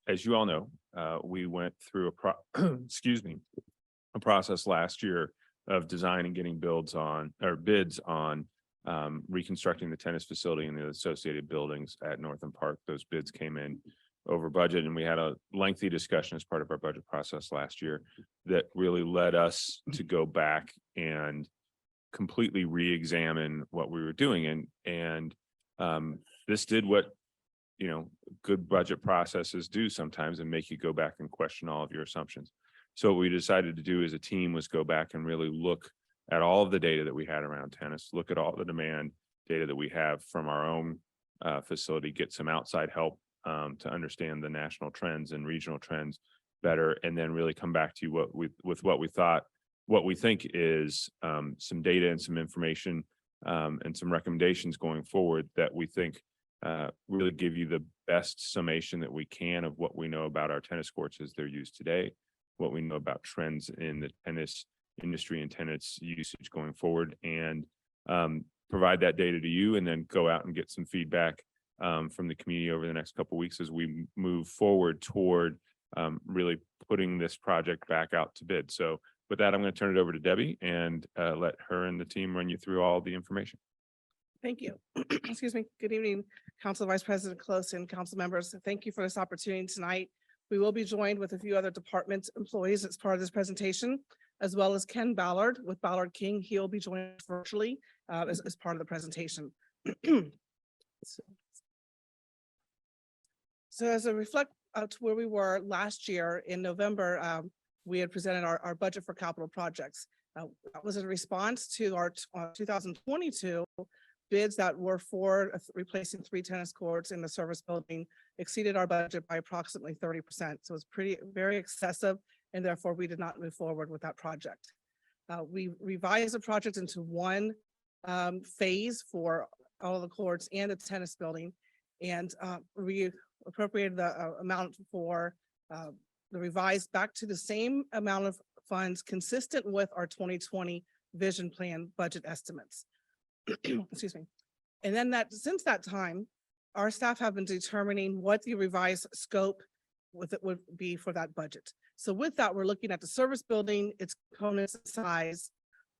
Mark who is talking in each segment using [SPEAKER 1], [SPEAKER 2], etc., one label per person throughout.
[SPEAKER 1] as you all know, we went through excuse me, a process last year of design and getting bids on reconstructing the tennis facility and the associated buildings at Northam Park. Those bids came in over budget, and we had a lengthy discussion as part of our budget process last year that really led us to go back and completely re-examine what we were doing. And this did what, good budget processes do sometimes, and make you go back and question all of your assumptions. So what we decided to do as a team was go back and really look at all of the data that we had around tennis, look at all the demand data that we have from our own facility, get some outside help to understand the national trends and regional trends better, and then really come back to you what we think is some data and some information and some recommendations going forward that we think really give you the best summation that we can of what we know about our tennis courts as they're used today, what we know about trends in the tennis industry and tennis usage going forward, and provide that data to you, and then go out and get some feedback from the community over the next couple of weeks as we move forward toward really putting this project back out to bid. So with that, I'm going to turn it over to Debbie and let her and the team run you through all the information.
[SPEAKER 2] Thank you. Excuse me. Good evening, Council Vice President Close and council members. Thank you for this opportunity tonight. We will be joined with a few other department employees as part of this presentation, as well as Ken Ballard with Ballard King. He'll be joined virtually as part of the presentation. So as a reflect to where we were last year in November, we had presented our budget for capital projects. That was a response to our 2022 bids that were for replacing 3 tennis courts in the service building, exceeded our budget by approximately 30%. So it's very excessive, and therefore we did not move forward with that project. We revised the project into one phase for all the courts and the tennis building, and we appropriated the amount for the revised back to the same amount of funds consistent with our 2020 vision plan budget estimates. Excuse me. And then since that time, our staff have been determining what the revised scope would be for that budget. So with that, we're looking at the service building, its components, size,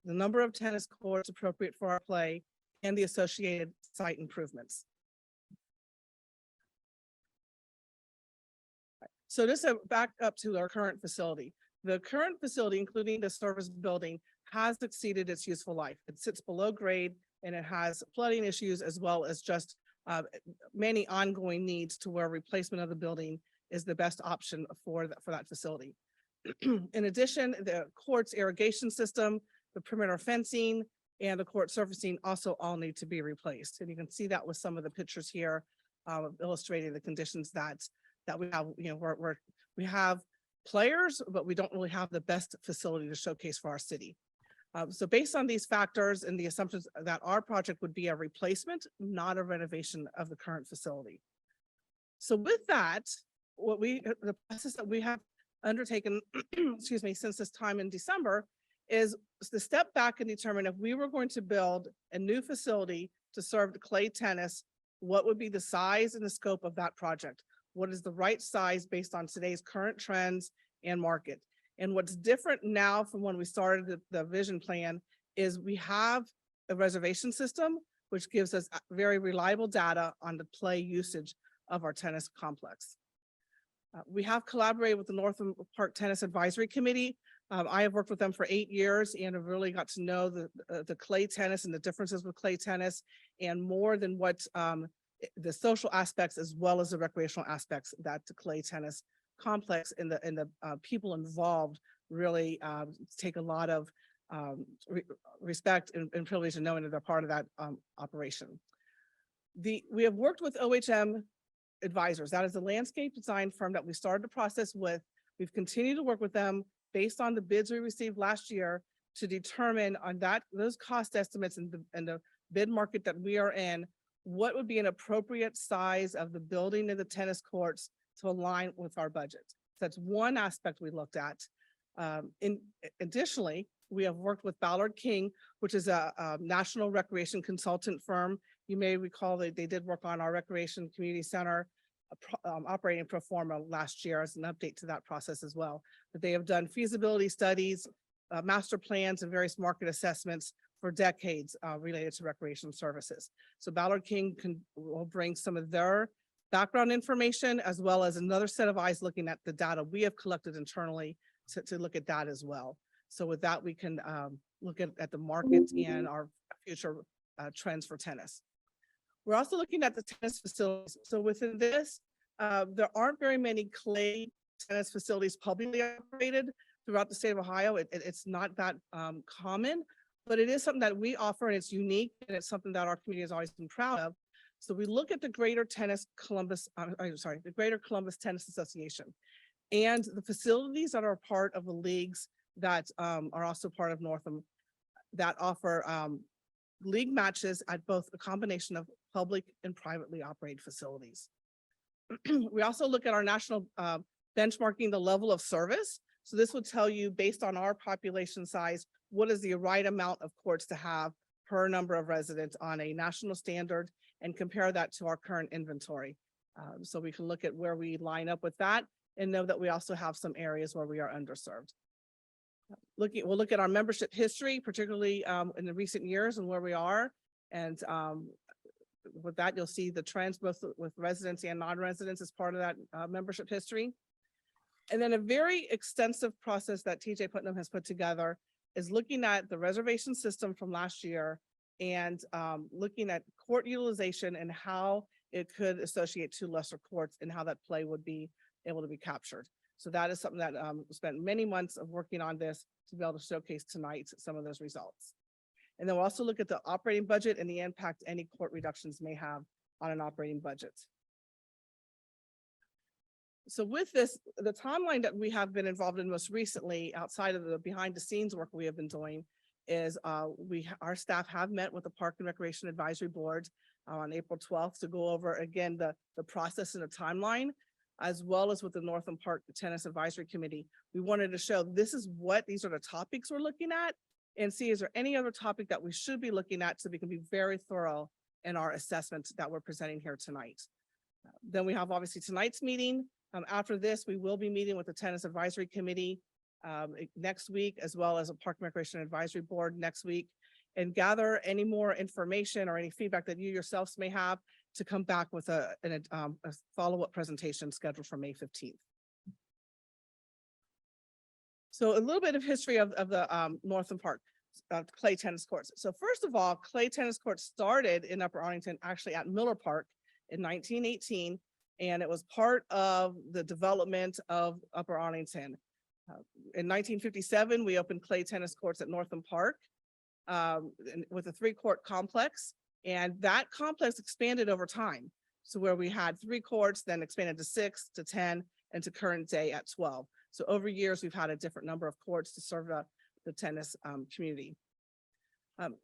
[SPEAKER 2] the number of tennis courts appropriate for our play, and the associated site improvements. So this is back up to our current facility. The current facility, including the service building, has exceeded its useful life. It sits below grade, and it has flooding issues, as well as just many ongoing needs to where replacement of the building is the best option for that facility. In addition, the court's irrigation system, the perimeter fencing, and the court surfacing also all need to be replaced. And you can see that with some of the pictures here illustrating the conditions that we have. We have players, but we don't really have the best facility to showcase for our city. So based on these factors and the assumptions that our project would be a replacement, not a renovation of the current facility. So with that, the process that we have undertaken, excuse me, since this time in December is to step back and determine if we were going to build a new facility to serve the clay tennis, what would be the size and the scope of that project? What is the right size based on today's current trends and market? And what's different now from when we started the vision plan is we have a reservation system, which gives us very reliable data on the play usage of our tennis complex. We have collaborated with the Northam Park Tennis Advisory Committee. I have worked with them for 8 years and have really got to know the clay tennis and the differences with clay tennis, and more than what the social aspects as well as the recreational aspects that the clay tennis complex and the people involved really take a lot of respect and privilege in knowing that they're part of that operation. We have worked with OHM Advisors. That is the landscape design firm that we started the process with. We've continued to work with them based on the bids we received last year to determine on those cost estimates and the bid market that we are in, what would be an appropriate size of the building and the tennis courts to align with our budget. So that's one aspect we looked at. Additionally, we have worked with Ballard King, which is a national recreation consultant firm. You may recall that they did work on our recreation community center operating pro forma last year as an update to that process as well. But they have done feasibility studies, master plans, and various market assessments for decades related to recreation services. So Ballard King will bring some of their background information as well as another set of eyes looking at the data we have collected internally to look at that as well. So with that, we can look at the market and our future trends for tennis. We're also looking at the tennis facilities. So within this, there aren't very many clay tennis facilities publicly operated throughout the state of Ohio. It's not that common, but it is something that we offer and it's unique and it's something that our community has always been proud of. So we look at the Greater Columbus Tennis Association and the facilities that are part of the leagues that are also part of Northam that offer league matches at both a combination of public and privately operated facilities. We also look at our national benchmarking, the level of service. So this would tell you based on our population size, what is the right amount of courts to have per number of residents on a national standard and compare that to our current inventory. So we can look at where we line up with that and know that we also have some areas where we are underserved. We'll look at our membership history, particularly in the recent years and where we are. And with that, you'll see the trends both with residents and non-residents as part of that membership history. And then a very extensive process that TJ Putnam has put together is looking at the reservation system from last year and looking at court utilization and how it could associate to lesser courts and how that play would be able to be captured. So that is something that spent many months of working on this to be able to showcase tonight some of those results. And then we'll also look at the operating budget and the impact any court reductions may have on an operating budget. So with this, the timeline that we have been involved in most recently, outside of the behind the scenes work we have been doing, is our staff have met with the Park and Recreation Advisory Board on April 12th to go over again the process and the timeline, as well as with the Northam Park Tennis Advisory Committee. We wanted to show these are the topics we're looking at and see is there any other topic that we should be looking at so we can be very thorough in our assessments that we're presenting here tonight. Then we have obviously tonight's meeting. After this, we will be meeting with the Tennis Advisory Committee next week, as well as a Park and Recreation Advisory Board next week, and gather any more information or any feedback that you yourselves may have to come back with a follow-up presentation scheduled for May 15th. So a little bit of history of the Northam Park clay tennis courts. So first of all, clay tennis courts started in Upper Arlington, actually at Miller Park in 1918, and it was part of the development of Upper Arlington. In 1957, we opened clay tennis courts at Northam Park with a 3-court complex, and that complex expanded over time. So where we had 3 courts, then expanded to 6, to 10, and to current day at 12. So over years, we've had a different number of courts to serve the tennis community.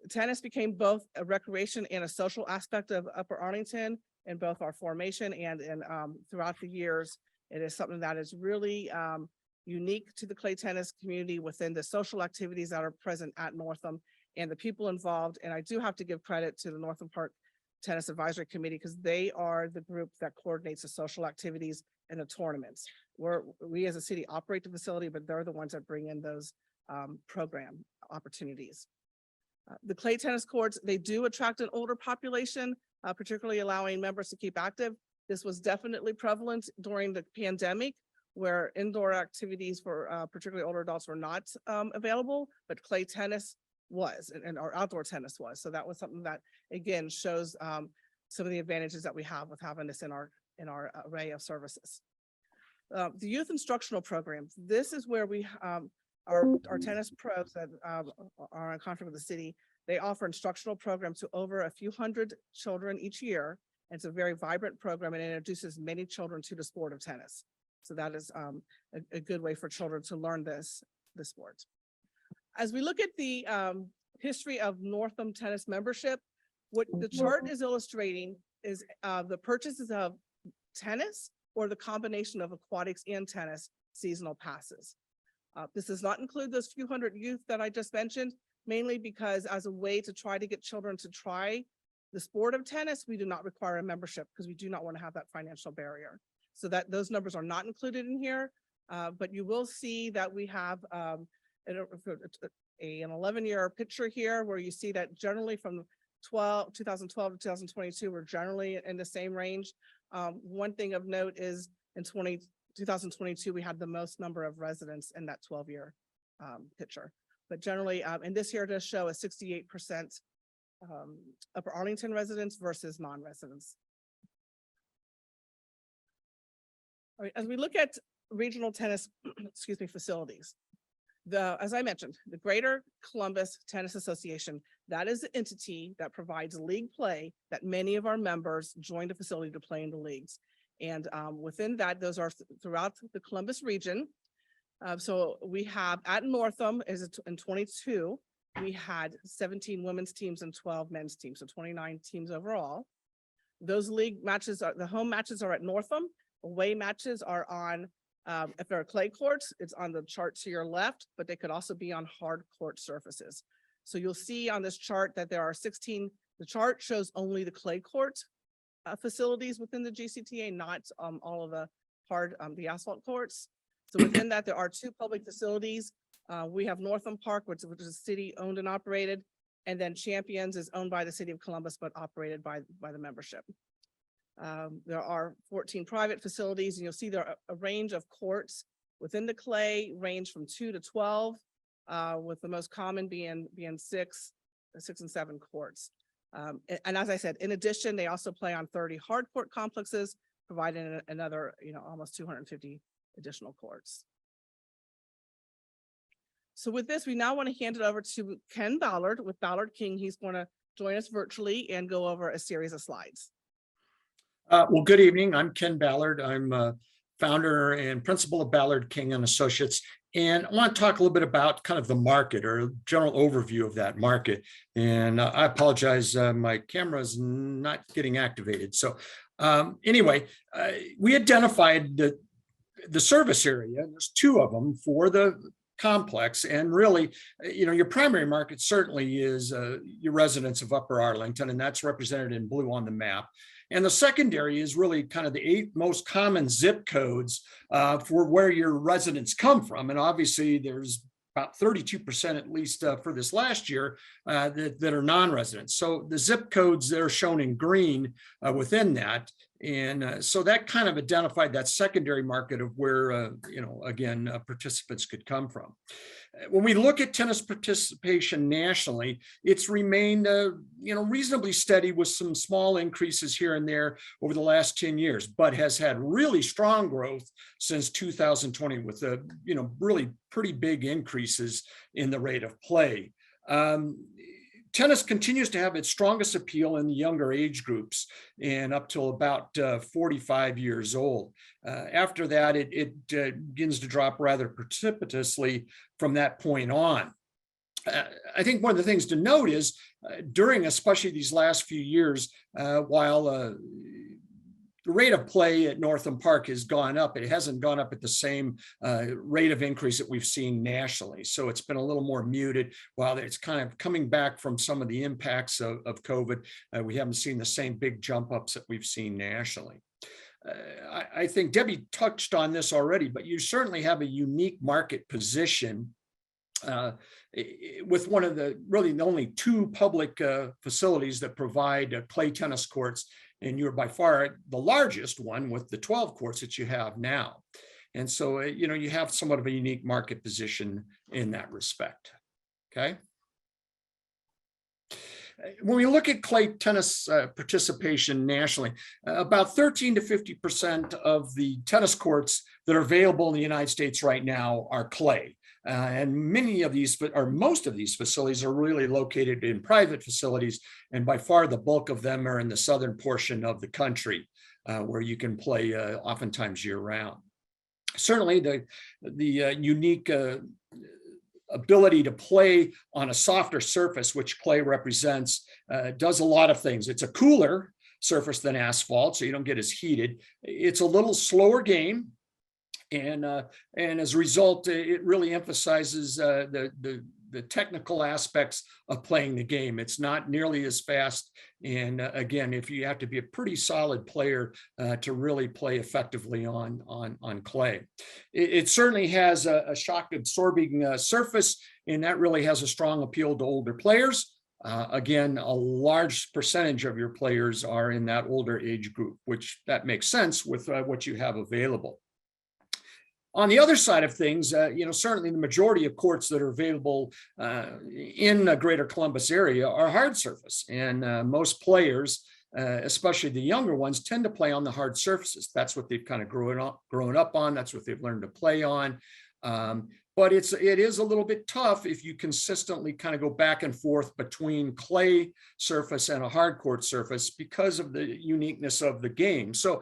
[SPEAKER 2] Tennis became both a recreation and a social aspect of Upper Arlington in both our formation and throughout the years. It is something that is really unique to the clay tennis community within the social activities that are present at Northam and the people involved. And I do have to give credit to the Northam Park Tennis Advisory Committee because they are the group that coordinates the social activities and the tournaments. We as a city operate the facility, but they're the ones that bring in those program opportunities. The clay tennis courts, they do attract an older population, particularly allowing members to keep active. This was definitely prevalent during the pandemic, where indoor activities for particularly older adults were not available, but clay tennis was, and our outdoor tennis was. So that was something that, again, shows some of the advantages that we have with having this in our array of services. The youth instructional programs. This is where we our tennis pros that are in contract with the city. They offer instructional programs to over a few hundred children each year. It's a very vibrant program and it introduces many children to the sport of tennis. So that is a good way for children to learn this sport. As we look at the history of Northam tennis membership, what the chart is illustrating is the purchases of tennis or the combination of aquatics and tennis seasonal passes. This does not include those few hundred youth that I just mentioned, mainly because as a way to try to get children to try The sport of tennis, we do not require a membership because we do not want to have that financial barrier. So that those numbers are not included in here, but you will see that we have an 11-year picture here where you see that generally from 2012 to 2022, we're generally in the same range. One thing of note is in 2022, we had the most number of residents in that 12-year picture. But generally, and this here does show a 68% Upper Arlington residents versus non-residents. All right, as we look at regional tennis, excuse me, facilities, as I mentioned, the Greater Columbus Tennis Association, that is the entity that provides league play that many of our members join the facility to play in the leagues. And within that, those are throughout the Columbus region. So we have at Northam is in 22, we had 17 women's teams and 12 men's teams, so 29 teams overall. Those league matches are, the home matches are at Northam. Away matches are on, if they're clay courts, it's on the chart to your left, but they could also be on hard court surfaces. So you'll see on this chart that there are 16, the chart shows only the clay court facilities within the GCTA, not all of the the asphalt courts. So within that, there are 2 public facilities. We have Northam Park, which is city owned and operated, and then Champions is owned by the city of Columbus, but operated by the membership. There are 14 private facilities, and you'll see there are a range of courts within the clay range from 2 to 12, with the most common being 6 and 7 courts. And as I said, in addition, they also play on 30 hard court complexes, providing another, almost 250 additional courts. So with this, we now want to hand it over to Ken Ballard with Ballard King. He's going to join us virtually and go over a series of slides.
[SPEAKER 3] Well, good evening. I'm Ken Ballard. I'm founder and principal of Ballard King and Associates. And I want to talk a little bit about kind of the market or a general overview of that market. And I apologize, my camera is not getting activated. So anyway, we identified the service area. There's 2 of them for the complex, and really, your primary market certainly is your residents of Upper Arlington, and that's represented in blue on the map. And the secondary is really kind of the 8 most common zip codes for where your residents come from. And obviously there's about 32% at least for this last year that are non-residents. So the zip codes that are shown in green within that. And so that kind of identified that secondary market of where, again, participants could come from. When we look at tennis participation nationally, it's remained, reasonably steady with some small increases here and there over the last 10 years, but has had really strong growth since 2020 with really pretty big increases in the rate of play. Tennis continues to have its strongest appeal in the younger age groups and up till about 45 years old. After that, it begins to drop rather precipitously from that point on. I think one of the things to note is during especially these last few years, while the rate of play at Northam Park has gone up, it hasn't gone up at the same rate of increase that we've seen nationally. So it's been a little more muted while it's kind of coming back from some of the impacts of COVID. We haven't seen the same big jump ups that we've seen nationally. I think Debbie touched on this already, but you certainly have a unique market position with one of the only 2 public facilities that provide clay tennis courts. And you're by far the largest one with the 12 courts that you have now. And so, you have somewhat of a unique market position in that respect. Okay. When we look at clay tennis participation nationally, about 13 to 50% of the tennis courts that are available in the United States right now are clay. And many of these, or most of these facilities are really located in private facilities. And by far the bulk of them are in the southern portion of the country where you can play oftentimes year round. Certainly the unique ability to play on a softer surface, which clay represents, does a lot of things. It's a cooler surface than asphalt, so you don't get as heated. It's a little slower game. And as a result, it really emphasizes the the technical aspects of playing the game. It's not nearly as fast. And again, if you have to be a pretty solid player to really play effectively on clay. It certainly has a shock absorbing surface, and that really has a strong appeal to older players. Again, a large percentage of your players are in that older age group, which that makes sense with what you have available. On the other side of things, certainly the majority of courts that are available in the greater Columbus area are hard surface. And most players, especially the younger ones, tend to play on the hard surfaces. That's what they've kind of grown up on. That's what they've learned to play on. But it is a little bit tough if you consistently kind of go back and forth between clay surface and a hard court surface because of the uniqueness of the game. So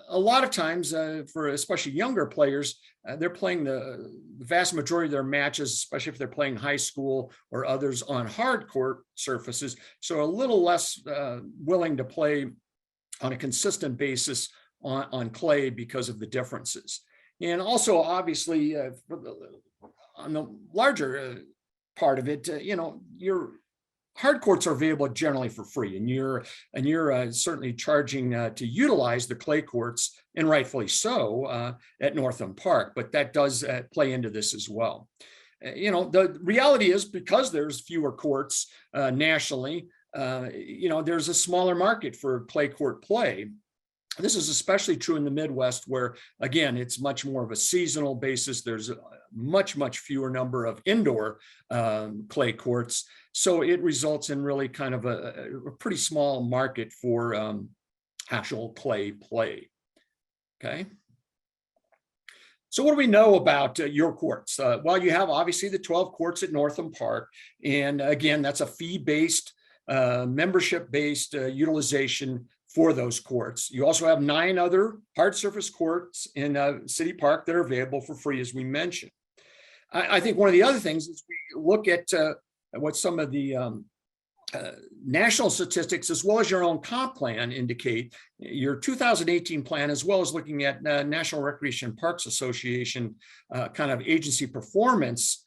[SPEAKER 3] a lot of times for especially younger players, they're playing the vast majority of their matches, especially if they're playing high school or others, on hard court surfaces. So a little less willing to play on a consistent basis on clay because of the differences. And also, obviously, on the larger part of it, your hard courts are available generally for free, and you're certainly charging to utilize the clay courts, and rightfully so, at Northam Park. But that does play into this as well. The reality is, because there's fewer courts nationally, there's a smaller market for clay court play. This is especially true in the Midwest, where, again, it's much more of a seasonal basis. There's a much fewer number of indoor clay courts. So it results in really kind of a pretty small market for actual clay play. Okay. So what do we know about your courts? Well, you have obviously the 12 courts at Northam Park. And again, that's a fee-based, membership-based utilization for those courts. You also have 9 other hard surface courts in City Park that are available for free, as we mentioned. I think one of the other things is we look at what some of the national statistics, as well as your own comp plan, indicate. Your 2018 plan, as well as looking at National Recreation Parks Association kind of agency performance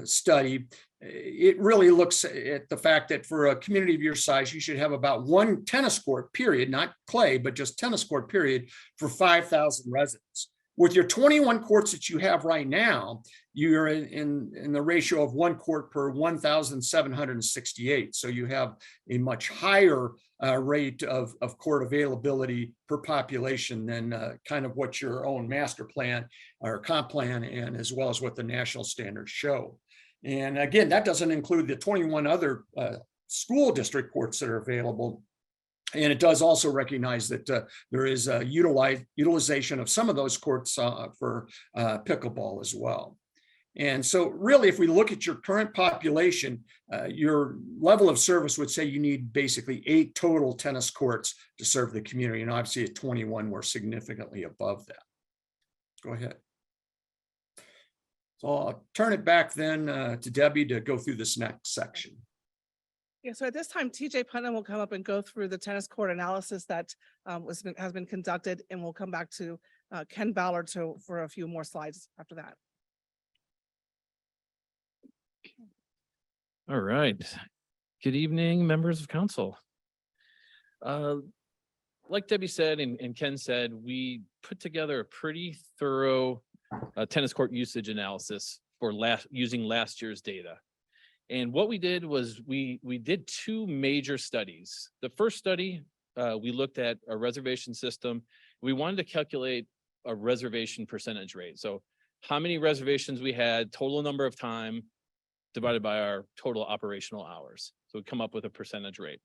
[SPEAKER 3] study, it really looks at the fact that for a community of your size, you should have about 1 tennis court, period, not clay, but just tennis court, period, for 5,000 residents. With your 21 courts that you have right now, you're in the ratio of 1 court per 1,768. So you have a much higher rate of court availability per population than kind of what your own master plan or comp plan, and as well as what the national standards show. And again, that doesn't include the 21 other school district courts that are available. And it does also recognize that there is a utilization of some of those courts for pickleball as well. And so really, if we look at your current population, your level of service would say you need basically 8 total tennis courts to serve the community. And obviously at 21, we're significantly above that. Go ahead. So I'll turn it back then to Debbie to go through this next section.
[SPEAKER 2] Yeah, so at this time, TJ Putnam will come up and go through the tennis court analysis that has been conducted, and we'll come back to Ken Ballard for a few more slides after that.
[SPEAKER 4] All right. Good evening, members of council. Like Debbie said and Ken said, we put together a pretty thorough tennis court usage analysis for using last year's data. And what we did was we did 2 major studies. The first study, we looked at a reservation system. We wanted to calculate a reservation percentage rate. So how many reservations we had, total number of time divided by our total operational hours. So we come up with a percentage rate.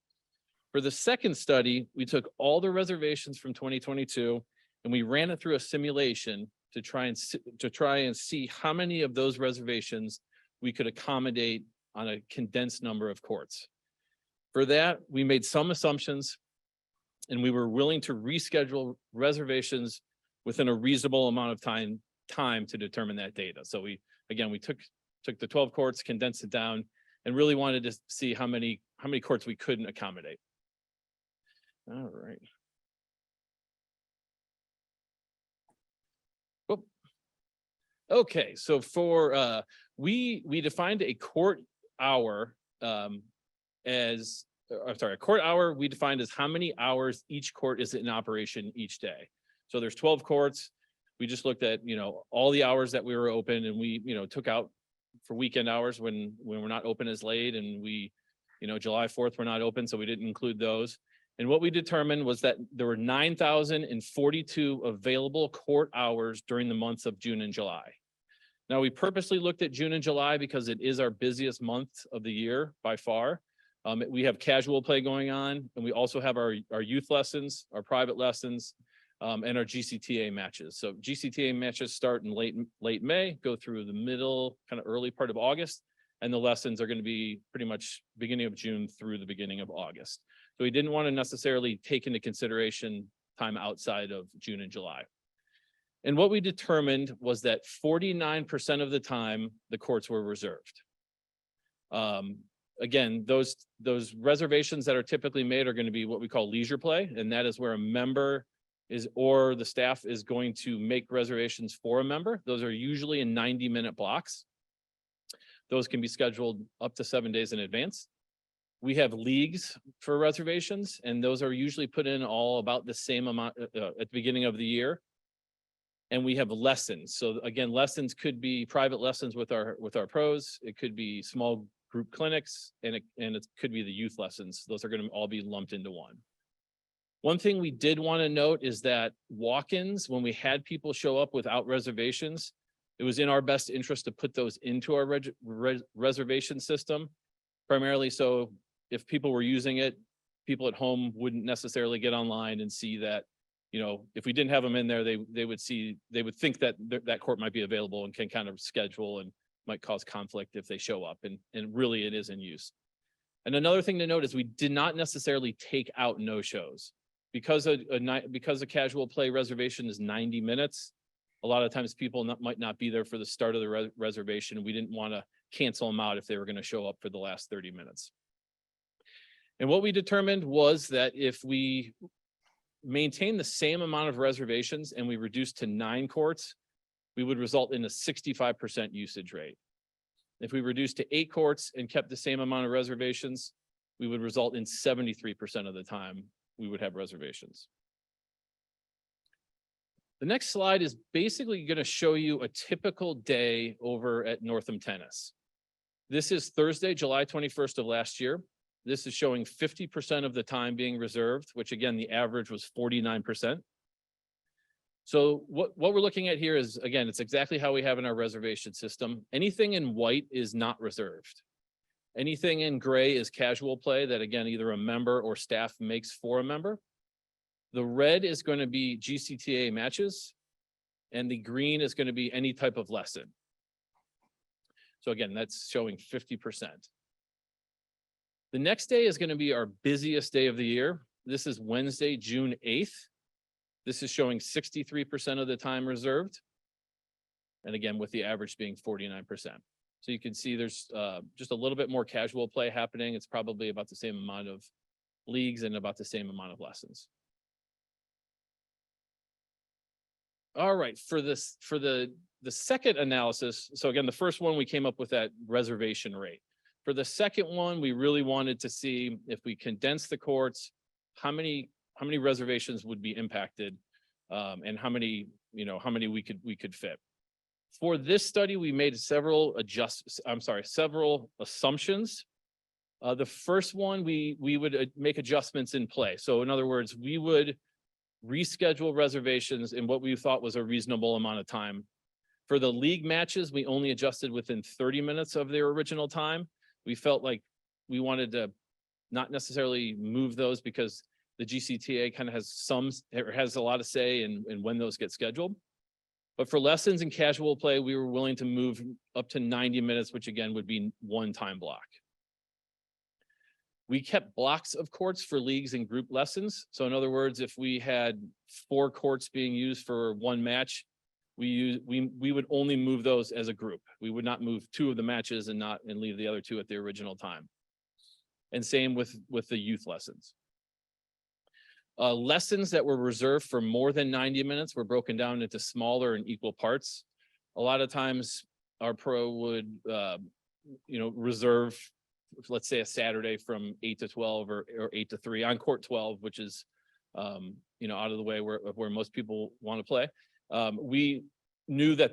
[SPEAKER 4] For the second study, we took all the reservations from 2022 and we ran it through a simulation to try and see how many of those reservations we could accommodate on a condensed number of courts. For that, we made some assumptions and we were willing to reschedule reservations within a reasonable amount of time to determine that data. So we took the 12 courts, condensed it down, and really wanted to see how many courts we couldn't accommodate. All right. Okay, so for we defined a court hour as I'm sorry, a court hour we defined as how many hours each court is in operation each day. So there's 12 courts. We just looked at, all the hours that we were open, and we, took out for weekend hours when we're not open as late, and we, July 4th, we're not open, so we didn't include those. And what we determined was that there were 9,042 available court hours during the months of June and July. Now, we purposely looked at June and July because it is our busiest month of the year by far. We have casual play going on, and we also have our youth lessons, our private lessons, and our GCTA matches. So GCTA matches start in late May, go through the middle, kind of early part of August, and the lessons are going to be pretty much beginning of June through the beginning of August. So we didn't want to necessarily take into consideration time outside of June and July. And what we determined was that 49% of the time the courts were reserved. Again, those reservations that are typically made are going to be what we call leisure play, and that is where a member is or the staff is going to make reservations for a member. Those are usually in 90-minute blocks. Those can be scheduled up to 7 days in advance. We have leagues for reservations, and those are usually put in all about the same amount at the beginning of the year. And we have lessons. So again, lessons could be private lessons with our pros. It could be small group clinics, and it could be the youth lessons. Those are going to all be lumped into one. One thing we did want to note is that walk-ins, when we had people show up without reservations, it was in our best interest to put those into our reservation system, primarily so if people were using it, people at home wouldn't necessarily get online and see that, if we didn't have them in there, they would think that that court might be available and can kind of schedule and might cause conflict if they show up, and really it is in use. And another thing to note is we did not necessarily take out no-shows. Because a casual play reservation is 90 minutes, a lot of times people might not be there for the start of the reservation. We didn't want to cancel them out if they were going to show up for the last 30 minutes. And what we determined was that if we maintain the same amount of reservations and we reduce to 9 courts, we would result in a 65% usage rate. If we reduced to 8 courts and kept the same amount of reservations, we would result in 73% of the time we would have reservations. The next slide is basically going to show you a typical day over at Northam Tennis. This is Thursday, July 21st of last year. This is showing 50% of the time being reserved, which again, the average was 49%. So what we're looking at here is, again, it's exactly how we have in our reservation system. Anything in white is not reserved. Anything in gray is casual play that, again, either a member or staff makes for a member. The red is going to be GCTA matches, and the green is going to be any type of lesson. So again, that's showing 50%. The next day is going to be our busiest day of the year. This is Wednesday, June 8th. This is showing 63% of the time reserved. And again, with the average being 49%. So you can see there's just a little bit more casual play happening. It's probably about the same amount of leagues and about the same amount of lessons. All right, for the second analysis. So again, the first one, we came up with that reservation rate. For the second one, we really wanted to see if we condense the courts, how many reservations would be impacted, and how many we could fit. For this study, we made several assumptions. The first one, we would make adjustments in play. So in other words, we would reschedule reservations in what we thought was a reasonable amount of time. For the league matches, we only adjusted within 30 minutes of their original time. We felt like we wanted to not necessarily move those because the GCTA kind of has a lot of say in when those get scheduled. But for lessons and casual play, we were willing to move up to 90 minutes, which again would be one time block. We kept blocks of courts for leagues and group lessons. So in other words, if we had 4 courts being used for one match, we would only move those as a group. We would not move 2 of the matches and leave the other 2 at the original time. And same with the youth lessons. Lessons that were reserved for more than 90 minutes were broken down into smaller and equal parts. A lot of times our pro would, reserve, let's say a Saturday from 8 to 12 or 8 to 3 on court 12, which is, out of the way where most people want to play. We knew that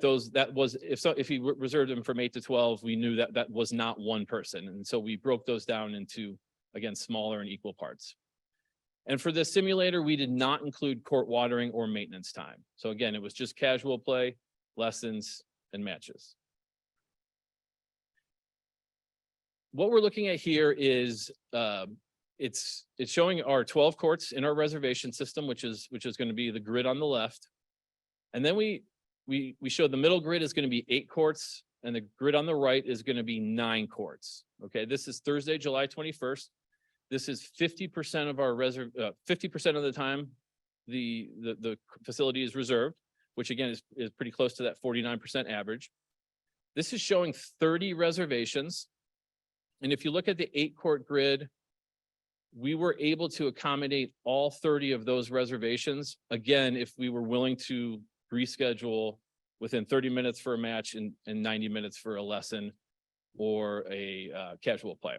[SPEAKER 4] if he reserved them from 8 to 12, we knew that was not one person. And so we broke those down into, again, smaller and equal parts. And for the simulator, we did not include court watering or maintenance time. So again, it was just casual play, lessons, and matches. What we're looking at here is it's showing our 12 courts in our reservation system, which is going to be the grid on the left. And then we show the middle grid is going to be 8 courts, and the grid on the right is going to be 9 courts. Okay, this is Thursday, July 21st. This is 50% of our 50% of the time the facility is reserved, which again is pretty close to that 49% average. This is showing 30 reservations. And if you look at the 8-court grid, we were able to accommodate all 30 of those reservations. Again, if we were willing to reschedule within 30 minutes for a match and 90 minutes for a lesson or a casual play.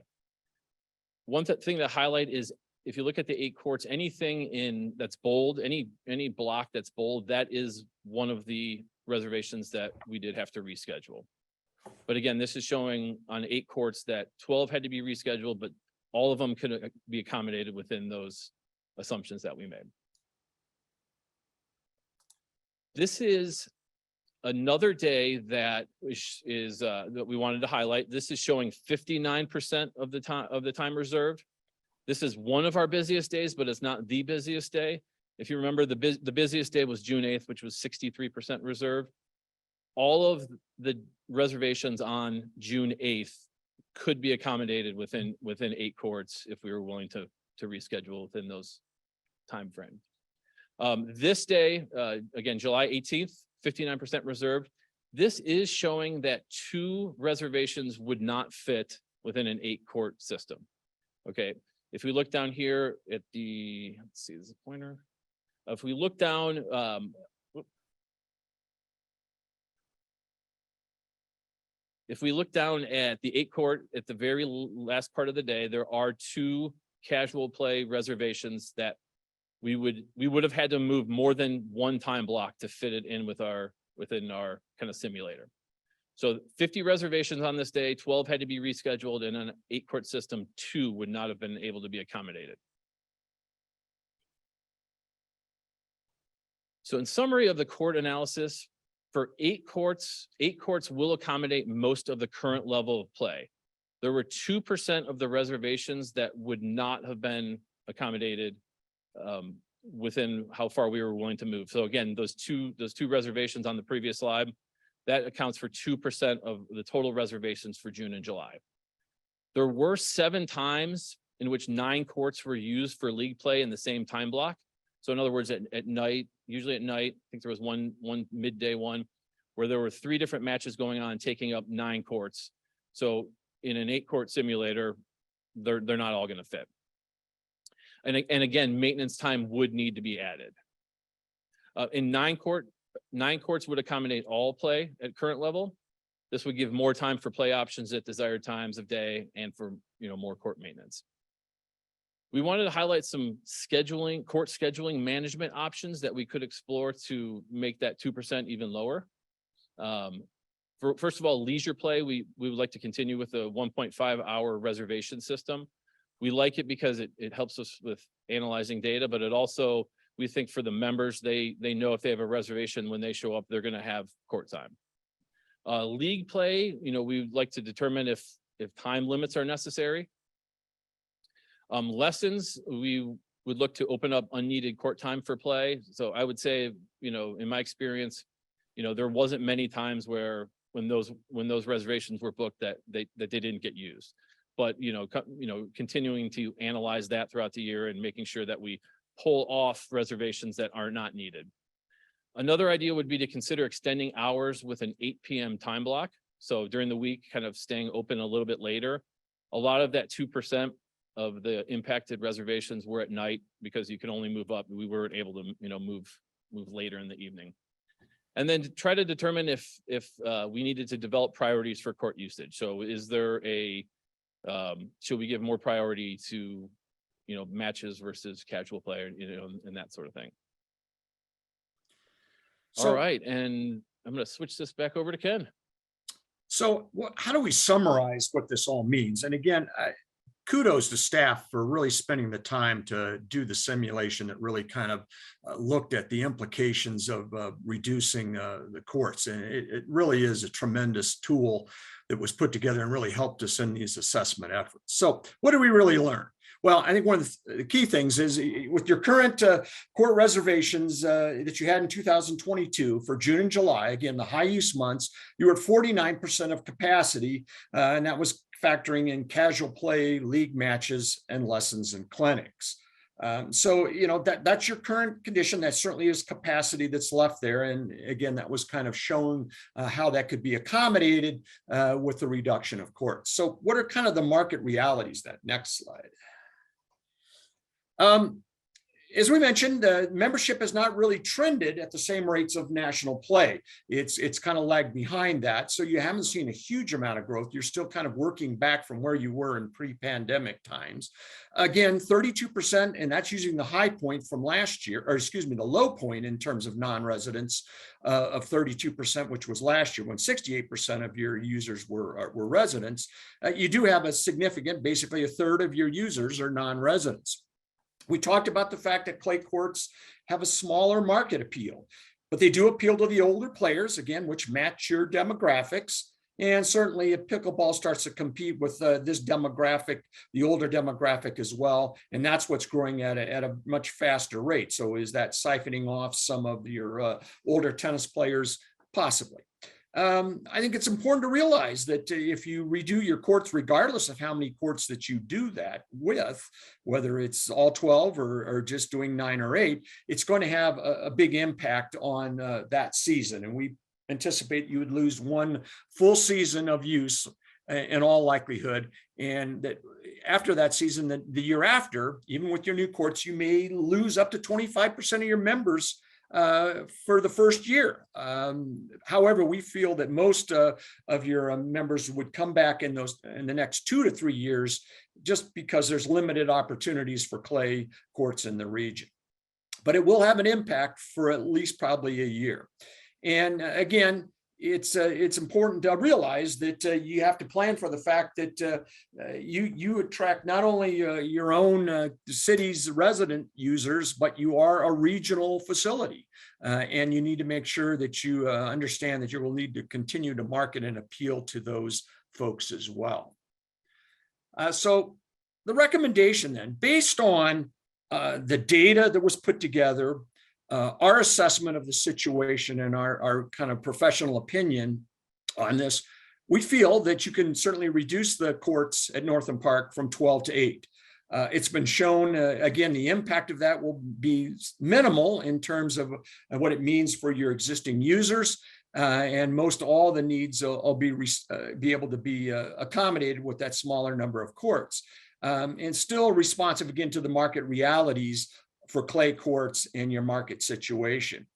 [SPEAKER 4] One thing to highlight is if you look at the 8 courts, anything that's bold, any block that's bold, that is one of the reservations that we did have to reschedule. But again, this is showing on 8 courts that 12 had to be rescheduled, but all of them could be accommodated within those assumptions that we made. This is another day that that we wanted to highlight. This is showing 59% of the time reserved. This is one of our busiest days, but it's not the busiest day. If you remember, the busiest day was June 8th, which was 63% reserved. All of the reservations on June 8th could be accommodated within 8 courts if we were willing to reschedule within those time frame. This day, again, July 18th, 59% reserved. This is showing that 2 reservations would not fit within an 8-court system. Okay, if we look down here at the, let's see, this is a pointer. If we look down, if we look down at the 8-court at the very last part of the day, there are 2 casual play reservations that we would have had to move more than one time block to fit it in within our kind of simulator. So 50 reservations on this day, 12 had to be rescheduled, and an 8-court system, 2 would not have been able to be accommodated. So in summary of the court analysis, for 8 courts will accommodate most of the current level of play. There were 2% of the reservations that would not have been accommodated within how far we were willing to move. So again, those two reservations on the previous slide, that accounts for 2% of the total reservations for June and July. There were 7 times in which 9 courts were used for league play in the same time block. So in other words, at night, usually at night, I think there was one midday one where there were 3 different matches going on, taking up 9 courts. So in an 8-court simulator, they're not all going to fit. And again, maintenance time would need to be added. In 9 courts would accommodate all play at current level. This would give more time for play options at desired times of day and for more court maintenance. We wanted to highlight some court scheduling management options that we could explore to make that 2% even lower. First of all, leisure play, we would like to continue with a 1.5-hour reservation system. We like it because it helps us with analyzing data, but it also, we think for the members, they know if they have a reservation when they show up, they're going to have court time. League play, we would like to determine if time limits are necessary. Lessons, we would look to open up unneeded court time for play. So I would say, in my experience, there wasn't many times where when those reservations were booked that they didn't get used. But continuing to analyze that throughout the year and making sure that we pull off reservations that are not needed. Another idea would be to consider extending hours with an 8 p.m. time block. So during the week, kind of staying open a little bit later. A lot of that 2% of the impacted reservations were at night because you can only move up. We weren't able to, move later in the evening. And then to try to determine if we needed to develop priorities for court usage. So is there a, should we give more priority to, matches versus casual play, and that sort of thing? All
[SPEAKER 3] So,
[SPEAKER 4] right, and I'm gonna switch this back over to Ken.
[SPEAKER 3] so how do we summarize what this all means? And again, kudos to staff for really spending the time to do the simulation that really kind of looked at the implications of reducing the courts. And it really is a tremendous tool that was put together and really helped us in these assessment efforts. So what do we really learn? Well, I think one of the key things is with your current court reservations that you had in 2022 for June and July, again, the high use months, you were at 49% of capacity, and that was factoring in casual play, league matches, and lessons and clinics. So, that's your current condition. That certainly is capacity that's left there. And again, that was kind of shown how that could be accommodated with the reduction of courts. So what are kind of the market realities? That next slide. As we mentioned, the membership has not really trended at the same rates of national play. It's kind of lagged behind that. So you haven't seen a huge amount of growth. You're still kind of working back from where you were in pre-pandemic times. Again, 32%, and that's using the high point from last year, or excuse me, the low point in terms of non-residents of 32%, which was last year when 68% of your users were residents. You do have a significant, basically a third of your users are non-residents. We talked about the fact that clay courts have a smaller market appeal, but they do appeal to the older players, again, which match your demographics. And certainly if pickleball starts to compete with this demographic, the older demographic as well, and that's what's growing at a much faster rate. So is that siphoning off some of your older tennis players? Possibly. I think it's important to realize that if you redo your courts, regardless of how many courts that you do that with, whether it's all 12 or just doing 9 or 8, it's going to have a big impact on that season. And we anticipate you would lose one full season of use in all likelihood. And that after that season, the year after, even with your new courts, you may lose up to 25% of your members for the first year. However, we feel that most of your members would come back in the next 2 to 3 years, just because there's limited opportunities for clay courts in the region. But it will have an impact for at least probably a year. And again, it's important to realize that you have to plan for the fact that you attract not only your own city's resident users, but you are a regional facility. And you need to make sure that you understand that you will need to continue to market and appeal to those folks as well. So the recommendation then, based on the data that was put together, our assessment of the situation and our kind of professional opinion on this, we feel that you can certainly reduce the courts at Northam Park from 12 to 8. It's been shown, again, the impact of that will be minimal in terms of what it means for your existing users. And most all the needs will be able to be accommodated with that smaller number of courts. And still responsive, again, to the market realities for clay courts and your market situation.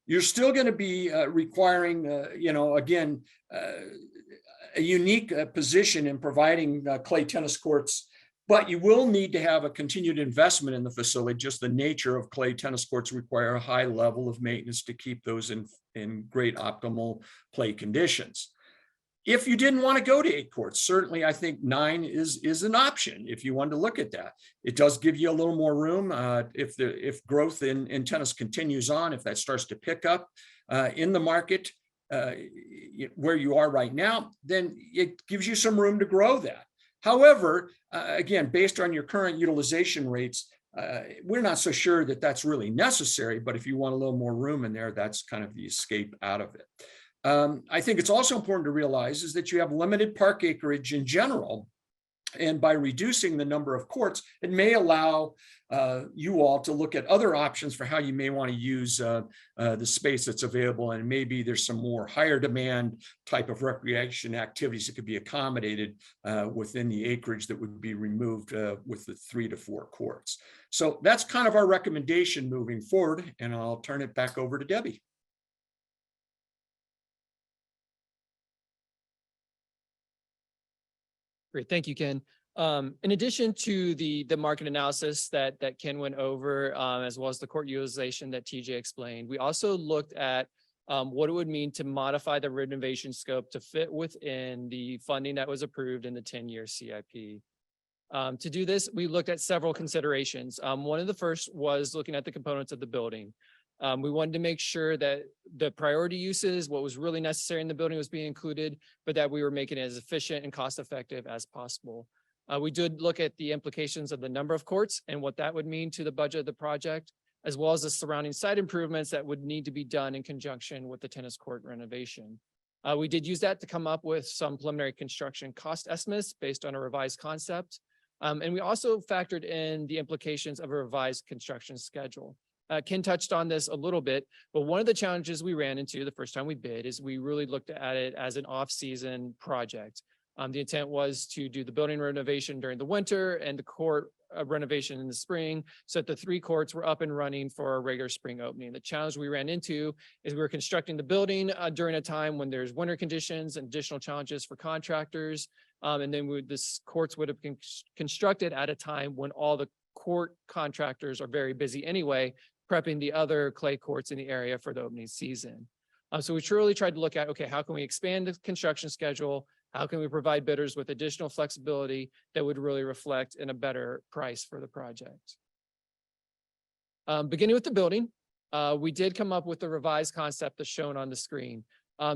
[SPEAKER 3] You're still going to be requiring, again, a unique position in providing clay tennis courts, but you will need to have a continued investment in the facility. Just the nature of clay tennis courts require a high level of maintenance to keep those in great optimal play conditions. If you didn't want to go to 8 courts, certainly I think 9 is an option if you wanted to look at that. It does give you a little more room if growth in tennis continues on, if that starts to pick up in the market where you are right now, then it gives you some room to grow that. However, again, based on your current utilization rates, we're not so sure that that's really necessary, but if you want a little more room in there, that's kind of the escape out of it. I think it's also important to realize is that you have limited park acreage in general. And by reducing the number of courts, it may allow you all to look at other options for how you may want to use the space that's available. And maybe there's some more higher demand type of recreation activities that could be accommodated within the acreage that would be removed with the 3 to 4 courts. So that's kind of our recommendation moving forward. And I'll turn it back over to Debbie.
[SPEAKER 5] Great, thank you, Ken. In addition to the market analysis that Ken went over, as well as the court utilization that TJ explained, we also looked at what it would mean to modify the renovation scope to fit within the funding that was approved in the 10-year CIP. To do this, we looked at several considerations. One of the first was looking at the components of the building. We wanted to make sure that the priority uses, what was really necessary in the building was being included, but that we were making it as efficient and cost effective as possible. We did look at the implications of the number of courts and what that would mean to the budget of the project, as well as the surrounding site improvements that would need to be done in conjunction with the tennis court renovation. We did use that to come up with some preliminary construction cost estimates based on a revised concept. And we also factored in the implications of a revised construction schedule. Ken touched on this a little bit, but one of the challenges we ran into the first time we bid is we really looked at it as an off-season project. The intent was to do the building renovation during the winter and the court renovation in the spring, so that the 3 courts were up and running for a regular spring opening. The challenge we ran into is we were constructing the building during a time when there's winter conditions and additional challenges for contractors. And then this courts would have been constructed at a time when all the court contractors are very busy anyway, prepping the other clay courts in the area for the opening season. So we truly tried to look at, okay, how can we expand the construction schedule? How can we provide bidders with additional flexibility that would really reflect in a better price for the project? Beginning with the building, we did come up with the revised concept that's shown on the screen.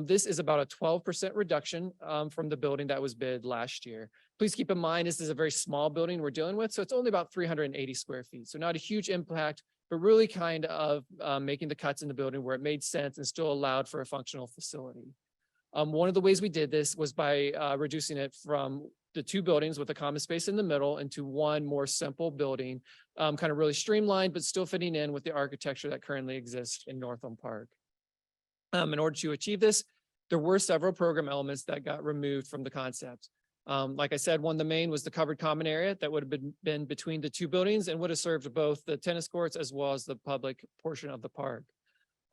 [SPEAKER 5] This is about a 12% reduction from the building that was bid last year. Please keep in mind, this is a very small building we're dealing with, so it's only about 380 square feet. So not a huge impact, but really kind of making the cuts in the building where it made sense and still allowed for a functional facility. One of the ways we did this was by reducing it from the 2 buildings with a common space in the middle into one more simple building, kind of really streamlined, but still fitting in with the architecture that currently exists in Northam Park. In order to achieve this, there were several program elements that got removed from the concept. Like I said, one of the main was the covered common area that would have been between the 2 buildings and would have served both the tennis courts as well as the public portion of the park.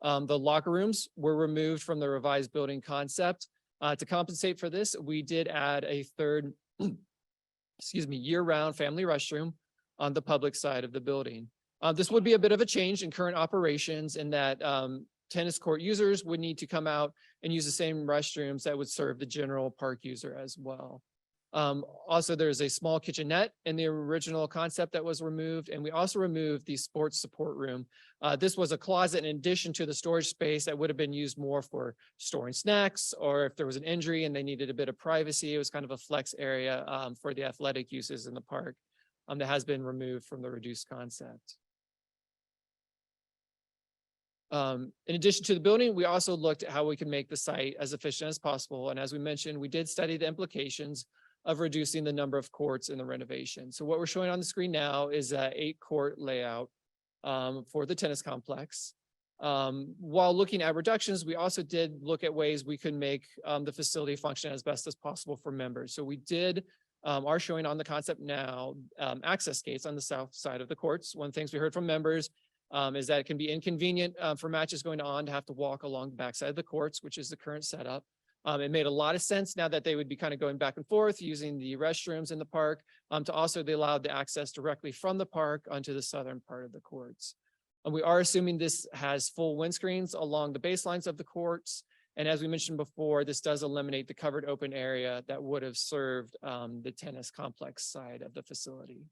[SPEAKER 5] The locker rooms were removed from the revised building concept. To compensate for this, we did add a third, year-round family restroom on the public side of the building. This would be a bit of a change in current operations in that tennis court users would need to come out and use the same restrooms that would serve the general park user as well. Also, there's a small kitchenette in the original concept that was removed, and we also removed the sports support room. This was a closet in addition to the storage space that would have been used more for storing snacks, or if there was an injury and they needed a bit of privacy, it was kind of a flex area for the athletic uses in the park that has been removed from the reduced concept. In addition to the building, we also looked at how we can make the site as efficient as possible. And as we mentioned, we did study the implications of reducing the number of courts in the renovation. So what we're showing on the screen now is an 8-court layout for the tennis complex. While looking at reductions, we also did look at ways we could make the facility function as best as possible for members. So we are showing on the concept now access gates on the south side of the courts. One of the things we heard from members is that it can be inconvenient for matches going on to have to walk along the backside of the courts, which is the current setup. It made a lot of sense now that they would be kind of going back and forth using the restrooms in the park to also be allowed to access directly from the park onto the southern part of the courts. And we are assuming this has full windscreens along the baselines of the courts. And as we mentioned before, this does eliminate the covered open area that would have served the tennis complex side of the facility.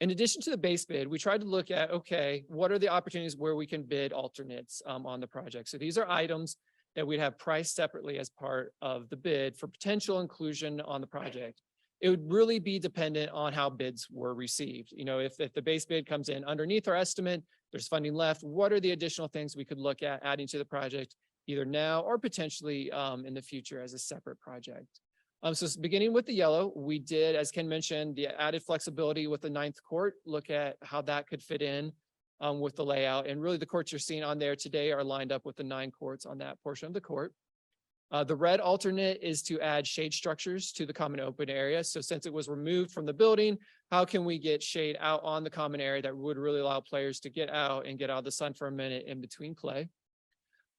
[SPEAKER 5] In addition to the base bid, we tried to look at, okay, what are the opportunities where we can bid alternates on the project? So these are items that we'd have priced separately as part of the bid for potential inclusion on the project. It would really be dependent on how bids were received. You know, if the base bid comes in underneath our estimate, there's funding left, what are the additional things we could look at adding to the project, either now or potentially in the future as a separate project? So beginning with the yellow, we did, as Ken mentioned, the added flexibility with the 9th court, look at how that could fit in with the layout. And really the courts you're seeing on there today are lined up with the 9 courts on that portion of the court. The red alternate is to add shade structures to the common open area. So since it was removed from the building, how can we get shade out on the common area that would really allow players to get out and get out of the sun for a minute in between play?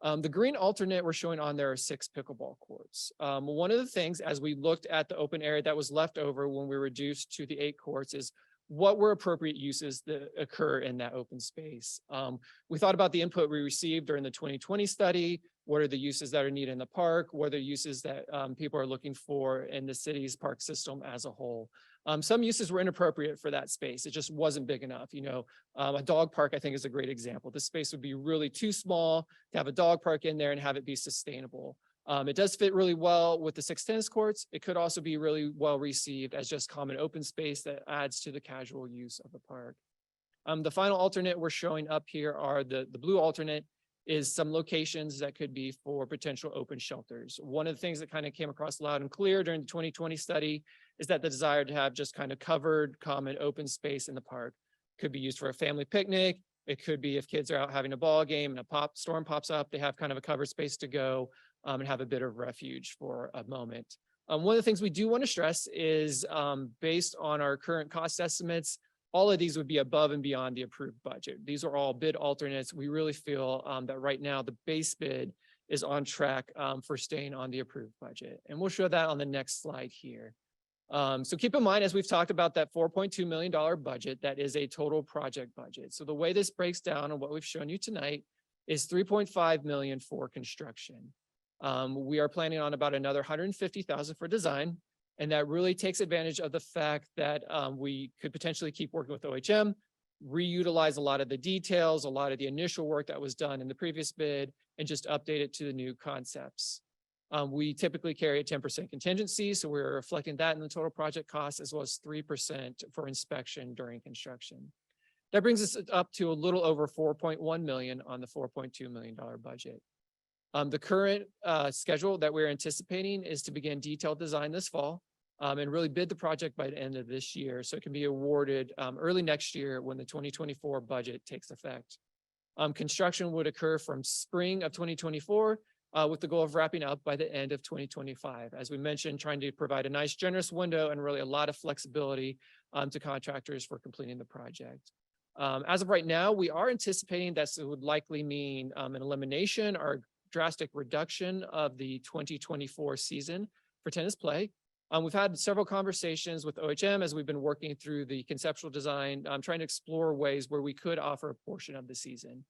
[SPEAKER 5] The green alternate we're showing on there are 6 pickleball courts. One of the things as we looked at the open area that was left over when we reduced to the 8 courts is what were appropriate uses that occur in that open space. We thought about the input we received during the 2020 study. What are the uses that are needed in the park? What are the uses that people are looking for in the city's park system as a whole? Some uses were inappropriate for that space. It just wasn't big enough. You know, a dog park, I think, is a great example. This space would be really too small to have a dog park in there and have it be sustainable. It does fit really well with the 6 tennis courts. It could also be really well received as just common open space that adds to the casual use of the park. The final alternate we're showing up here are the blue alternate is some locations that could be for potential open shelters. One of the things that kind of came across loud and clear during the 2020 study is that the desire to have just kind of covered common open space in the park could be used for a family picnic. It could be if kids are out having a ball game and a storm pops up, they have kind of a covered space to go and have a bit of refuge for a moment. One of the things we do want to stress is based on our current cost estimates, all of these would be above and beyond the approved budget. These are all bid alternates. We really feel that right now the base bid is on track for staying on the approved budget. And we'll show that on the next slide here. So keep in mind, as we've talked about that $4.2 million budget, that is a total project budget. So the way this breaks down and what we've shown you tonight is $3.5 million for construction. We are planning on about another $150,000 for design. And that really takes advantage of the fact that we could potentially keep working with OHM, reutilize a lot of the details, a lot of the initial work that was done in the previous bid, and just update it to the new concepts. We typically carry a 10% contingency, so we're reflecting that in the total project cost, as well as 3% for inspection during construction. That brings us up to a little over 4.1 million on the $4.2 million budget. The current schedule that we're anticipating is to begin detailed design this fall and really bid the project by the end of this year, so it can be awarded early next year when the 2024 budget takes effect. Construction would occur from spring of 2024 with the goal of wrapping up by the end of 2025. As we mentioned, trying to provide a nice generous window and really a lot of flexibility to contractors for completing the project. As of right now, we are anticipating that it would likely mean an elimination or drastic reduction of the 2024 season for tennis play. We've had several conversations with OHM as we've been working through the conceptual design, trying to explore ways where we could offer a portion of the season.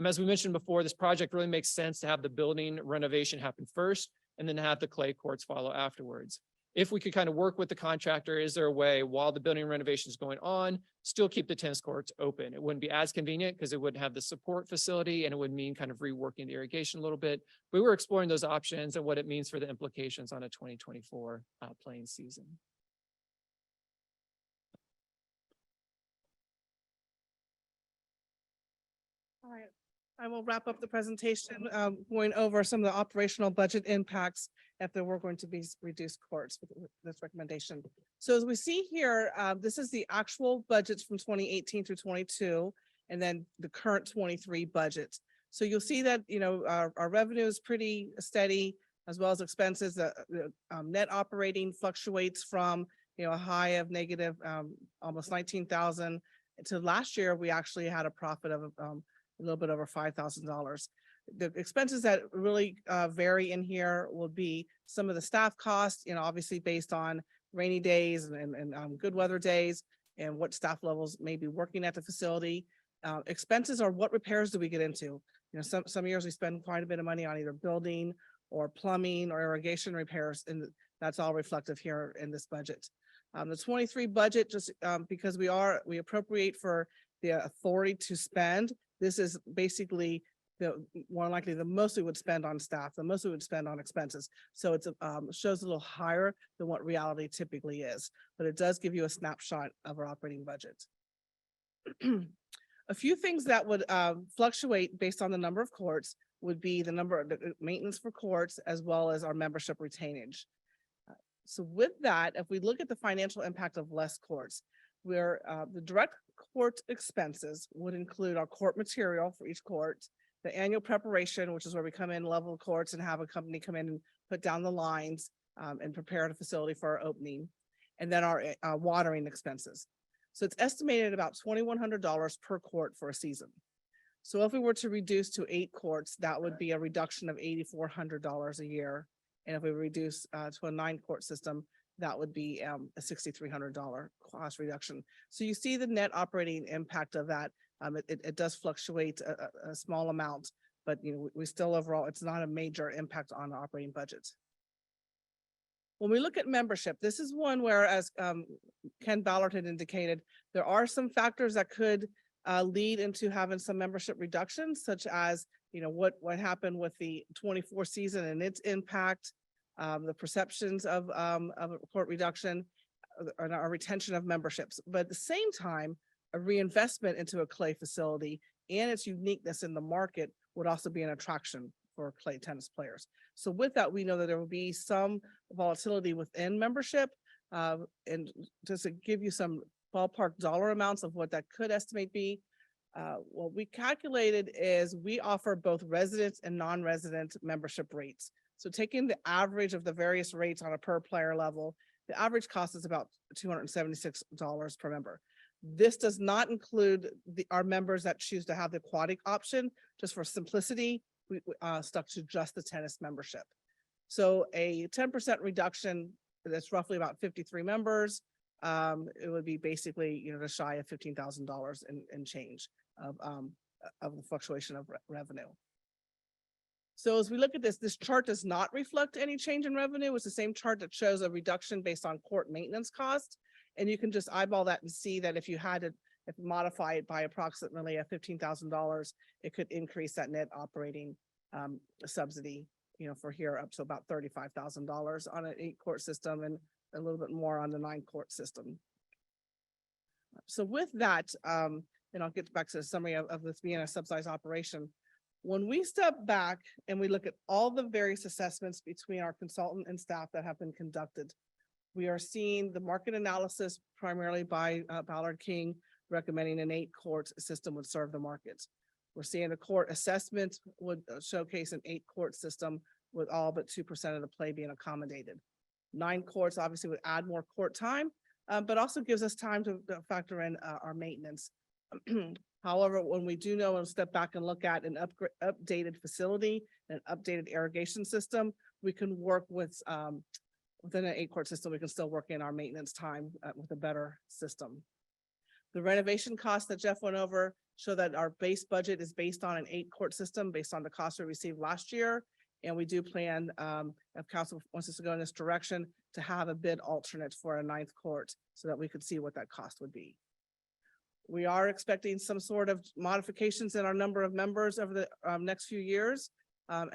[SPEAKER 5] As we mentioned before, this project really makes sense to have the building renovation happen first and then have the clay courts follow afterwards. If we could kind of work with the contractor, is there a way while the building renovation is going on, still keep the tennis courts open? It wouldn't be as convenient because it wouldn't have the support facility and it would mean kind of reworking the irrigation a little bit. We were exploring those options and what it means for the implications on a 2024 playing season.
[SPEAKER 2] All right, I will wrap up the presentation, going over some of the operational budget impacts if there were going to be reduced courts with this recommendation. So as we see here, this is the actual budgets from 2018 through 22, and then the current 23 budget. So you'll see that, you know, our revenue is pretty steady, as well as expenses. The net operating fluctuates from, you know, a high of negative almost 19,000 to last year. We actually had a profit of a little bit over $5,000. The expenses that really vary in here will be some of the staff costs, you know, obviously based on rainy days and good weather days and what staff levels may be working at the facility. Expenses are what repairs do we get into? You know, some years we spend quite a bit of money on either building or plumbing or irrigation repairs, and that's all reflective here in this budget. The 23 budget, just because we appropriate for the authority to spend. This is basically more likely the most we would spend on staff, the most we would spend on expenses. So it's shows a little higher than what reality typically is, but it does give you a snapshot of our operating budget. A few things that would fluctuate based on the number of courts would be the number of the maintenance for courts, as well as our membership retainage. So with that, if we look at the financial impact of less courts, where the direct court expenses would include our court material for each court, the annual preparation, which is where we come in, level the courts, and have a company come in and put down the lines and prepare the facility for our opening, and then our watering expenses. So it's estimated about $2,100 per court for a season. So if we were to reduce to 8 courts, that would be a reduction of $8,400 a year. And if we reduce to a 9-court system, that would be a $6,300 cost reduction. So you see the net operating impact of that. It does fluctuate a small amount, but we still overall, it's not a major impact on the operating budget. When we look at membership, this is one where, as Ken Ballard had indicated, there are some factors that could lead into having some membership reductions, such as, what happened with the 24 season and its impact, the perceptions of a court reduction, or our retention of memberships. But at the same time, a reinvestment into a clay facility and its uniqueness in the market would also be an attraction for clay tennis players. So with that, we know that there will be some volatility within membership. And just to give you some ballpark dollar amounts of what that could estimate be, what we calculated is we offer both resident and non-resident membership rates. So taking the average of the various rates on a per player level, the average cost is about $276 per member. This does not include our members that choose to have the aquatic option. Just for simplicity, we stuck to just the tennis membership. So a 10% reduction, that's roughly about 53 members. It would be basically, just shy of $15,000 in change of the fluctuation of revenue. So as we look at this chart does not reflect any change in revenue. It's the same chart that shows a reduction based on court maintenance cost. And you can just eyeball that and see that if you had to modify it by approximately $15,000, it could increase that net operating subsidy, for here up to about $35,000 on an 8-court system and a little bit more on the 9-court system. So with that, and I'll get back to the summary of this being a subsidized operation. When we step back and we look at all the various assessments between our consultant and staff that have been conducted, we are seeing the market analysis primarily by Ballard King recommending an 8-court system would serve the markets. We're seeing the court assessment would showcase an 8-court system with all but 2% of the play being accommodated. 9 courts obviously would add more court time, but also gives us time to factor in our maintenance. However, when we do know and step back and look at an updated facility, an updated irrigation system, we can work with within an 8-court system, we can still work in our maintenance time with a better system. The renovation costs that Jeff went over show that our base budget is based on an 8-court system based on the cost we received last year. And we do plan, if council wants us to go in this direction, to have a bid alternate for a 9th court so that we could see what that cost would be. We are expecting some sort of modifications in our number of members over the next few years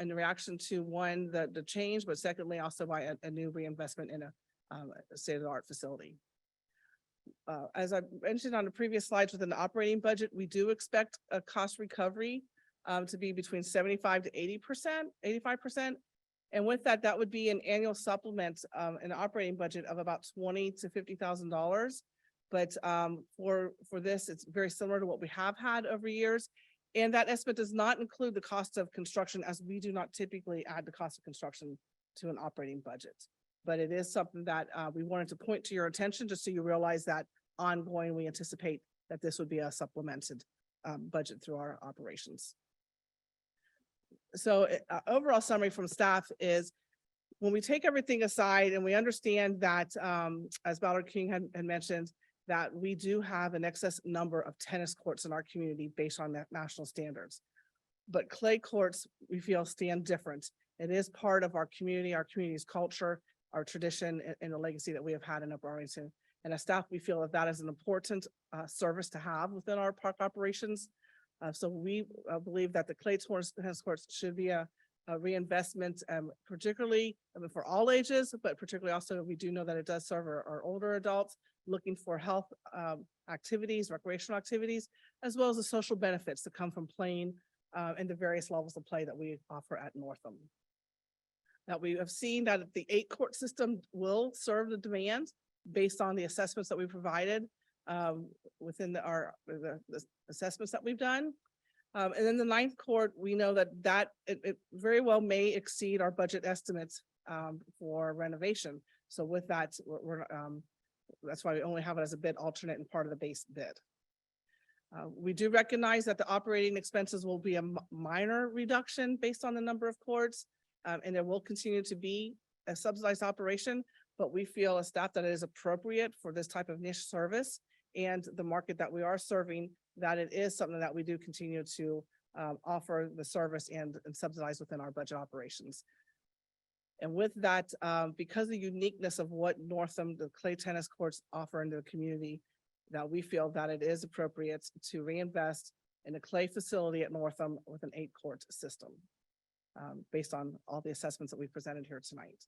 [SPEAKER 2] in reaction to one, the change, but secondly, also by a new reinvestment in a state-of-the-art facility. As I mentioned on the previous slides within the operating budget, we do expect a cost recovery to be between 75 to 80%, 85%. And with that, that would be an annual supplement an operating budget of about $20,000 to $50,000. But for this, it's very similar to what we have had over years. And that estimate does not include the cost of construction, as we do not typically add the cost of construction to an operating budget. But it is something that we wanted to point to your attention, just so you realize that ongoing, we anticipate that this would be a supplemented budget through our operations. So overall summary from staff is, when we take everything aside and we understand that, as Ballard King had mentioned, that we do have an excess number of tennis courts in our community based on that national standards. But clay courts, we feel, stand different. It is part of our community's culture, our tradition, and the legacy that we have had in Upper Arlington. And as staff, we feel that that is an important service to have within our park operations. So we believe that the clay tennis courts should be a reinvestment, particularly for all ages, but particularly also we do know that it does serve our older adults looking for health activities, recreational activities, as well as the social benefits that come from playing in the various levels of play that we offer at Northam. Now, we have seen that the 8-court system will serve the demand based on the assessments that we provided within the assessments that we've done. And then the 9th court, we know that it very well may exceed our budget estimates for renovation. So with that, that's why we only have it as a bid alternate and part of the base bid. We do recognize that the operating expenses will be a minor reduction based on the number of courts. And there will continue to be a subsidized operation, but we feel as staff that it is appropriate for this type of niche service and the market that we are serving, that it is something that we do continue to offer the service and subsidize within our budget operations. And with that, because the uniqueness of what Northam, the clay tennis courts offer into the community, that we feel that it is appropriate to reinvest in a clay facility at Northam with an 8-court system, based on all the assessments that we presented here tonight.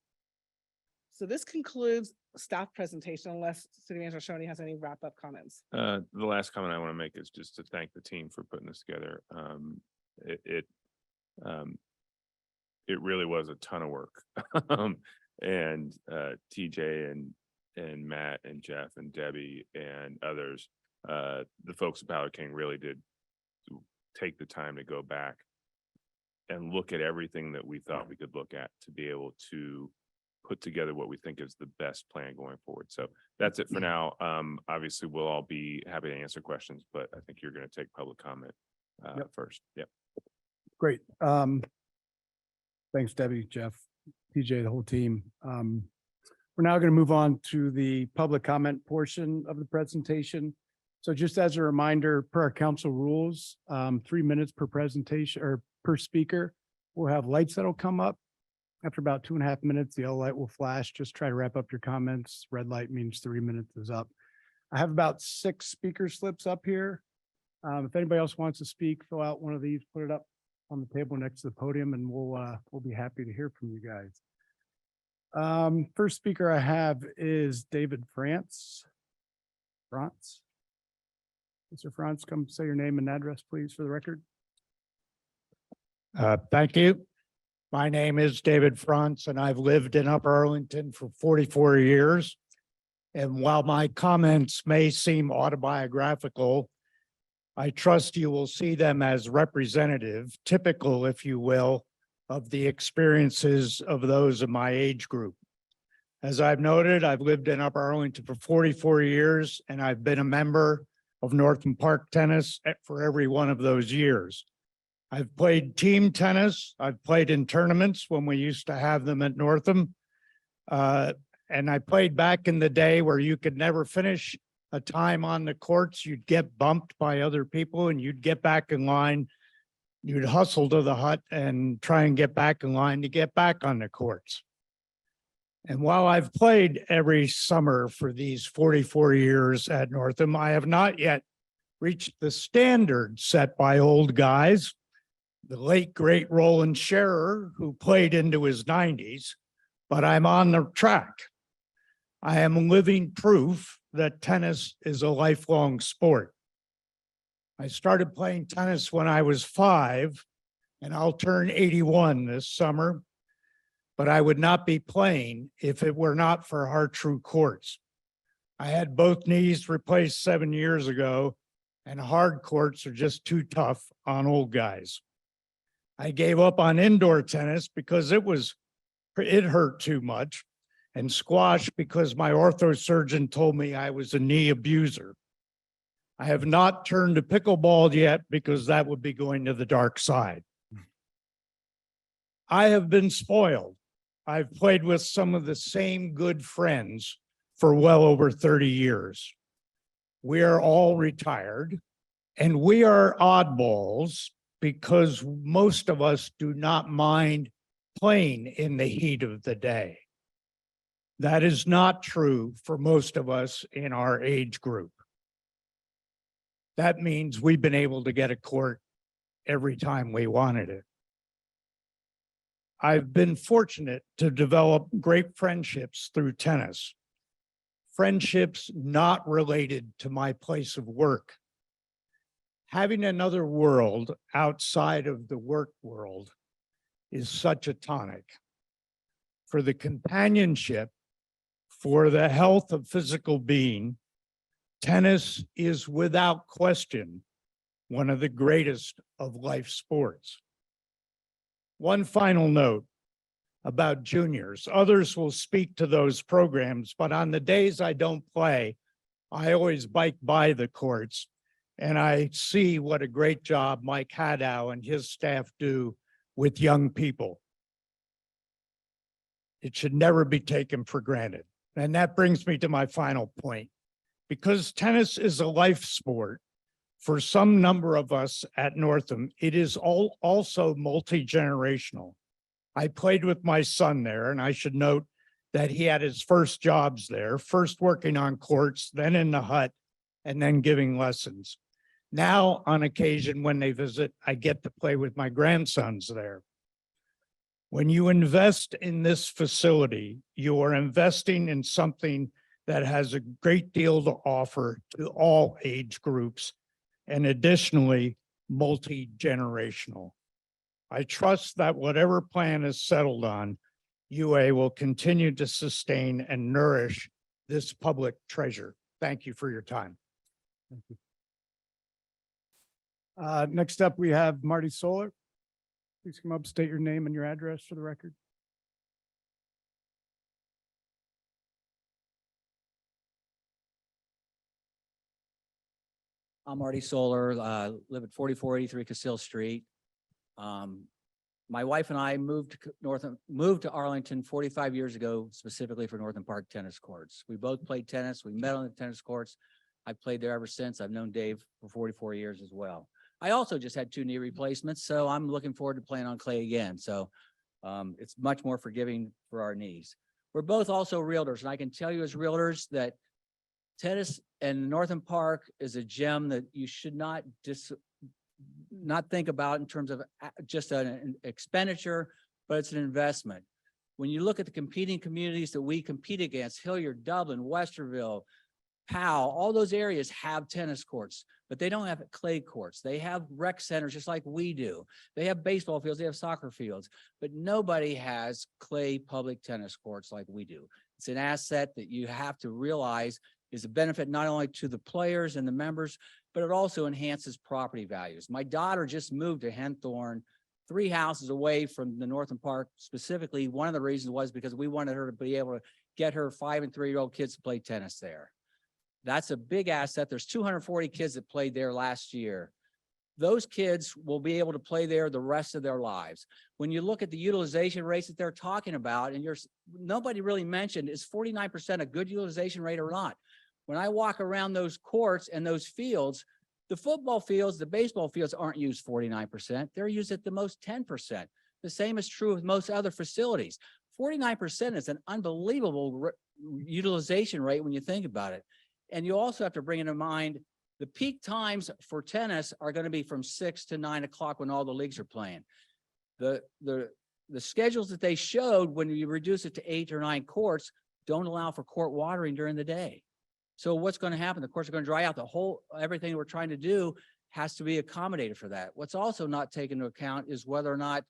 [SPEAKER 2] So this concludes staff presentation, unless City Manager Shoney has any wrap-up comments.
[SPEAKER 1] The last comment I want to make is just to thank the team for putting this together. It really was a ton of work. And TJ and Matt and Jeff and Debbie and others, the folks at Ballard King really did take the time to go back and look at everything that we thought we could look at to be able to put together what we think is the best plan going forward. So that's it for now. Obviously, we'll all be happy to answer questions, but I think you're going to take public comment first. Yep.
[SPEAKER 6] Great. Thanks, Debbie, Jeff, TJ, the whole team. We're now going to move on to the public comment portion of the presentation. So just as a reminder, per our council rules, 3 minutes per presentation or per speaker. We'll have lights that'll come up. After about 2.5 minutes, the yellow light will flash. Just try to wrap up your comments. Red light means 3 minutes is up. I have about 6 speaker slips up here. If anybody else wants to speak, fill out one of these, put it up on the table next to the podium, and we'll be happy to hear from you guys. First speaker I have is David France. Mr. France, come say your name and address, please, for the record.
[SPEAKER 7] Thank you. My name is David France, and I've lived in Upper Arlington for 44 years. And while my comments may seem autobiographical, I trust you will see them as representative, typical, if you will, of the experiences of those of my age group. As I've noted, I've lived in Upper Arlington for 44 years, and I've been a member of Northam Park Tennis for every one of those years. I've played team tennis. I've played in tournaments when we used to have them at Northam. And I played back in the day where you could never finish a time on the courts. You'd get bumped by other people and you'd get back in line. You'd hustle to the hut and try and get back in line to get back on the courts. And while I've played every summer for these 44 years at Northam, I have not yet reached the standard set by old guys. The late, great Roland Scherer, who played into his 90s, but I'm on the track. I am living proof that tennis is a lifelong sport. I started playing tennis when I was 5, and I'll turn 81 this summer, but I would not be playing if it were not for our true courts. I had both knees replaced 7 years ago, and hard courts are just too tough on old guys. I gave up on indoor tennis because it hurt too much, and squash because my ortho surgeon told me I was a knee abuser. I have not turned to pickleball yet because that would be going to the dark side. I have been spoiled. I've played with some of the same good friends for well over 30 years. We are all retired, and we are oddballs because most of us do not mind playing in the heat of the day. That is not true for most of us in our age group. That means we've been able to get a court every time we wanted it. I've been fortunate to develop great friendships through tennis. Friendships not related to my place of work. Having another world outside of the work world is such a tonic. For the companionship, for the health of physical being, tennis is without question one of the greatest of life sports. One final note about juniors. Others will speak to those programs, but on the days I don't play, I always bike by the courts. And I see what a great job Mike Haddow and his staff do with young people. It should never be taken for granted. And that brings me to my final point. Because tennis is a life sport, for some number of us at Northam, it is also multi-generational. I played with my son there, and I should note that he had his first jobs there, first working on courts, then in the hut, and then giving lessons. Now, on occasion, when they visit, I get to play with my grandsons there. When you invest in this facility, you are investing in something that has a great deal to offer to all age groups, and additionally, multi-generational. I trust that whatever plan is settled on, UA will continue to sustain and nourish this public treasure. Thank you for your time.
[SPEAKER 6] Next up, we have Marty Solar. Please come up, state your name and your address for the record.
[SPEAKER 8] I'm Marty Solar, live at 4483 Castile Street. My wife and I moved to Arlington 45 years ago, specifically for Northam Park tennis courts. We both played tennis. We met on the tennis courts. I've played there ever since. I've known Dave for 44 years as well. I also just had 2 knee replacements, so I'm looking forward to playing on clay again. So it's much more forgiving for our knees. We're both also realtors, and I can tell you as realtors that tennis and Northam Park is a gem that you should not think about in terms of just an expenditure, but it's an investment. When you look at the competing communities that we compete against, Hilliard, Dublin, Westerville, Powell, all those areas have tennis courts, but they don't have clay courts. They have rec centers just like we do. They have baseball fields, they have soccer fields, but nobody has clay public tennis courts like we do. It's an asset that you have to realize is a benefit not only to the players and the members, but it also enhances property values. My daughter just moved to Henthorne, 3 houses away from the Northam Park. Specifically, one of the reasons was because we wanted her to be able to get her 5 and 3-year-old kids to play tennis there. That's a big asset. There's 240 kids that played there last year. Those kids will be able to play there the rest of their lives. When you look at the utilization rates that they're talking about, and nobody really mentioned, is 49% a good utilization rate or not? When I walk around those courts and those fields, the football fields, the baseball fields aren't used 49%. They're used at the most 10%. The same is true with most other facilities. 49% is an unbelievable utilization rate when you think about it. And you also have to bring into mind the peak times for tennis are going to be from 6 to 9 o'clock when all the leagues are playing. The schedules that they showed when you reduce it to 8 or 9 courts don't allow for court watering during the day. So what's going to happen? The courts are going to dry out. Everything we're trying to do has to be accommodated for that. What's also not taken into account is whether or not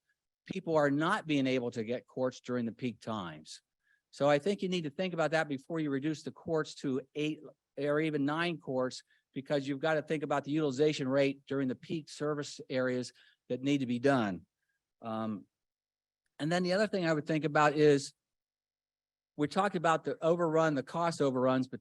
[SPEAKER 8] people are not being able to get courts during the peak times. So I think you need to think about that before you reduce the courts to 8 or even 9 courts, because you've got to think about the utilization rate during the peak service areas that need to be done. And then the other thing I would think about is, we talked about the overrun, the cost overruns, but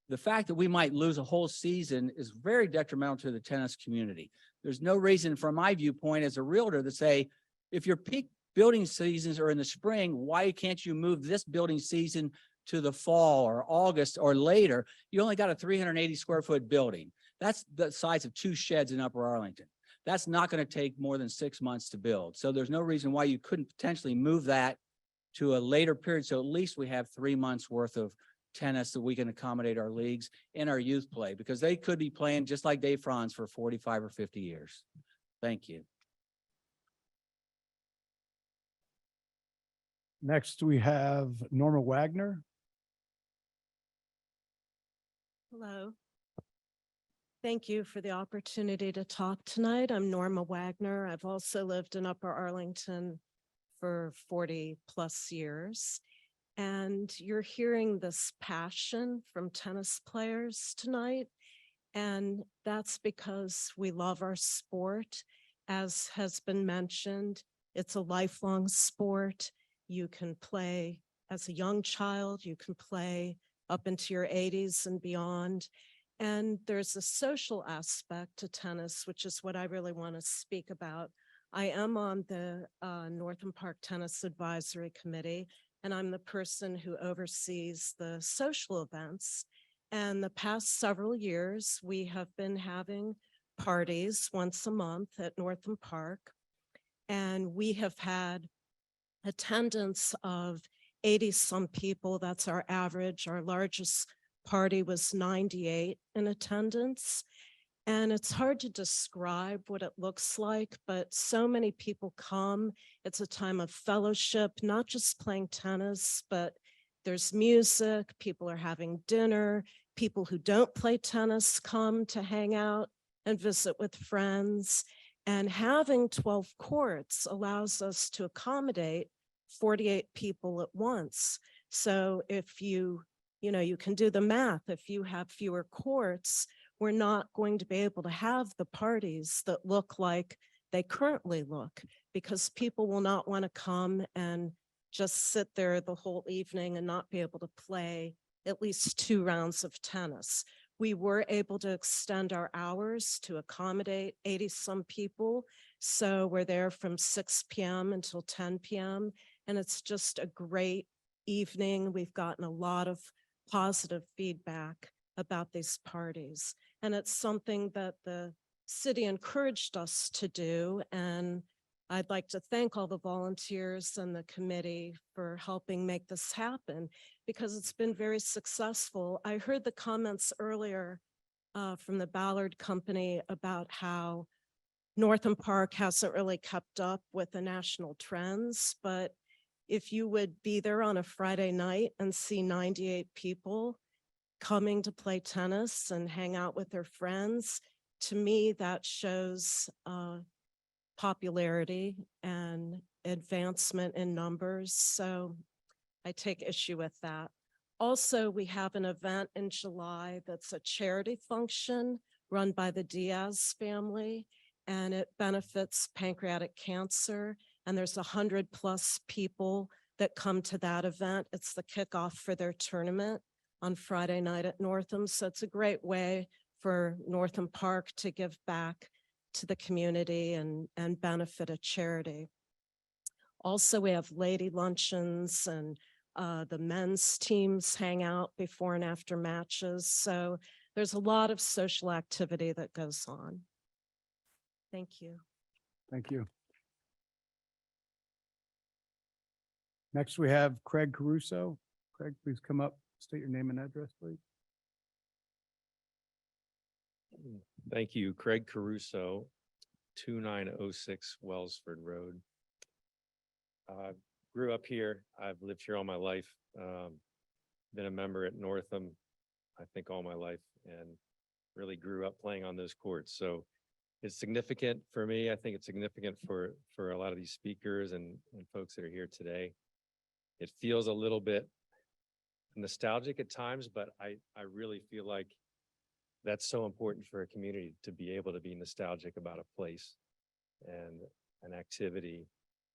[SPEAKER 8] the fact that we might lose a whole season is very detrimental to the tennis community. There's no reason from my viewpoint as a realtor to say, if your peak building seasons are in the spring, why can't you move this building season to the fall or August or later? You only got a 380 square foot building. That's the size of 2 sheds in Upper Arlington. That's not going to take more than 6 months to build. So there's no reason why you couldn't potentially move that to a later period. So at least we have 3 months worth of tennis that we can accommodate our leagues and our youth play, because they could be playing just like Dave Franz for 45 or 50 years. Thank you.
[SPEAKER 6] Next, we have Norma Wagner.
[SPEAKER 9] Hello. Thank you for the opportunity to talk tonight. I'm Norma Wagner. I've also lived in Upper Arlington for 40+ years. And you're hearing this passion from tennis players tonight. And that's because we love our sport. As has been mentioned, it's a lifelong sport. You can play as a young child, you can play up into your 80s and beyond. And there's a social aspect to tennis, which is what I really want to speak about. I am on the Northam Park Tennis Advisory Committee, and I'm the person who oversees the social events. And the past several years, we have been having parties once a month at Northam Park. And we have had attendance of 80 some people. That's our average. Our largest party was 98 in attendance. And it's hard to describe what it looks like, but so many people come. It's a time of fellowship, not just playing tennis, but there's music, people are having dinner, people who don't play tennis come to hang out and visit with friends. And having 12 courts allows us to accommodate 48 people at once. So if you can do the math. If you have fewer courts, we're not going to be able to have the parties that look like they currently look, because people will not want to come and just sit there the whole evening and not be able to play at least 2 rounds of tennis. We were able to extend our hours to accommodate 80 some people. So we're there from 6 p.m. until 10 p.m. And it's just a great evening. We've gotten a lot of positive feedback about these parties. And it's something that the city encouraged us to do. And I'd like to thank all the volunteers and the committee for helping make this happen, because it's been very successful. I heard the comments earlier from the Ballard Company about how Northam Park hasn't really kept up with the national trends, but if you would be there on a Friday night and see 98 people coming to play tennis and hang out with their friends, to me, that shows popularity and advancement in numbers. So I take issue with that. Also, we have an event in July that's a charity function run by the Diaz family, and it benefits pancreatic cancer. And there's 100+ people that come to that event. It's the kickoff for their tournament on Friday night at Northam. So it's a great way for Northam Park to give back to the community and benefit a charity. Also, we have lady luncheons, and the men's teams hang out before and after matches. So there's a lot of social activity that goes on. Thank you.
[SPEAKER 6] Thank you. Next, we have Craig Caruso. Craig, please come up, state your name and address, please.
[SPEAKER 10] Thank you. Craig Caruso, 2906 Wellsford Road. Grew up here. I've lived here all my life. Been a member at Northam, I think all my life, and really grew up playing on those courts. So it's significant for me. I think it's significant for a lot of these speakers and folks that are here today. It feels a little bit nostalgic at times, but I really feel like that's so important for a community to be able to be nostalgic about a place and an activity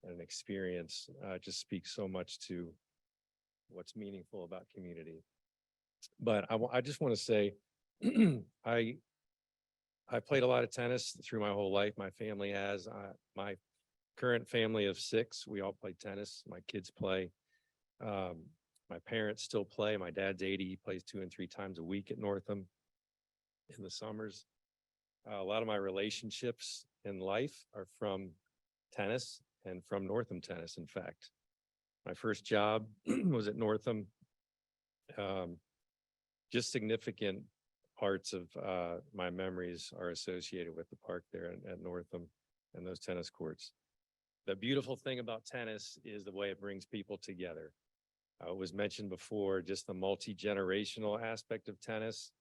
[SPEAKER 10] and an experience. Just speaks so much to what's meaningful about community. But I just want to say, I played a lot of tennis through my whole life. My family has. My current family of 6, we all play tennis. My kids play. My parents still play. My dad's 80. He plays 2 and 3 times a week at Northam in the summers. A lot of my relationships in life are from tennis and from Northam tennis. In fact, my first job was at Northam. Just significant parts of my memories are associated with the park there at Northam and those tennis courts. The beautiful thing about tennis is the way it brings people together. It was mentioned before, just the multi-generational aspect of tennis,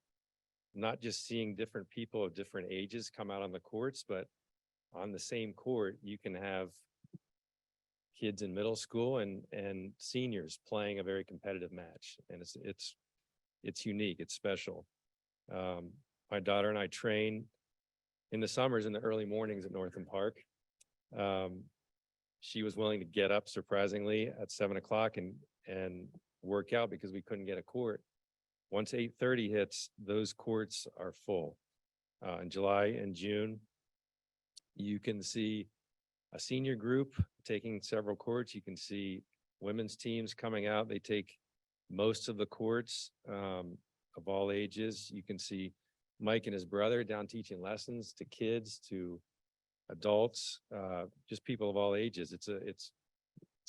[SPEAKER 10] not just seeing different people of different ages come out on the courts, but on the same court, you can have kids in middle school and seniors playing a very competitive match. And it's unique, it's special. My daughter and I train in the summers in the early mornings at Northam Park. She was willing to get up surprisingly at 7 o'clock and work out because we couldn't get a court. Once 8:30 hits, those courts are full. In July and June, you can see a senior group taking several courts. You can see women's teams coming out. They take most of the courts of all ages. You can see Mike and his brother down teaching lessons to kids, to adults, just people of all ages. It's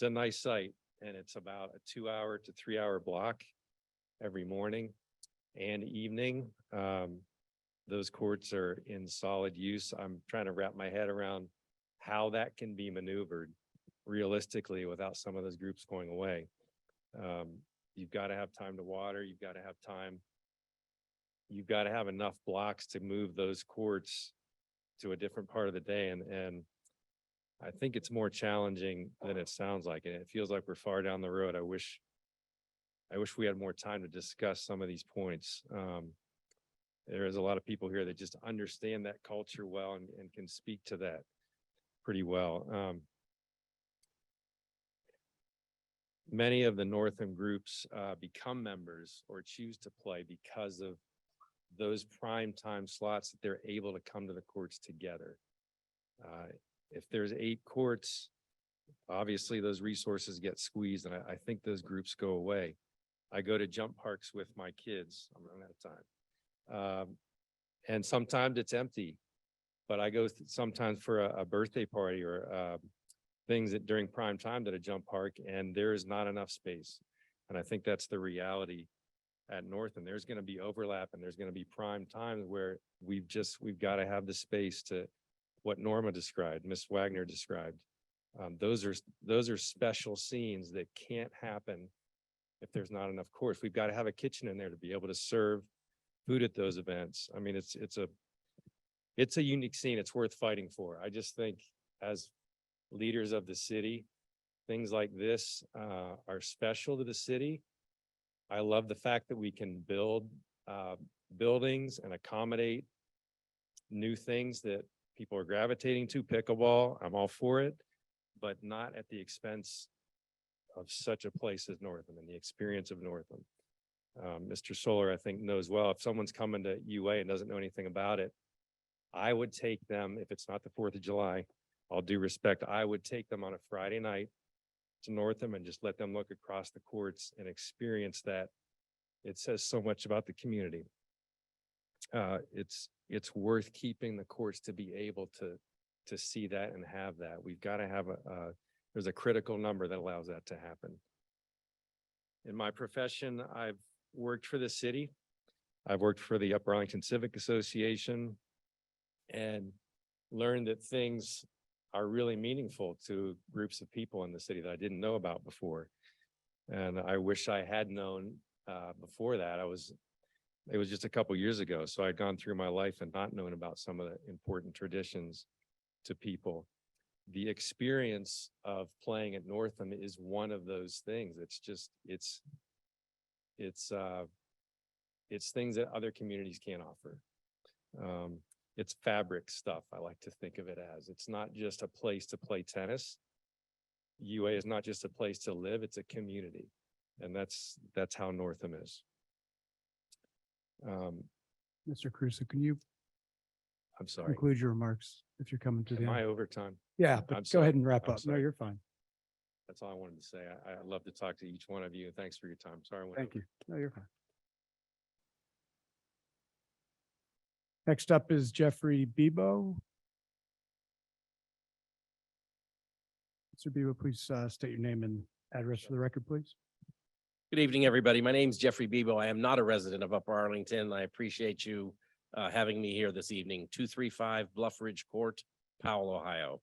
[SPEAKER 10] a nice sight, and it's about a 2-hour to 3-hour block every morning and evening. Those courts are in solid use. I'm trying to wrap my head around how that can be maneuvered realistically without some of those groups going away. You've got to have time to water. You've got to have time. You've got to have enough blocks to move those courts to a different part of the day. And I think it's more challenging than it sounds like. And it feels like we're far down the road. I wish we had more time to discuss some of these points. There is a lot of people here that just understand that culture well and can speak to that pretty well. Many of the Northam groups become members or choose to play because of those prime time slots that they're able to come to the courts together. If there's 8 courts, obviously those resources get squeezed, and I think those groups go away. I go to jump parks with my kids. I'm running out of time. And sometimes it's empty, but I go sometimes for a birthday party or things that during prime time at a jump park, and there is not enough space. And I think that's the reality at Northam. There's going to be overlap, and there's going to be prime times where we've got to have the space to what Norma described, Miss Wagner described. Those are special scenes that can't happen if there's not enough courts. We've got to have a kitchen in there to be able to serve food at those events. I mean, it's a unique scene. It's worth fighting for. I just think as leaders of the city, things like this are special to the city. I love the fact that we can build buildings and accommodate new things that people are gravitating to. Pickleball, I'm all for it, but not at the expense of such a place as Northam and the experience of Northam. Mr. Solar, I think, knows well, if someone's coming to UA and doesn't know anything about it, I would take them, if it's not the 4th of July, all due respect, I would take them on a Friday night to Northam and just let them look across the courts and experience that. It says so much about the community. It's worth keeping the courts to be able to see that and have that. We've got to have there's a critical number that allows that to happen. In my profession, I've worked for the city. I've worked for the Upper Arlington Civic Association and learned that things are really meaningful to groups of people in the city that I didn't know about before. And I wish I had known before that. It was just a couple years ago. So I'd gone through my life and not known about some of the important traditions to people. The experience of playing at Northam is one of those things. It's things that other communities can't offer. It's fabric stuff, I like to think of it as. It's not just a place to play tennis. UA is not just a place to live, it's a community. And that's how Northam is.
[SPEAKER 6] Mr. Crusoe, can you
[SPEAKER 10] I'm sorry.
[SPEAKER 6] conclude your remarks if you're coming to the
[SPEAKER 10] Am I
[SPEAKER 6] end?
[SPEAKER 10] overtime?
[SPEAKER 6] Yeah,
[SPEAKER 10] I'm
[SPEAKER 6] but go
[SPEAKER 10] sorry.
[SPEAKER 6] ahead and wrap
[SPEAKER 10] I'm
[SPEAKER 6] up. No,
[SPEAKER 10] sorry.
[SPEAKER 6] you're fine.
[SPEAKER 10] That's all I wanted to say. I'd love to talk to each one of you. Thanks for your time. Sorry. I went
[SPEAKER 6] Thank
[SPEAKER 10] over.
[SPEAKER 6] you. No, you're fine. Next up is Jeffrey Bebo. Mr. Bebo, please state your name and address for the record, please.
[SPEAKER 11] Good evening, everybody. My name is Jeffrey Bebo. I am not a resident of Upper Arlington. I appreciate you having me here this evening. 235 Bluff Ridge Court, Powell, Ohio.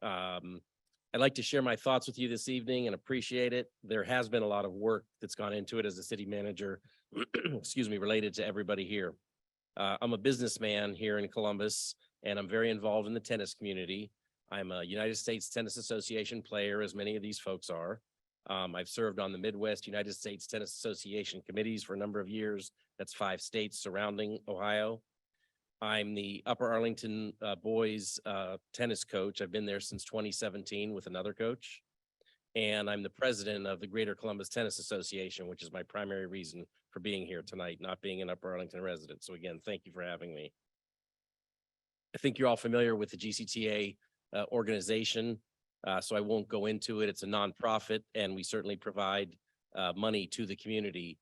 [SPEAKER 11] I'd like to share my thoughts with you this evening and appreciate it. There has been a lot of work that's gone into it as a city manager, excuse me, related to everybody here. I'm a businessman here in Columbus, and I'm very involved in the tennis community. I'm a United States Tennis Association player, as many of these folks are. I've served on the Midwest United States Tennis Association committees for a number of years. That's 5 states surrounding Ohio. I'm the Upper Arlington boys tennis coach. I've been there since 2017 with another coach. and I'm the president of the Greater Columbus Tennis Association, which is my primary reason for being here tonight, not being an Upper Arlington resident. So again, thank you for having me. I think you're all familiar with the GCTA organization, so I won't go into it. It's a nonprofit, and we certainly provide money to the community.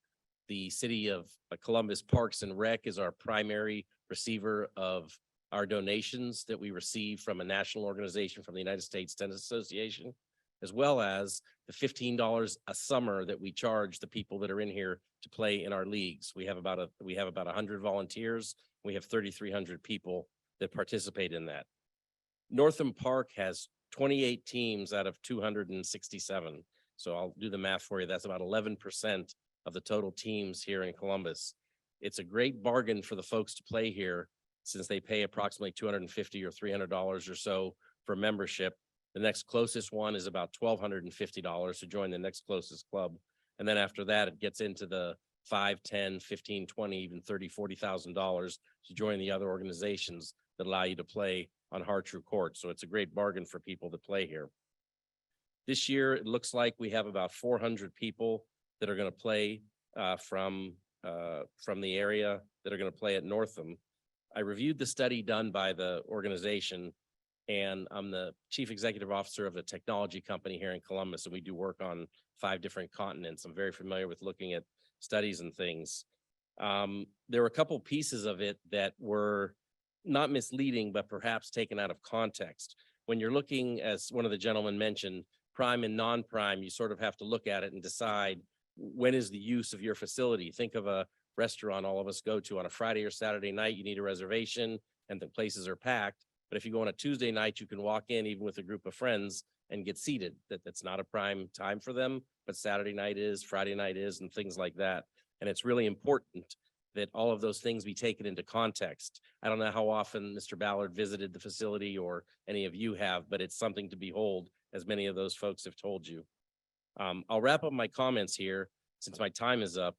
[SPEAKER 11] The city of Columbus Parks and Rec is our primary receiver of our donations that we receive from a national organization, from the United States Tennis Association, as well as the $15 a summer that we charge the people that are in here to play in our leagues. We have about 100 volunteers. We have 3,300 people that participate in that. Northam Park has 28 teams out of 267. So I'll do the math for you. That's about 11% of the total teams here in Columbus. It's a great bargain for the folks to play here, since they pay approximately $250 or $300 or so for membership. The next closest one is about $1,250 to join the next closest club. And then after that, it gets into the $5, $10, $15, $20, even $30, $40,000 to join the other organizations that allow you to play on hard true courts. So it's a great bargain for people that play here. This year, it looks like we have about 400 people that are going to play from the area that are going to play at Northam. I reviewed the study done by the organization, and I'm the chief executive officer of a technology company here in Columbus, and we do work on 5 different continents. I'm very familiar with looking at studies and things. There were a couple pieces of it that were not misleading, but perhaps taken out of context. When you're looking, as one of the gentlemen mentioned, prime and non-prime, you sort of have to look at it and decide when is the use of your facility. Think of a restaurant all of us go to on a Friday or Saturday night. You need a reservation and the places are packed. But if you go on a Tuesday night, you can walk in even with a group of friends and get seated. That's not a prime time for them, but Saturday night is, Friday night is, and things like that. And it's really important that all of those things be taken into context. I don't know how often Mr. Ballard visited the facility, or any of you have, but it's something to behold, as many of those folks have told you. I'll wrap up my comments here since my time is up,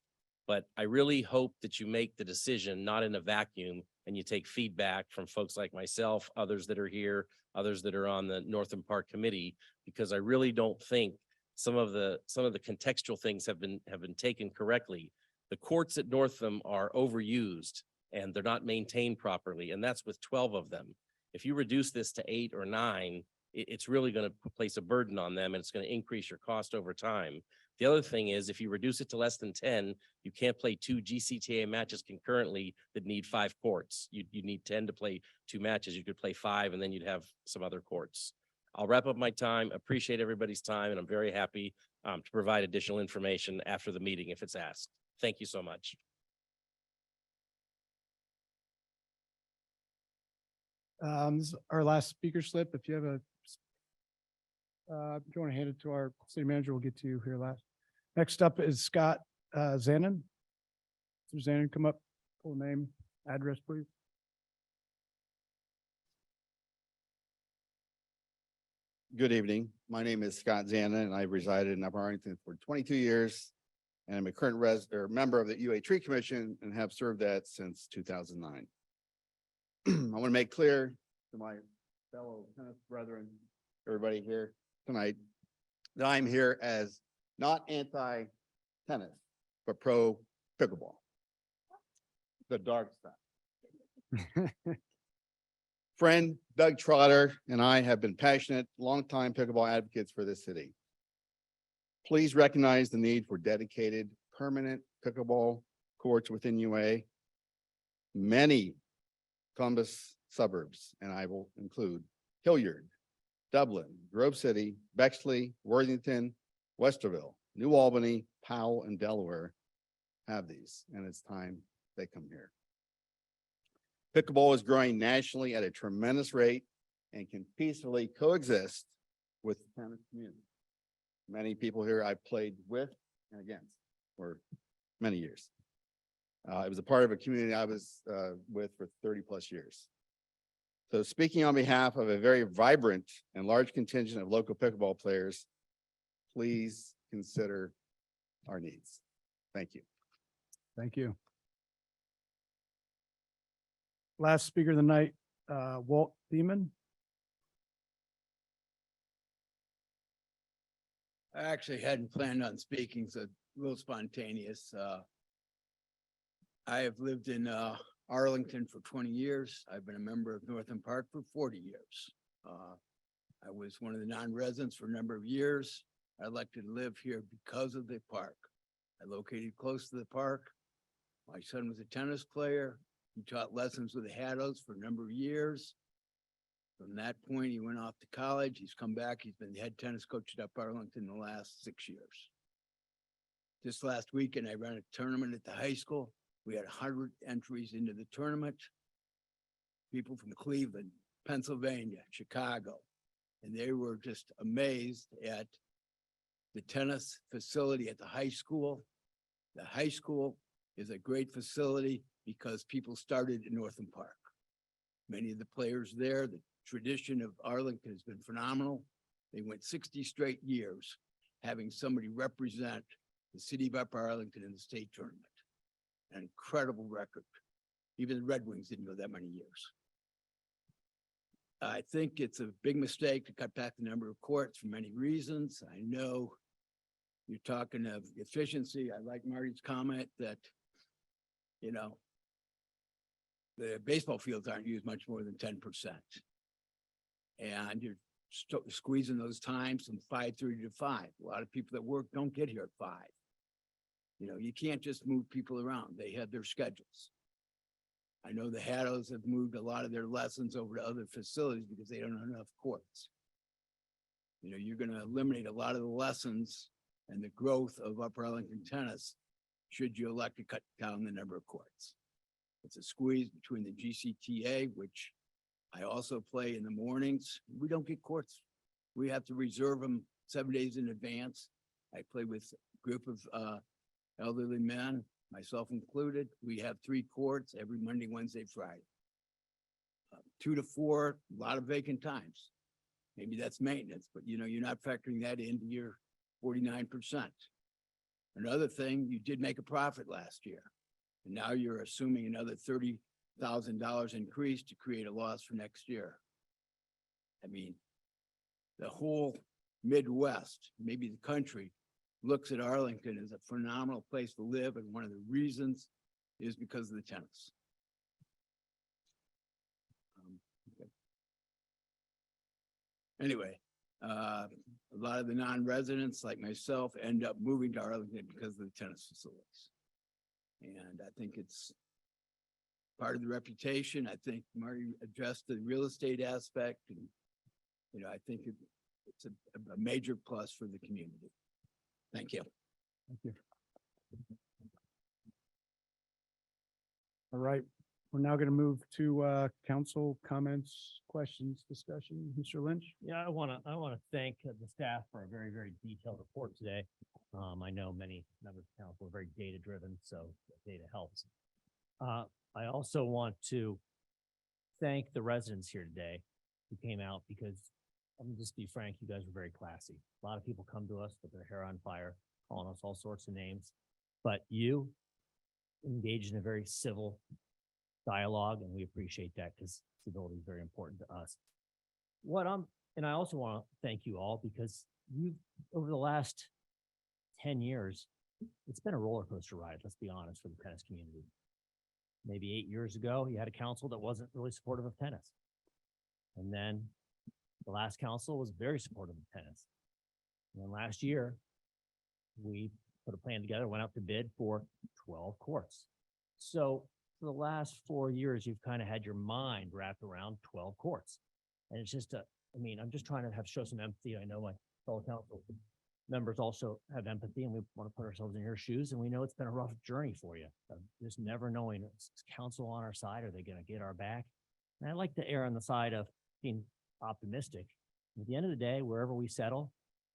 [SPEAKER 11] but I really hope that you make the decision not in a vacuum, and you take feedback from folks like myself, others that are here, others that are on the Northam Park Committee, because I really don't think some of the contextual things have been taken correctly. The courts at Northam are overused and they're not maintained properly, and that's with 12 of them. If you reduce this to 8 or 9, it's really going to place a burden on them, and it's going to increase your cost over time. The other thing is, if you reduce it to less than 10, you can't play 2 GCTA matches concurrently that need 5 courts. You need 10 to play 2 matches. You could play 5, and then you'd have some other courts. I'll wrap up my time. Appreciate everybody's time, and I'm very happy to provide additional information after the meeting if it's asked. Thank you so much.
[SPEAKER 6] This is our last speaker slip. If you have if you want to hand it to our city manager, we'll get to you here last. Next up is Scott Zanin. Mr. Zanin, come up, full name, address, please.
[SPEAKER 12] Good evening. My name is Scott Zanin, and I've resided in Upper Arlington for 22 years. And I'm a current member of the UA Tree Commission and have served that since 2009. I want to make clear to my fellow tennis brethren, everybody here tonight, that I'm here as not anti-tennis, but pro pickleball. The dark side. Friend Doug Trotter and I have been passionate, longtime pickleball advocates for this city. Please recognize the need for dedicated, permanent pickleball courts within UA. Many Columbus suburbs, and I will include Hilliard, Dublin, Grove City, Bexley, Worthington, Westerville, New Albany, Powell, and Delaware have these, and it's time they come here. Pickleball is growing nationally at a tremendous rate and can peacefully coexist with the tennis community. Many people here I've played with and against for many years. It was a part of a community I was with for 30 plus years. So speaking on behalf of a very vibrant and large contingent of local pickleball players, please consider our needs. Thank you.
[SPEAKER 6] Thank you. Last speaker of the night, Walt Thiemann.
[SPEAKER 13] I actually hadn't planned on speaking, so a little spontaneous. I have lived in Arlington for 20 years. I've been a member of Northam Park for 40 years. I was one of the non-residents for a number of years. I elected to live here because of the park. I located close to the park. My son was a tennis player. He taught lessons with the Haddos for a number of years. From that point, he went off to college. He's come back. He's been the head tennis coach at Upper Arlington the last 6 years. Just last weekend, I ran a tournament at the high school. We had 100 entries into the tournament. People from Cleveland, Pennsylvania, Chicago, and they were just amazed at the tennis facility at the high school. The high school is a great facility because people started in Northam Park. Many of the players there, the tradition of Arlington has been phenomenal. They went 60 straight years having somebody represent the city of Upper Arlington in the state tournament. An incredible record. Even the Red Wings didn't go that many years. I think it's a big mistake to cut back the number of courts for many reasons. I know you're talking of efficiency. I like Marty's comment that, you know, the baseball fields aren't used much more than 10%. And you're squeezing those times from 5:30 to 5. A lot of people that work don't get here at 5. You know, you can't just move people around. They have their schedules. I know the Haddos have moved a lot of their lessons over to other facilities because they don't have enough courts. You know, you're going to eliminate a lot of the lessons and the growth of Upper Arlington tennis should you elect to cut down the number of courts. It's a squeeze between the GCTA, which I also play in the mornings. We don't get courts. We have to reserve them 7 days in advance. I play with a group of elderly men, myself included. We have 3 courts every Monday, Wednesday, Friday. 2 to 4, a lot of vacant times. Maybe that's maintenance, but you know, you're not factoring that into your 49%. Another thing, you did make a profit last year. And now you're assuming another $30,000 increase to create a loss for next year. I mean, the whole Midwest, maybe the country, looks at Arlington as a phenomenal place to live. And one of the reasons is because of the tennis. Okay. Anyway, a lot of the non-residents like myself end up moving to Arlington because of the tennis facilities. And I think it's part of the reputation. I think Marty addressed the real estate aspect, and you know, I think it's a major plus for the community. Thank you.
[SPEAKER 6] Thank you. All right, we're now going to move to council comments, questions, discussion. Mr. Lynch?
[SPEAKER 14] Yeah, I want to thank the staff for a very, very detailed report today. I know many members of council are very data driven, so the data helps. I also want to thank the residents here today who came out because I'm gonna just be frank, you guys were very classy. A lot of people come to us with their hair on fire, calling us all sorts of names, but you engaged in a very civil dialogue, and we appreciate that because civility is very important to us. And I also want to thank you all because you, over the last 10 years, it's been a roller coaster ride, let's be honest, for the tennis community. Maybe 8 years ago, you had a council that wasn't really supportive of tennis. And then the last council was very supportive of tennis. And then last year, we put a plan together, went out to bid for 12 courts. So for the last 4 years, you've kind of had your mind wrapped around 12 courts. And it's just I'm just trying to show some empathy. I know my fellow council members also have empathy, and we want to put ourselves in your shoes. And we know it's been a rough journey for you. Just never knowing, is council on our side? Are they going to get our back? And I like to err on the side of being optimistic. At the end of the day, wherever we settle,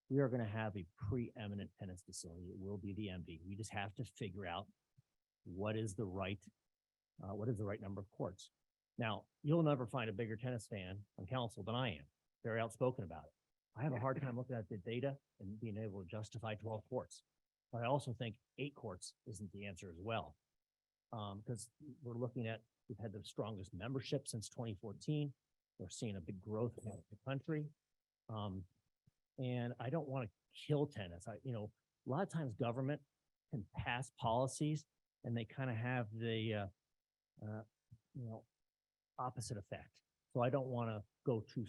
[SPEAKER 14] we are going to have a preeminent tennis facility. It will be the MD. We just have to figure out what is the right number of courts. Now, you'll never find a bigger tennis fan on council than I am. Very outspoken about it. I have a hard time looking at the data and being able to justify 12 courts. But I also think 8 courts isn't the answer as well. Because we're looking at, we've had the strongest membership since 2014. We're seeing a big growth in the country. And I don't want to kill tennis. A lot of times government can pass policies and they kind of have the, opposite effect. So I don't want to go too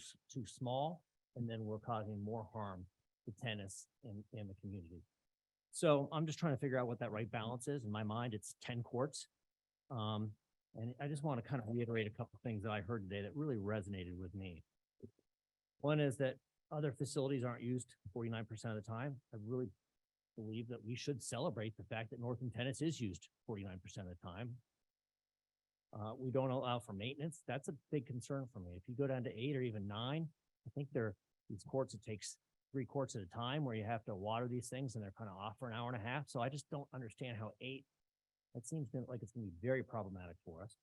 [SPEAKER 14] small, and then we're causing more harm to tennis in the community. So I'm just trying to figure out what that right balance is. In my mind, it's 10 courts. And I just want to kind of reiterate a couple of things that I heard today that really resonated with me. One is that other facilities aren't used 49% of the time. I really believe that we should celebrate the fact that Northam Tennis is used 49% of the time. We don't allow for maintenance. That's a big concern for me. If you go down to 8 or even 9, I think these courts, it takes 3 courts at a time where you have to water these things and they're kind of off for an hour and a half. So I just don't understand how 8, that seems like it's gonna be very problematic for us.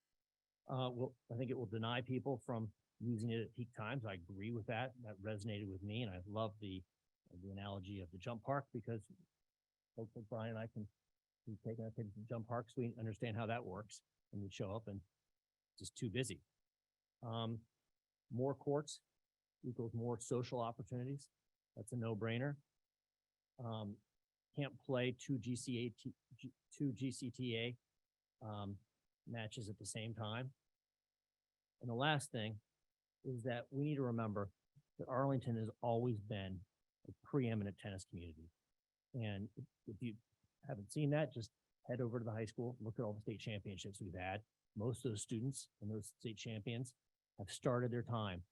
[SPEAKER 14] Well, I think it will deny people from using it at peak times. I agree with that. That resonated with me, and I love the analogy of the jump park, because folks like Brian and I can be taking our kids to jump parks. We understand how that works, and we show up and just too busy. More courts equals more social opportunities. That's a no-brainer. Can't play two GCTA matches at the same time. And the last thing is that we need to remember that Arlington has always been a preeminent tennis community. And if you haven't seen that, just head over to the high school, look at all the state championships we've had. Most of those students and those state champions have started their time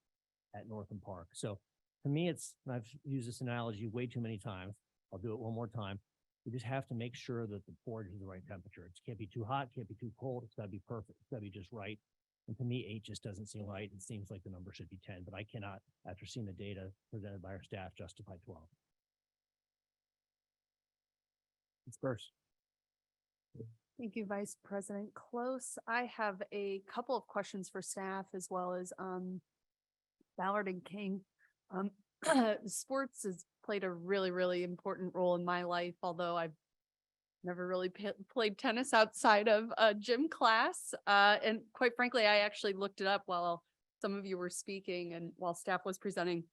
[SPEAKER 14] at Northam Park. So to me, and I've used this analogy way too many times. I'll do it one more time. We just have to make sure that the porridge is the right temperature. It can't be too hot, can't be too cold. It's gotta be perfect. It's gotta be just right. And to me, 8 just doesn't seem right. It seems like the number should be 10, but I cannot, after seeing the data presented by our staff, justify 12. It's first.
[SPEAKER 15] Thank you, Vice President Close. I have a couple of questions for staff as well as Ballard and King. Sports has played a really, really important role in my life, although I've never really played tennis outside of a gym class. And quite frankly, I actually looked it up while some of you were speaking and while staff was presenting.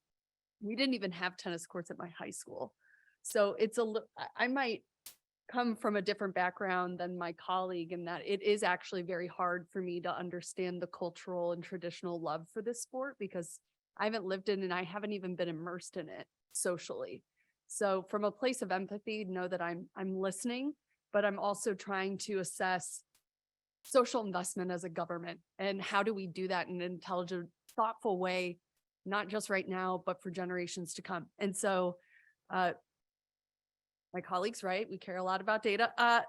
[SPEAKER 15] We didn't even have tennis courts at my high school. So I might come from a different background than my colleague in that it is actually very hard for me to understand the cultural and traditional love for this sport, because I haven't lived in and I haven't even been immersed in it socially. So from a place of empathy, know that I'm listening, but I'm also trying to assess social investment as a government and how do we do that in an intelligent, thoughtful way, not just right now, but for generations to come. And so my colleague's right. We care a lot about data. And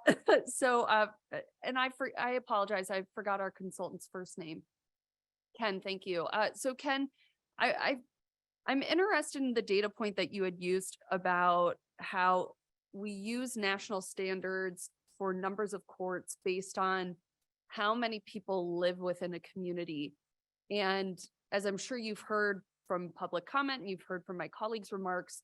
[SPEAKER 15] I apologize. I forgot our consultant's first name. Ken, thank you. So Ken, I'm interested in the data point that you had used about how we use national standards for numbers of courts based on how many people live within a community. And as I'm sure you've heard from public comment and you've heard from my colleagues' remarks,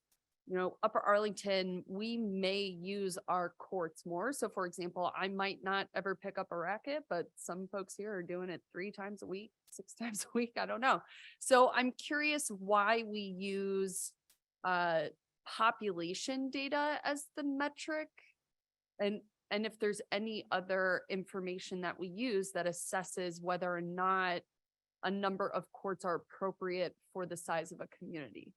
[SPEAKER 15] Upper Arlington, we may use our courts more. So for example, I might not ever pick up a racket, but some folks here are doing it 3 times a week, 6 times a week. I don't know. So I'm curious why we use population data as the metric, and if there's any other information that we use that assesses whether or not a number of courts are appropriate for the size of a community.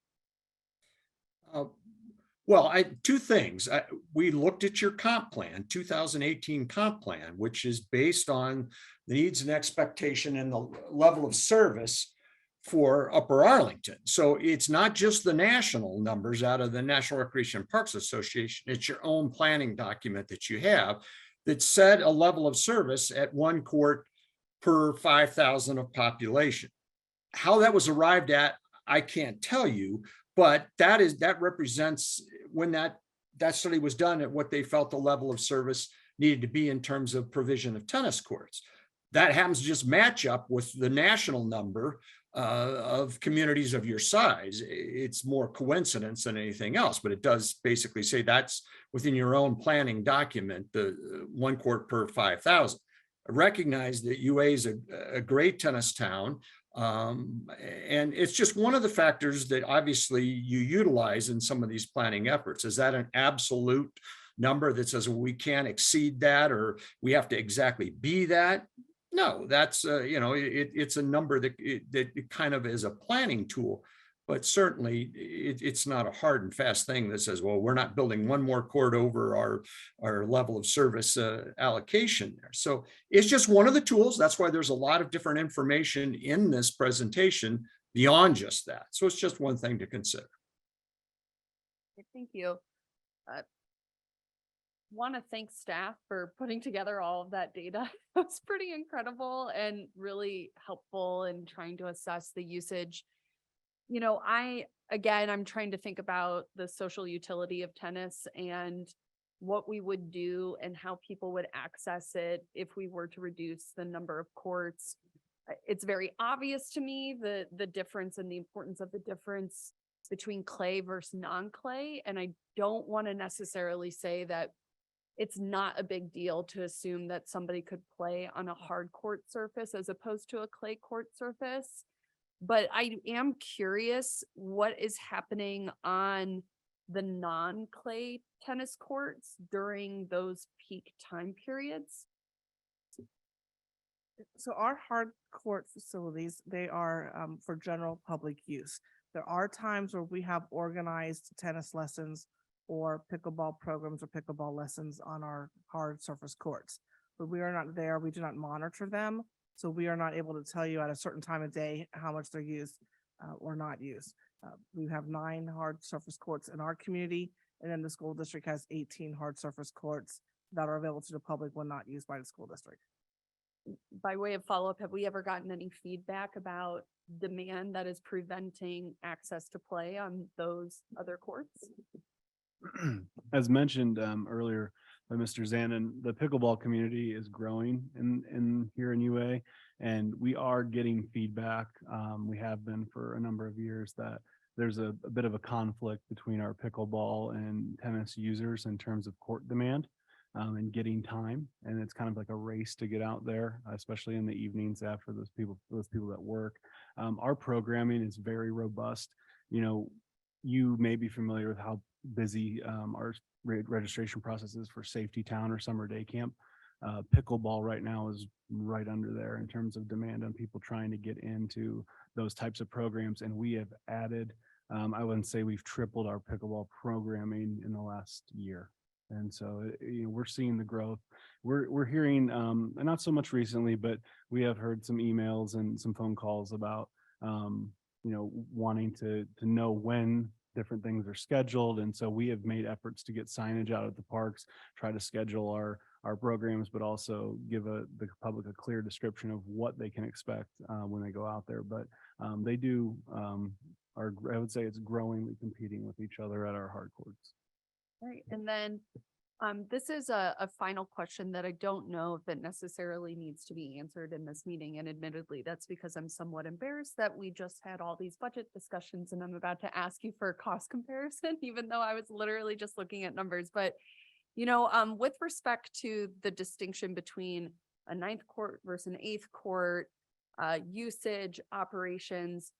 [SPEAKER 3] Well, 2 things. We looked at your comp plan, 2018 comp plan, which is based on the needs and expectation and the level of service for Upper Arlington. So it's not just the national numbers out of the National Recreation and Parks Association. It's your own planning document that you have that set a level of service at 1 court per 5,000 of population. How that was arrived at, I can't tell you. But that represents when that study was done at what they felt the level of service needed to be in terms of provision of tennis courts. That happens to just match up with the national number of communities of your size. It's more coincidence than anything else, but it does basically say that's within your own planning document, the 1 court per 5,000. I recognize that UA is a great tennis town. And it's just one of the factors that obviously you utilize in some of these planning efforts. Is that an absolute number that says we can't exceed that, or we have to exactly be that? No, that's, it's a number that it kind of is a planning tool. But certainly it's not a hard and fast thing that says, well, we're not building one more court over our level of service allocation there. So it's just one of the tools. That's why there's a lot of different information in this presentation beyond just that. So it's just one thing to consider.
[SPEAKER 15] Thank you. Want to thank staff for putting together all of that data. It's pretty incredible and really helpful in trying to assess the usage. I'm trying to think about the social utility of tennis and what we would do and how people would access it if we were to reduce the number of courts. It's very obvious to me the difference and the importance of the difference between clay versus non-clay. And I don't want to necessarily say that it's not a big deal to assume that somebody could play on a hard court surface as opposed to a clay court surface. But I am curious what is happening on the non-clay tennis courts during those peak time periods.
[SPEAKER 2] So our hard court facilities, they are for general public use. There are times where we have organized tennis lessons or pickleball programs or pickleball lessons on our hard surface courts. But we are not there, we do not monitor them. So we are not able to tell you at a certain time of day how much they're used or not used. We have 9 hard surface courts in our community, and then the school district has 18 hard surface courts that are available to the public when not used by the school district.
[SPEAKER 15] By way of follow-up, have we ever gotten any feedback about demand that is preventing access to play on those other courts?
[SPEAKER 6] As mentioned earlier by Mr. Zanin, the pickleball community is growing in here in UA, and we are getting feedback. We have been for a number of years that there's a bit of a conflict between our pickleball and tennis users in terms of court demand and getting time. And it's kind of like a race to get out there, especially in the evenings after those people that work. Our programming is very robust. You may be familiar with how busy our registration process is for Safety Town or Summer Day Camp. Pickleball right now is right under there in terms of demand on people trying to get into those types of programs. And we have added, I wouldn't say we've tripled our pickleball programming in the last year. And so, we're seeing the growth. We're hearing, and not so much recently, but we have heard some emails and some phone calls about, wanting to know when different things are scheduled. And so we have made efforts to get signage out at the parks, try to schedule our programs, but also give the public a clear description of what they can expect when they go out there. But they do, I would say it's growingly competing with each other at our hard courts.
[SPEAKER 15] Right. And then this is a final question that I don't know if it necessarily needs to be answered in this meeting. And admittedly, that's because I'm somewhat embarrassed that we just had all these budget discussions and I'm about to ask you for a cost comparison, even though I was literally just looking at numbers. But, with respect to the distinction between a 9th court versus an 8th court, usage, operations,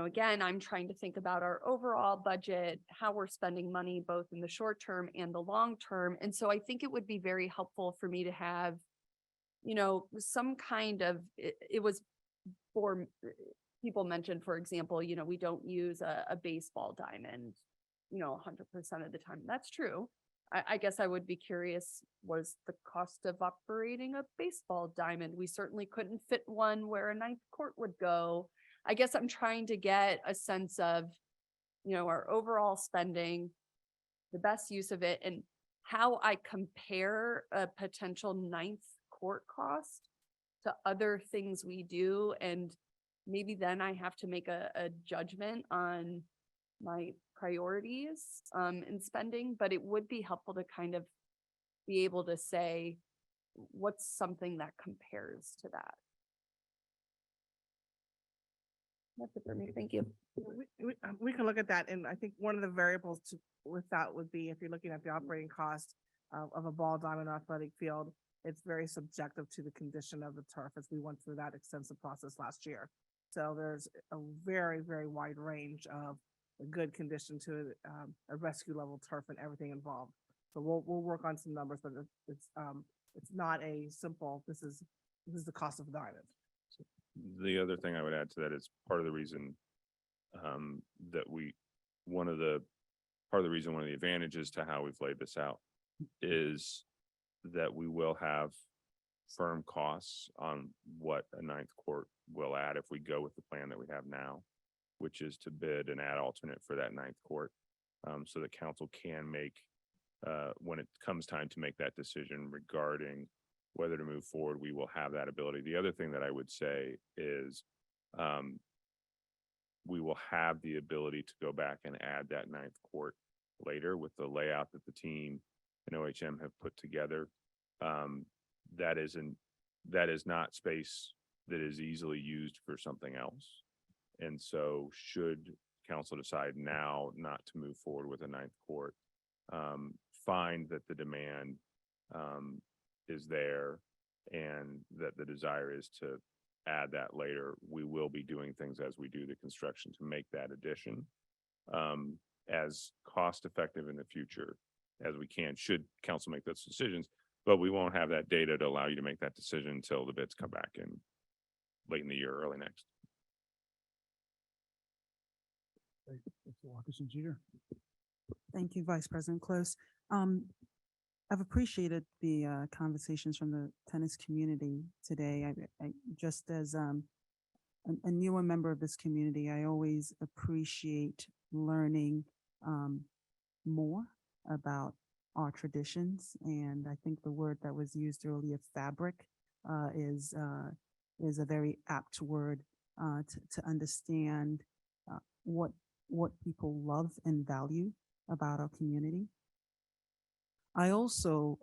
[SPEAKER 15] again, I'm trying to think about our overall budget, how we're spending money, both in the short term and the long term. And so I think it would be very helpful for me to have, some kind of, it was for people mentioned, for example, we don't use a baseball diamond, 100% of the time. That's true. I guess I would be curious, was the cost of operating a baseball diamond? We certainly couldn't fit one where a 9th court would go. I guess I'm trying to get a sense of, our overall spending, the best use of it, and how I compare a potential 9th court cost to other things we do. And maybe then I have to make a judgment on my priorities in spending, but it would be helpful to kind of be able to say, what's something that compares to that? That's it for me. Thank you.
[SPEAKER 2] We can look at that. And I think one of the variables with that would be if you're looking at the operating cost of a ball diamond athletic field, it's very subjective to the condition of the turf, as we went through that extensive process last year. So there's a very, very wide range of a good condition to a rescue level turf and everything involved. So we'll work on some numbers, but it's not a simple, this is the cost of diamond.
[SPEAKER 1] The other thing I would add to that is part of the reason that one of the advantages to how we've laid this out is that we will have firm costs on what a ninth court will add if we go with the plan that we have now, which is to bid and add alternate for that ninth court. So that council can make, when it comes time to make that decision regarding whether to move forward, we will have that ability. The other thing that I would say is we will have the ability to go back and add that ninth court later with the layout that the team and OHM have put together. That is not space that is easily used for something else. And so should council decide now not to move forward with a ninth court, find that the demand is there and that the desire is to add that later, we will be doing things as we do the construction to make that addition as cost effective in the future as we can, should council make those decisions. But we won't have that data to allow you to make that decision until the bids come back in late in the year, early next.
[SPEAKER 16] Thank you, Vice President Close. I've appreciated the conversations from the tennis community today. I just as a newer member of this community, I always appreciate learning more about our traditions. And I think the word that was used earlier, fabric, is a very apt word to understand what people love and value about our community. I also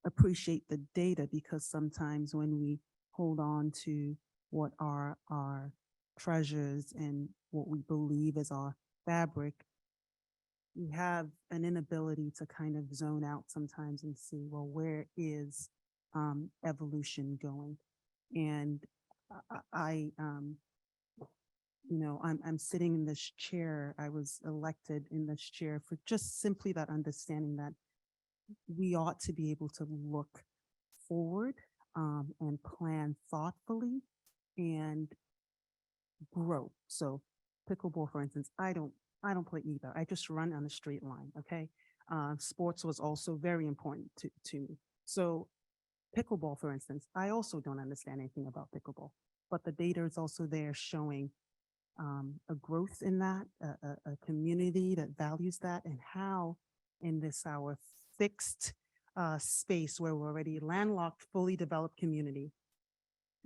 [SPEAKER 16] appreciate the data because sometimes when we hold on to what are our treasures and what we believe is our fabric, we have an inability to kind of zone out sometimes and see, well, where is evolution going? And I'm sitting in this chair. I was elected in this chair for just simply that understanding that we ought to be able to look forward and plan thoughtfully and grow. So pickleball, for instance, I don't play either. I just run on a straight line. Okay. Sports was also very important to me. So pickleball, for instance, I also don't understand anything about pickleball, but the data is also there showing a growth in that, a community that values that, and how in this our fixed space where we're already landlocked, fully developed community,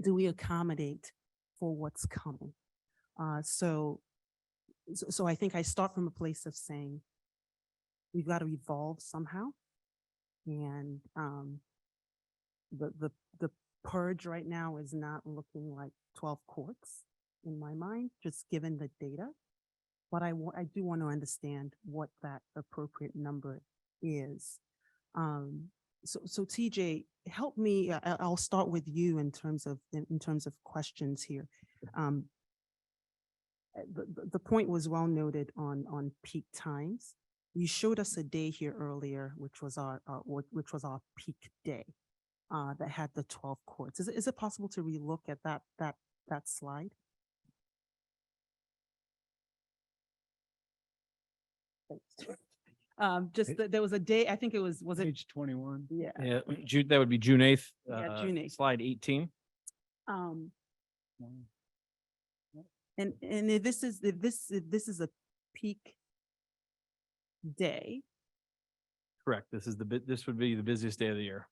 [SPEAKER 16] do we accommodate for what's coming? So I think I start from a place of saying we've got to evolve somehow, and the purge right now is not looking like 12 courts in my mind, just given the data. But I do want to understand what that appropriate number is. So TJ, help me. I'll start with you in terms of questions here. The point was well noted on peak times. You showed us a day here earlier, which was our peak day that had the 12 courts. Is it possible to relook at that slide? There was a day, I think was it
[SPEAKER 6] Page 21.
[SPEAKER 2] Yeah.
[SPEAKER 4] Yeah, that would be June 8th.
[SPEAKER 2] Yeah, June 8th.
[SPEAKER 4] Slide 18.
[SPEAKER 16] And if this is a peak day,
[SPEAKER 4] Correct. This would be the busiest day of the year.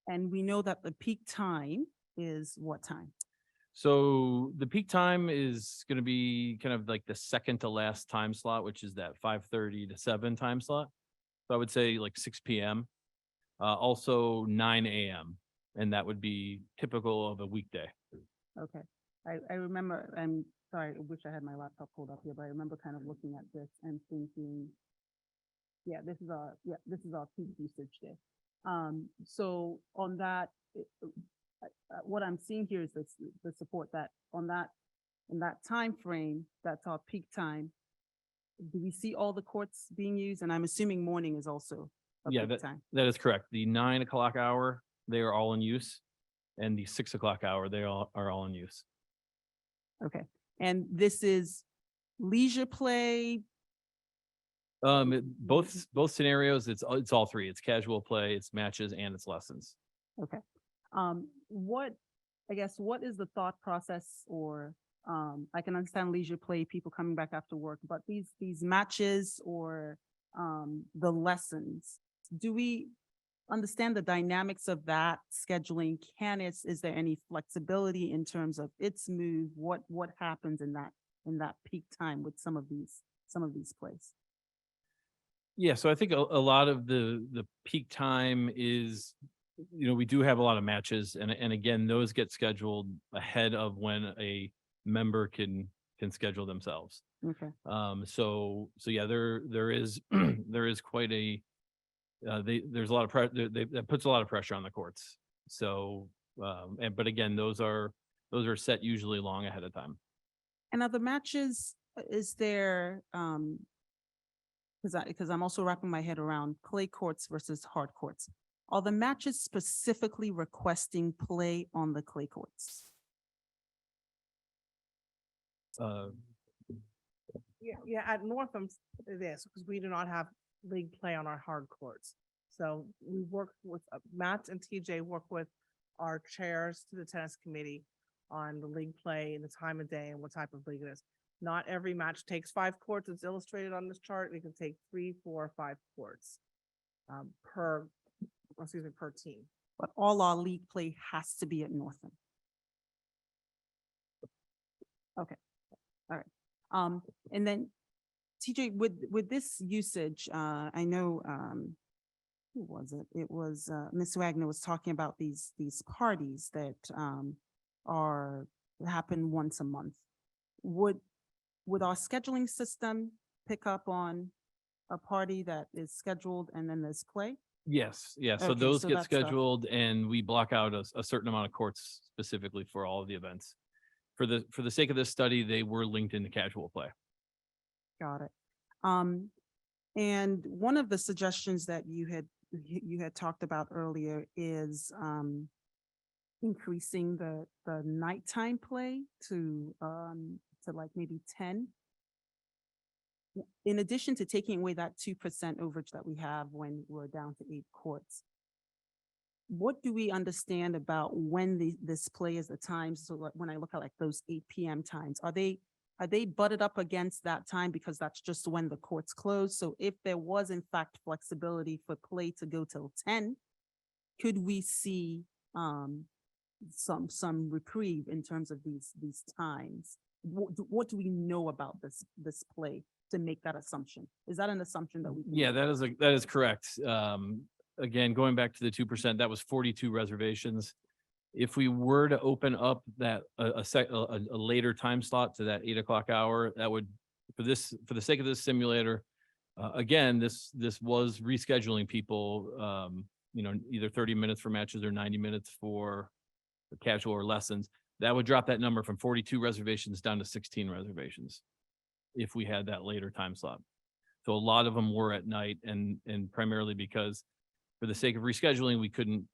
[SPEAKER 16] and we know that the peak time is what time?
[SPEAKER 4] So the peak time is going to be kind of like the second to last time slot, which is that 5:30 to 7 time slot. So I would say like 6 p.m. Also 9 a.m. And that would be typical of a weekday.
[SPEAKER 16] Okay, I remember, I'm sorry, I wish I had my laptop pulled up here, but I remember kind of looking at this and thinking, this is our peak usage day. So on that, what I'm seeing here is the support that in that time frame, that's our peak time. Do we see all the courts being used? And I'm assuming morning is also a
[SPEAKER 4] Yeah,
[SPEAKER 16] peak time.
[SPEAKER 4] that is correct. The 9 o'clock hour, they are all in use. And the 6 o'clock hour, they are all in use.
[SPEAKER 16] Okay, and this is leisure play.
[SPEAKER 4] Both scenarios, it's all three. It's casual play, it's matches, and it's lessons.
[SPEAKER 16] Okay. I guess, what is the thought process or, I can understand leisure play, people coming back after work, but these matches or, the lessons, do we understand the dynamics of that scheduling? Is there any flexibility in terms of its move? What happens in that peak time with some of these plays?
[SPEAKER 4] Yeah, so I think a lot of the peak time is, we do have a lot of matches, and again, those get scheduled ahead of when a member can schedule themselves.
[SPEAKER 16] Okay.
[SPEAKER 4] So yeah, there is there is quite a there's a lot of that puts a lot of pressure on the courts. So but again, those are set usually long ahead of time.
[SPEAKER 16] And are the matches, is there, because I'm also wrapping my head around clay courts versus hard courts. Are the matches specifically requesting play on the clay courts?
[SPEAKER 2] Yeah, at Northam, it is, because we do not have league play on our hard courts. So we work with, Matt and TJ work with our chairs to the tennis committee on the league play and the time of day and what type of league it is. Not every match takes 5 courts. It's illustrated on this chart. We can take 3, 4, 5 courts per team.
[SPEAKER 16] But all our league play has to be at Northam. Okay, all right. And then TJ, with this usage, I know, who was it? It was, Ms. Wagner was talking about these parties that happen once a month. Would our scheduling system pick up on a party that is scheduled and then there's play?
[SPEAKER 4] Yes, yeah. So
[SPEAKER 16] Okay,
[SPEAKER 4] those
[SPEAKER 16] so
[SPEAKER 4] get
[SPEAKER 16] that's the-
[SPEAKER 4] scheduled, and we block out a certain amount of courts specifically for all of the events. For the sake of this study, they were linked into casual play.
[SPEAKER 16] Got it. And one of the suggestions that you had talked about earlier is increasing the nighttime play to like maybe 10. In addition to taking away that 2% overage that we have when we're down to 8 courts. What do we understand about when this play is the times? So like when I look at like those 8 p.m. times, are they butted up against that time because that's just when the courts close? So if there was in fact flexibility for play to go till 10, could we see some reprieve in terms of these times? What do we know about this play to make that assumption? Is that an assumption that we?
[SPEAKER 4] Yeah, that is correct. Again, going back to the 2%, that was 42 reservations. If we were to open up that a later time slot to that 8 o'clock hour, that would, for the sake of this simulator, again, this was rescheduling people, either 30 minutes for matches or 90 minutes for casual or lessons. That would drop that number from 42 reservations down to 16 reservations if we had that later time slot. So a lot of them were at night, and primarily because for the sake of rescheduling, we couldn't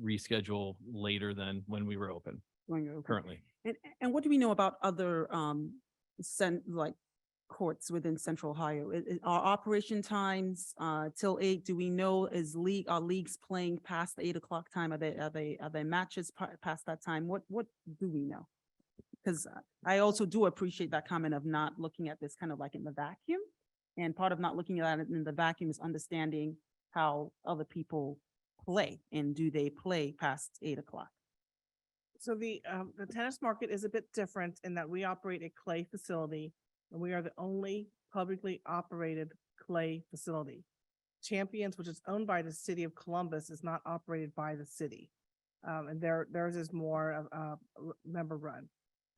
[SPEAKER 4] reschedule later than when we were open currently.
[SPEAKER 16] And what do we know about other like courts within Central Ohio? Are operation times till 8? Do we know are leagues playing past the 8 o'clock time? Are they matches past that time? What do we know? Because I also do appreciate that comment of not looking at this kind of like in the vacuum. And part of not looking at it in the vacuum is understanding how other people play, and do they play past 8 o'clock?
[SPEAKER 2] So the tennis market is a bit different in that we operate a clay facility, and we are the only publicly operated clay facility. Champions, which is owned by the city of Columbus, is not operated by the city. And theirs is more member run.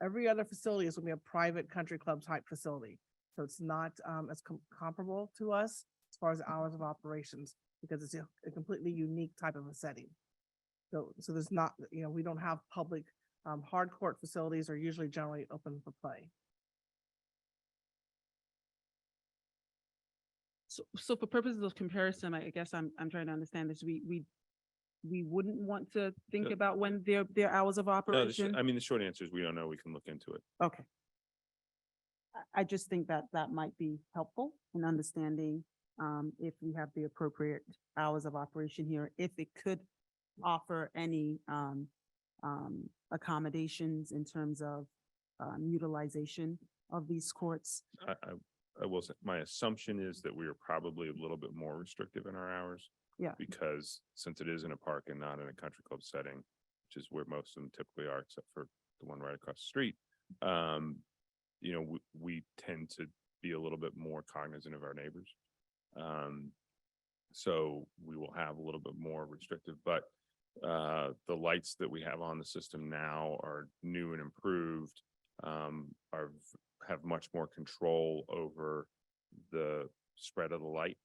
[SPEAKER 2] Every other facility is going to be a private country club type facility. So it's not as comparable to us as far as hours of operations, because it's a completely unique type of a setting. So there's not, we don't have public, hard court facilities are usually generally open for play.
[SPEAKER 16] So for purposes of comparison, I guess I'm trying to understand this. We wouldn't want to think
[SPEAKER 1] No.
[SPEAKER 16] about when their hours of
[SPEAKER 1] No,
[SPEAKER 16] operation?
[SPEAKER 1] I mean, the short answer is we don't know. We can look into it.
[SPEAKER 16] Okay. I just think that that might be helpful in understanding if we have the appropriate hours of operation here, if it could offer any accommodations in terms of utilization of these courts.
[SPEAKER 1] I will say, my assumption is that we are probably a little bit more restrictive in our hours.
[SPEAKER 16] Yeah.
[SPEAKER 1] Because since it is in a park and not in a country club setting, which is where most of them typically are, except for the one right across the street. We tend to be a little bit more cognizant of our neighbors. So we will have a little bit more restrictive, but the lights that we have on the system now are new and improved, have much more control over the spread of the light.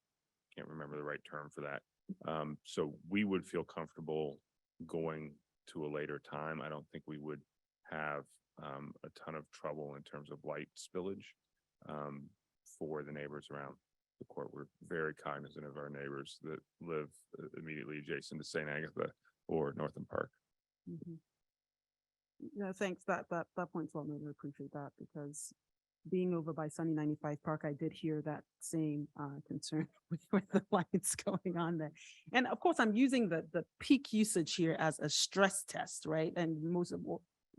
[SPEAKER 1] Can't remember the right term for that. So we would feel comfortable going to a later time. I don't think we would have a ton of trouble in terms of light spillage for the neighbors around the court. We're very cognizant of our neighbors that live immediately adjacent to St. Agatha or Northam Park.
[SPEAKER 16] Mhm. Yeah, thanks. That point's well made. I appreciate that because being over by Sunny 95 Park, I did hear that same concern with the lights going on there. And of course, I'm using the peak usage here as a stress test, right? And most of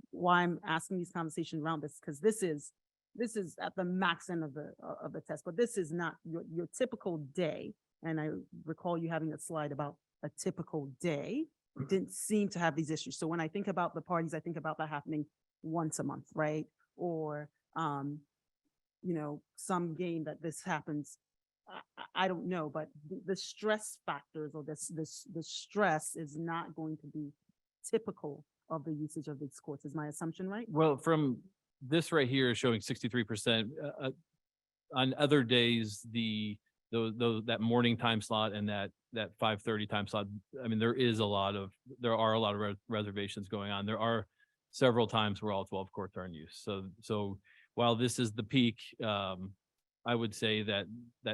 [SPEAKER 16] why I'm asking these conversations around this, because this is at the max end of the test, but this is not your typical day. And I recall you having a slide about a typical day. It didn't seem to have these issues. So when I think about the parties, I think about that happening once a month, right? Or some game that this happens. I don't know, but the stress factors or the stress is not going to be typical of the usage of these courts. Is my assumption right?
[SPEAKER 4] Well, from this right here is showing 63%. On other days, that morning time slot and that 5:30 time slot, I mean, there are a lot of reservations going on. There are several times where all 12 courts are in use. So while this is the peak, I would say that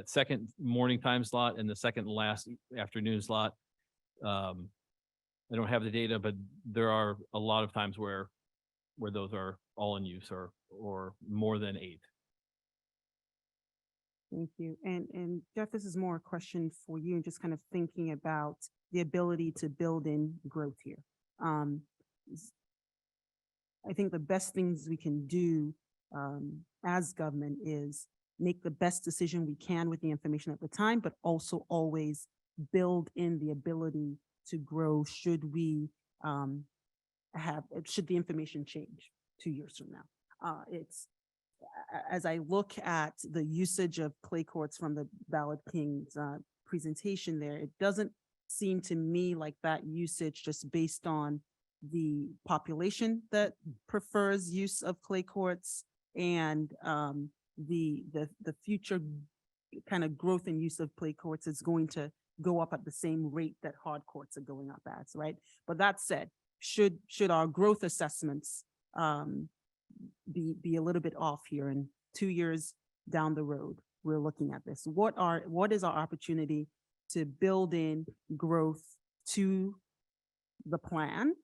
[SPEAKER 4] second morning time slot and the second last afternoon slot, I don't have the data, but there are a lot of times where those are all in use or more than 8.
[SPEAKER 16] Thank you. And Jeff, this is more a question for you and just kind of thinking about the ability to build in growth here. I think the best things we can do as government is make the best decision we can with the information at the time, but also always build in the ability to grow should we should the information change 2 years from now. As I look at the usage of clay courts from the Ballard King's presentation there, it doesn't seem to me like that usage just based on the population that prefers use of clay courts and the future kind of growth and use of clay courts is going to go up at the same rate that hard courts are going up as, right? But that said, should our growth assessments be a little bit off here and 2 years down the road, we're looking at this. What is our opportunity to build in growth to the plan?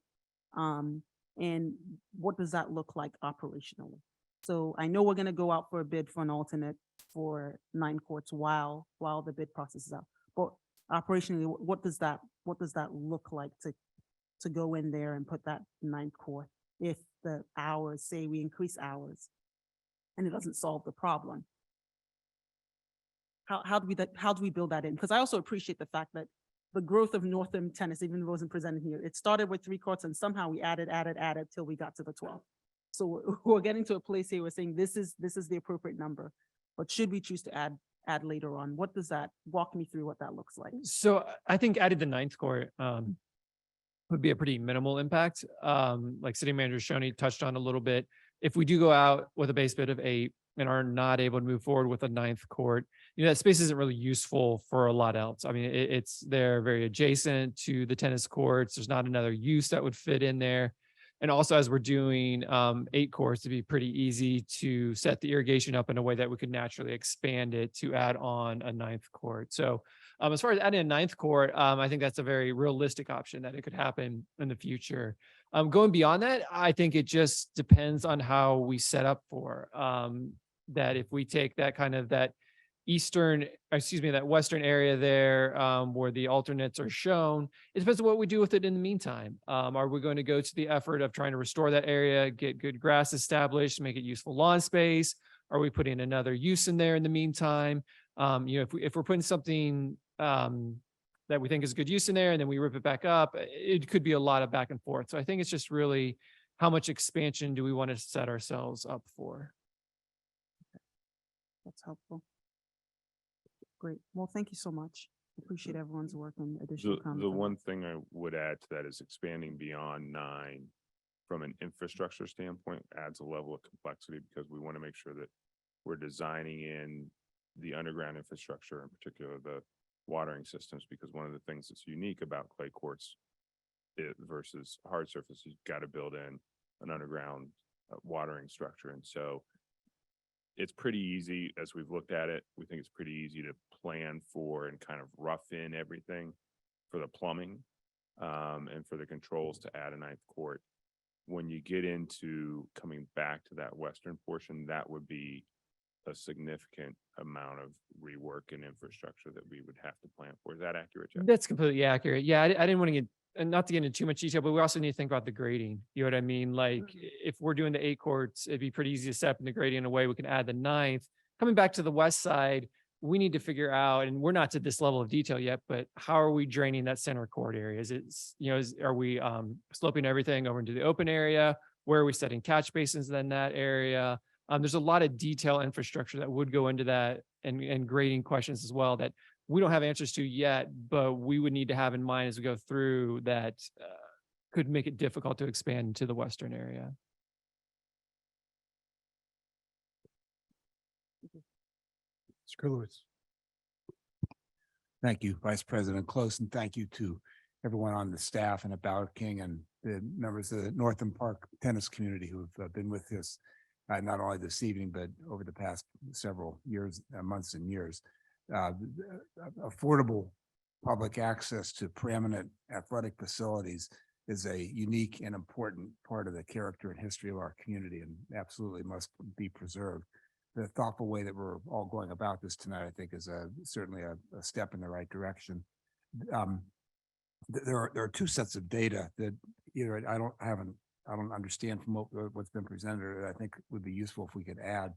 [SPEAKER 16] And what does that look like operationally? So I know we're going to go out for a bid for an alternate for 9 courts while the bid process is out. But operationally, what does that look like to go in there and put that 9th court if the hours, say we increase hours and it doesn't solve the problem? How do we build that in? Because I also appreciate the fact that the growth of Northam tennis, even though it wasn't presented here, it started with 3 courts and somehow we added till we got to the 12. So we're getting to a place here, we're saying this is the appropriate number, but should we choose to add later on? What does that, walk me through what that looks like?
[SPEAKER 5] So I think adding the 9th court would be a pretty minimal impact. Like City Manager Shoney touched on a little bit. If we do go out with a base bid of 8 and are not able to move forward with a 9th court, that space isn't really useful for a lot else. I mean, they're very adjacent to the tennis courts. There's not another use that would fit in there. And also, as we're doing 8 courts, it'd be pretty easy to set the irrigation up in a way that we could naturally expand it to add on a 9th court. So as far as adding a 9th court, I think that's a very realistic option that it could happen in the future. Going beyond that, I think it just depends on how we set up for that. If we take that kind of that that western area there where the alternates are shown, it depends on what we do with it in the meantime. Are we going to go to the effort of trying to restore that area, get good grass established, make it useful lawn space? Are we putting another use in there in the meantime? If we're putting something that we think is good use in there and then we rip it back up, it could be a lot of back and forth. So I think it's just really how much expansion do we want to set ourselves up for?
[SPEAKER 16] That's helpful. Great. Well, thank you so much. Appreciate everyone's work and additional comments.
[SPEAKER 1] The one thing I would add to that is expanding beyond 9 from an infrastructure standpoint adds a level of complexity, because we want to make sure that we're designing in the underground infrastructure, in particular the watering systems, because one of the things that's unique about clay courts versus hard surface, you've got to build in an underground watering structure. And so it's pretty easy, as we've looked at it, we think it's pretty easy to plan for and kind of rough in everything for the plumbing and for the controls to add a 9th court. When you get into coming back to that western portion, that would be a significant amount of rework and infrastructure that we would have to plan for. Is that accurate, Jeff?
[SPEAKER 5] That's completely accurate. Yeah, I didn't want to get, and not to get into too much detail, but we also need to think about the grading. You know what I mean? Like if we're doing the 8 courts, it'd be pretty easy to set up in the grading in a way we can add the 9th. Coming back to the west side, we need to figure out, and we're not to this level of detail yet, but how are we draining that center court area? Are we sloping everything over into the open area? Where are we setting catch basins in that area? There's a lot of detail infrastructure that would go into that, and grading questions as well that we don't have answers to yet, but we would need to have in mind as we go through that could make it difficult to expand into the western area.
[SPEAKER 6] Mr. Lewis.
[SPEAKER 17] Thank you, Vice President Close, and thank you to everyone on the staff and at Ballard King and the members of the Northam Park tennis community who have been with us not only this evening, but over the past several years, months and years. Affordable public access to preeminent athletic facilities is a unique and important part of the character and history of our community, and absolutely must be preserved. The thoughtful way that we're all going about this tonight, I think, is certainly a step in the right direction. There are 2 sets of data that either I don't understand from what's been presented, or I think would be useful if we could add.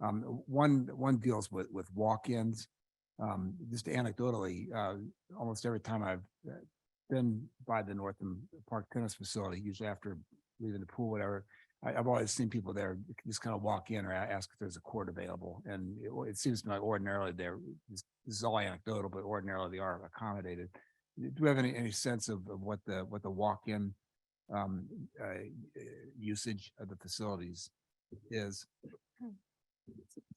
[SPEAKER 17] One deals with walk-ins. Just anecdotally, almost every time I've been by the Northam Park tennis facility, usually after leaving the pool, whatever, I've always seen people there just kind of walk in or ask if there's a court available. And it seems to me like ordinarily this is all anecdotal, but ordinarily they are accommodated. Do we have any sense of what the walk-in usage of the facilities is?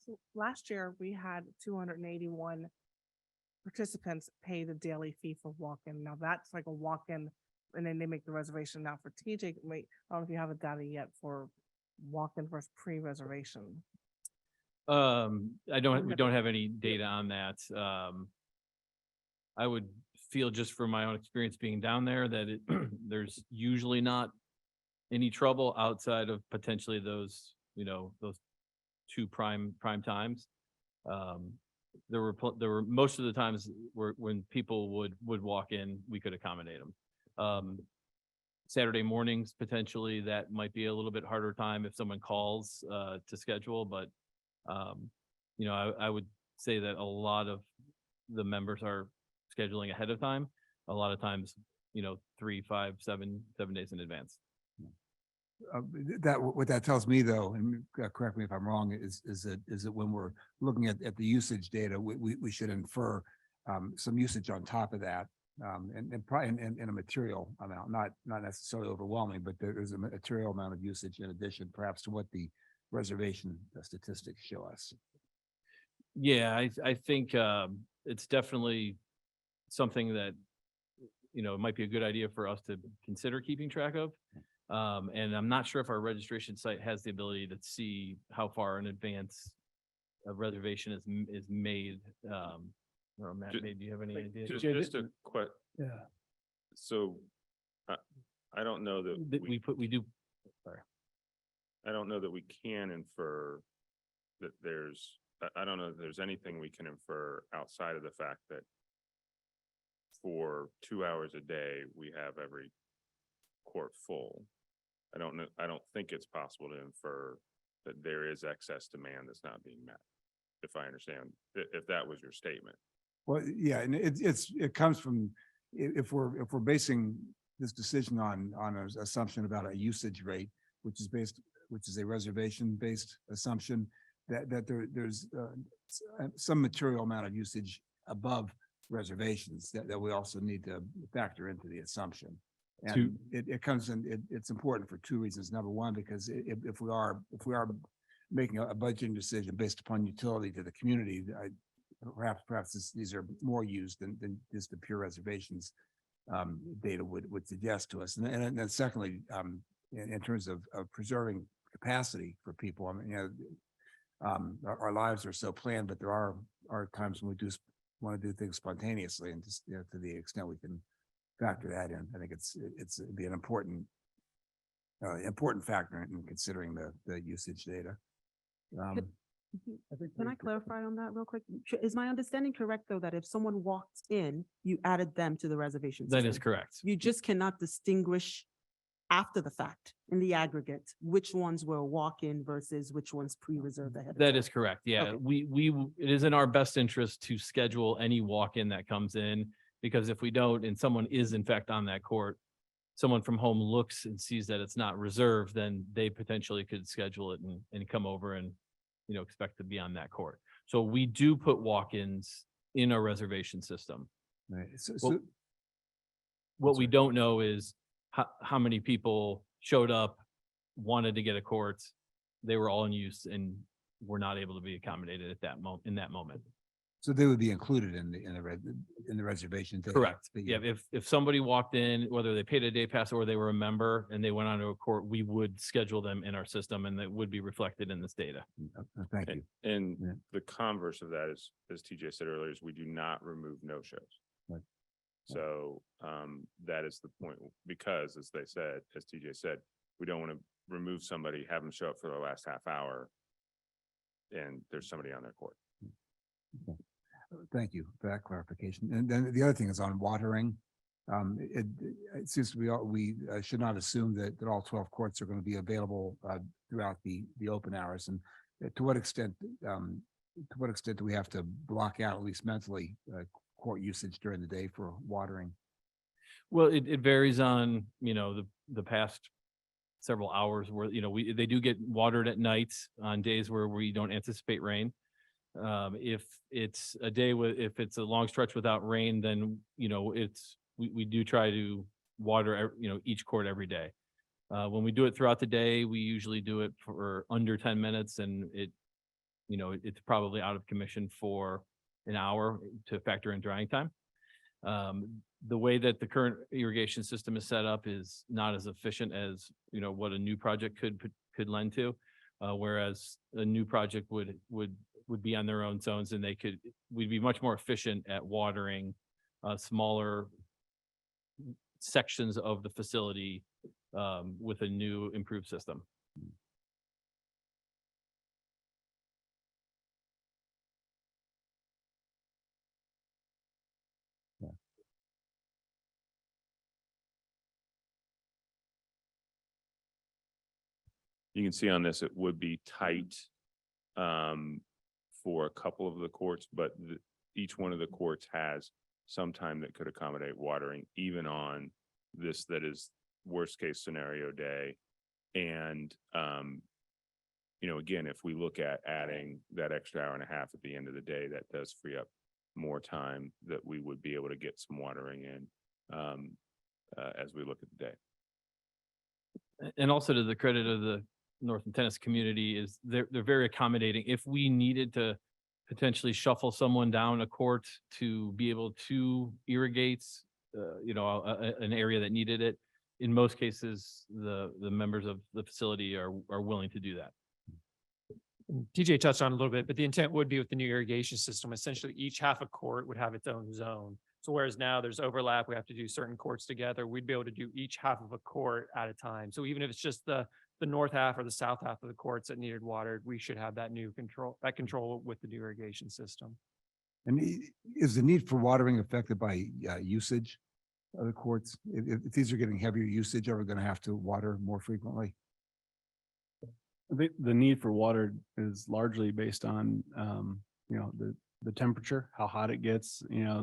[SPEAKER 2] So last year, we had 281 participants pay the daily fee for walk-in. Now that's like a walk-in, and then they make the reservation. Now for TJ, wait, I don't know if you have the data yet for walk-in versus pre-reservation.
[SPEAKER 4] We don't have any data on that. I would feel, just from my own experience being down there, that there's usually not any trouble outside of potentially those 2 prime times. There were most of the times when people would walk in, we could accommodate them. Saturday mornings, potentially, that might be a little bit harder time if someone calls to schedule, but I would say that a lot of the members are scheduling ahead of time. A lot of times, 3, 5, 7 days in advance.
[SPEAKER 17] What that tells me, though, and correct me if I'm wrong, is that when we're looking at the usage data, we should infer some usage on top of that, and probably in a material amount, not necessarily overwhelming, but there's a material amount of usage in addition, perhaps, to what the reservation statistics show us.
[SPEAKER 4] Yeah, I think it's definitely something that, you know, it might be a good idea for us to consider keeping track of. And I'm not sure if our registration site has the ability to see how far in advance a reservation is made. Or Matt,
[SPEAKER 1] Ju-
[SPEAKER 4] maybe do you have any idea?
[SPEAKER 1] Just a
[SPEAKER 6] Yeah.
[SPEAKER 1] so I don't know that
[SPEAKER 4] That we do, sorry.
[SPEAKER 1] I don't know that we can infer that I don't know that there's anything we can infer outside of the fact that for 2 hours a day, we have every court full. I don't think it's possible to infer that there is excess demand that's not being met. If I understand, if that was your statement.
[SPEAKER 17] Well, yeah, and it comes from, if we're basing this decision on an assumption about a usage rate, which is a reservation-based assumption, that there's some material amount of usage above reservations that we also need to factor into the assumption. And it comes in, it's important for two reasons. Number one, because if we are making a budgeting decision based upon utility to the community, perhaps these are more used than just the pure reservations data would suggest to us. And then secondly, in terms of preserving capacity for people, I mean, you know, our lives are so planned, but there are times when we do want to do things spontaneously, and just, you know, to the extent we can factor that in, I think it'd be an important factor in considering the usage data.
[SPEAKER 16] Can I clarify on that real quick? Is my understanding correct, though, that if someone walked in, you added them to the reservation
[SPEAKER 4] That
[SPEAKER 16] system?
[SPEAKER 4] is correct.
[SPEAKER 16] You just cannot distinguish after the fact in the aggregate, which ones were walk-in versus which ones pre-reserved ahead of
[SPEAKER 4] That
[SPEAKER 16] time?
[SPEAKER 4] is correct. Yeah,
[SPEAKER 16] Okay.
[SPEAKER 4] it is in our best interest to schedule any walk-in that comes in, because if we don't, and someone is in fact on that court, someone from home looks and sees that it's not reserved, then they potentially could schedule it and come over and, you know, expect to be on that court. So we do put walk-ins in our reservation system.
[SPEAKER 17] Right.
[SPEAKER 4] What we don't know is how many people showed up, wanted to get a court, they were all in use and were not able to be accommodated at that in that moment.
[SPEAKER 17] So they would be included in the reservation data.
[SPEAKER 4] Correct.
[SPEAKER 17] that
[SPEAKER 4] Yeah,
[SPEAKER 17] you-
[SPEAKER 4] if somebody walked in, whether they paid a day pass or they were a member and they went onto a court, we would schedule them in our system and that would be reflected in this data.
[SPEAKER 17] Thank you.
[SPEAKER 1] And
[SPEAKER 17] Yeah.
[SPEAKER 1] the converse of that is, as TJ said earlier, is we do not remove no-shows.
[SPEAKER 17] Right.
[SPEAKER 1] So that is the point, because as they said, as TJ said, we don't want to remove somebody, have them show up for the last half hour, and there's somebody on their court.
[SPEAKER 17] Thank you for that clarification. And then the other thing is on watering. It seems we should not assume that all 12 courts are going to be available throughout the open hours. And to what extent do we have to block out, at least mentally, court usage during the day for watering?
[SPEAKER 4] Well, it varies on, you know, the past several hours where, you know, they do get watered at nights on days where we don't anticipate rain. If it's if it's a long stretch without rain, then, you know, we do try to water, you know, each court every day. When we do it throughout the day, we usually do it for under 10 minutes and you know, it's probably out of commission for an hour to factor in drying time. The way that the current irrigation system is set up is not as efficient as, you know, what a new project could lend to. Whereas a new project would be on their own zones and we'd be much more efficient at watering smaller sections of the facility with a new improved system.
[SPEAKER 1] You can see on this, it would be tight for a couple of the courts, but each one of the courts has some time that could accommodate watering, even on this that is worst case scenario day. And you know, again, if we look at adding that extra hour and a half at the end of the day, that does free up more time that we would be able to get some watering in as we look at the day.
[SPEAKER 4] And also to the credit of the Northam tennis community is they're very accommodating. If we needed to potentially shuffle someone down a court to be able to irrigate, an area that needed it. In most cases, the members of the facility are willing to do that.
[SPEAKER 5] TJ touched on it a little bit, but the intent would be with the new irrigation system. Essentially, each half a court would have its own zone. So whereas now there's overlap, we have to do certain courts together, we'd be able to do each half of a court at a time. So even if it's just the north half or the south half of the courts that needed watered, we should have that control with the new irrigation system.
[SPEAKER 17] And is the need for watering affected by usage of the courts? If these are getting heavier usage, are we going to have to water more frequently?
[SPEAKER 6] The need for water is largely based on, the temperature, how hot it gets,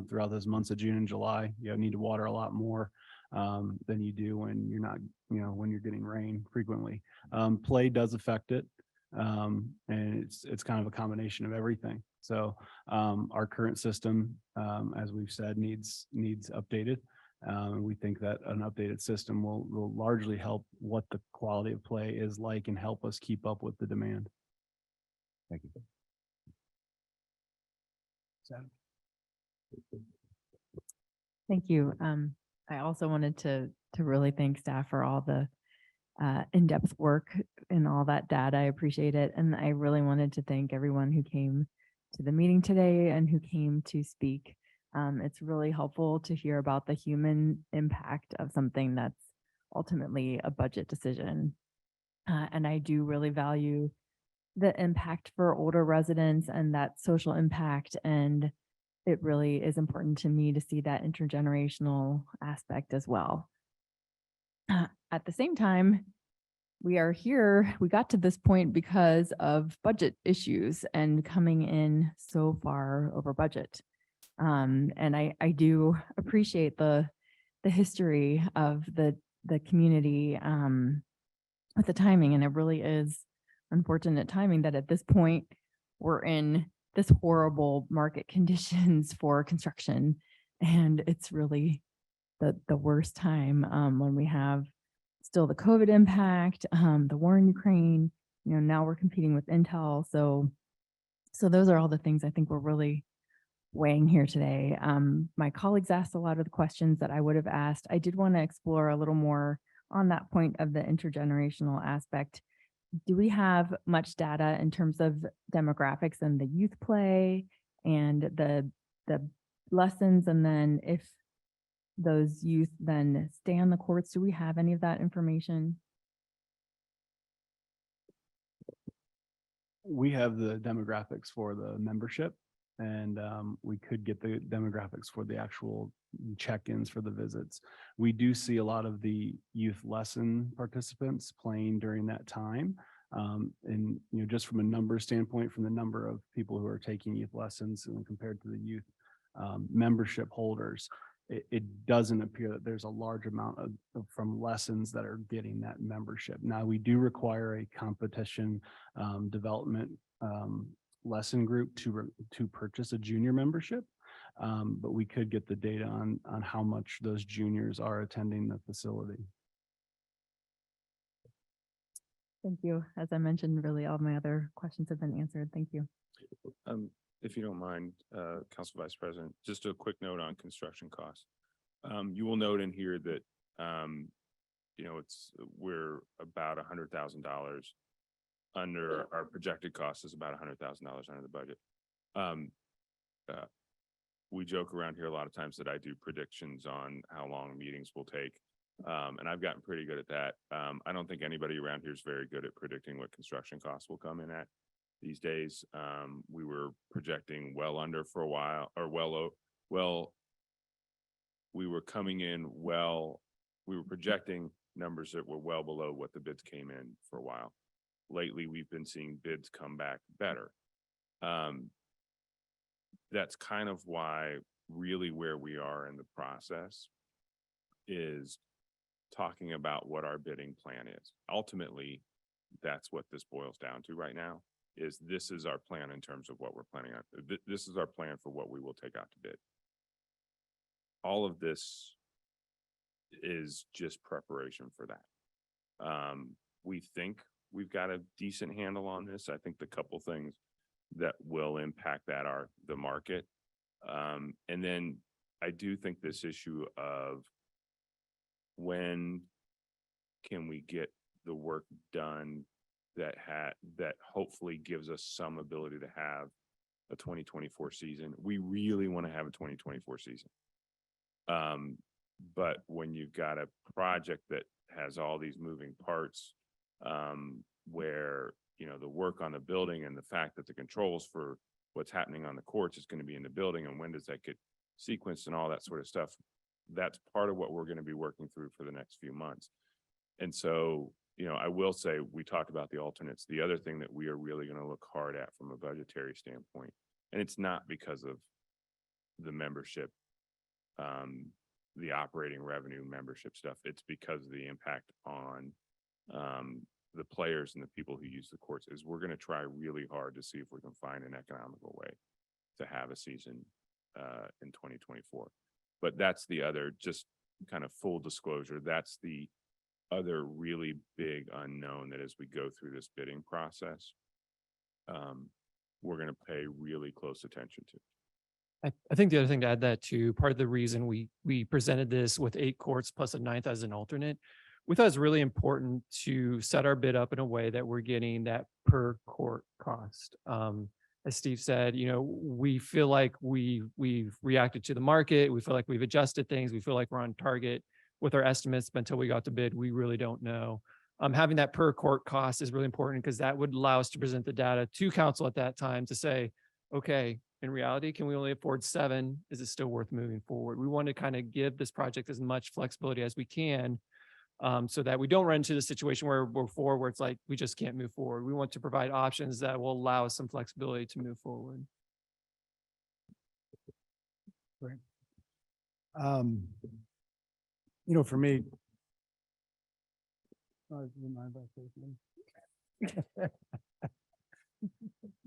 [SPEAKER 6] throughout those months of June and July. You need to water a lot more than you do when you're not, when you're getting rain frequently. Play does affect it. And it's kind of a combination of everything. So our current system, as we've said, needs updated. We think that an updated system will largely help what the quality of play is like and help us keep up with the demand.
[SPEAKER 17] Thank you.
[SPEAKER 18] Thank you. I also wanted to really thank staff for all the in-depth work and all that data. I appreciate it. And I really wanted to thank everyone who came to the meeting today and who came to speak. It's really helpful to hear about the human impact of something that's ultimately a budget decision. And I do really value the impact for older residents and that social impact. And it really is important to me to see that intergenerational aspect as well. At the same time, we are here, we got to this point because of budget issues and coming in so far over budget. And I do appreciate the history of the community with the timing. And it really is unfortunate timing that at this point we're in this horrible market conditions for construction. And it's really the worst time when we have still the COVID impact, the war in Ukraine, now we're competing with Intel. So those are all the things I think we're really weighing here today. My colleagues asked a lot of the questions that I would have asked. I did want to explore a little more on that point of the intergenerational aspect. Do we have much data in terms of demographics and the youth play and the lessons? And then if those youth then stay on the courts, do we have any of that information?
[SPEAKER 6] We have the demographics for the membership, and we could get the demographics for the actual check-ins for the visits. We do see a lot of the youth lesson participants playing during that time. And just from a number standpoint, from the number of people who are taking youth lessons and compared to the youth membership holders, it doesn't appear that there's a large amount of from lessons that are getting that membership. Now, we do require a competition development lesson group to purchase a junior membership, but we could get the data on how much those juniors are attending the facility.
[SPEAKER 18] Thank you. As I mentioned, really all my other questions have been answered. Thank you.
[SPEAKER 1] If you don't mind, Council Vice President, just a quick note on construction costs. You will note in here that, we're about $100,000 under our projected cost is about $100,000 under the budget. We joke around here a lot of times that I do predictions on how long meetings will take. And I've gotten pretty good at that. I don't think anybody around here is very good at predicting what construction costs will come in at these days. We were projecting well under for a while, or we were coming in we were projecting numbers that were well below what the bids came in for a while. Lately, we've been seeing bids come back better. That's kind of why really where we are in the process is talking about what our bidding plan is. Ultimately, that's what this boils down to right now, is this is our plan in terms of what we're planning on. This is our plan for what we will take out to bid. All of this is just preparation for that. We think we've got a decent handle on this. I think the couple things that will impact the market. And then I do think this issue of when can we get the work done that hopefully gives us some ability to have a 2024 season. We really want to have a 2024 season. But when you've got a project that has all these moving parts, where, you know, the work on the building and the fact that the controls for what's happening on the courts is going to be in the building, and when does that get sequenced and all that sort of stuff, that's part of what we're going to be working through for the next few months. And so, you know, I will say, we talked about the alternates. The other thing that we are really going to look hard at from a budgetary standpoint, and it's not because of the membership, the operating revenue membership stuff, it's because of the impact on the players and the people who use the courts, is we're going to try really hard to see if we can find an economical way to have a season in 2024. But that's the other, just kind of full disclosure, that's the other really big unknown that as we go through this bidding process, we're going to pay really close attention to.
[SPEAKER 5] I think the other thing to add that to, part of the reason we presented this with 8 courts plus a 9th as an alternate, we thought it's really important to set our bid up in a way that we're getting that per court cost. As Steve said, you know, we feel like we've reacted to the market. We feel like we've adjusted things. We feel like we're on target with our estimates, but until we got to bid, we really don't know. Having that per court cost is really important because that would allow us to present the data to council at that time to say, okay, in reality, can we only afford 7? Is it still worth moving forward? We want to kind of give this project as much flexibility as we can, so that we don't run into the situation where where it's like, we just can't move forward. We want to provide options that will allow us some flexibility to move forward.
[SPEAKER 6] Great. You know, for me,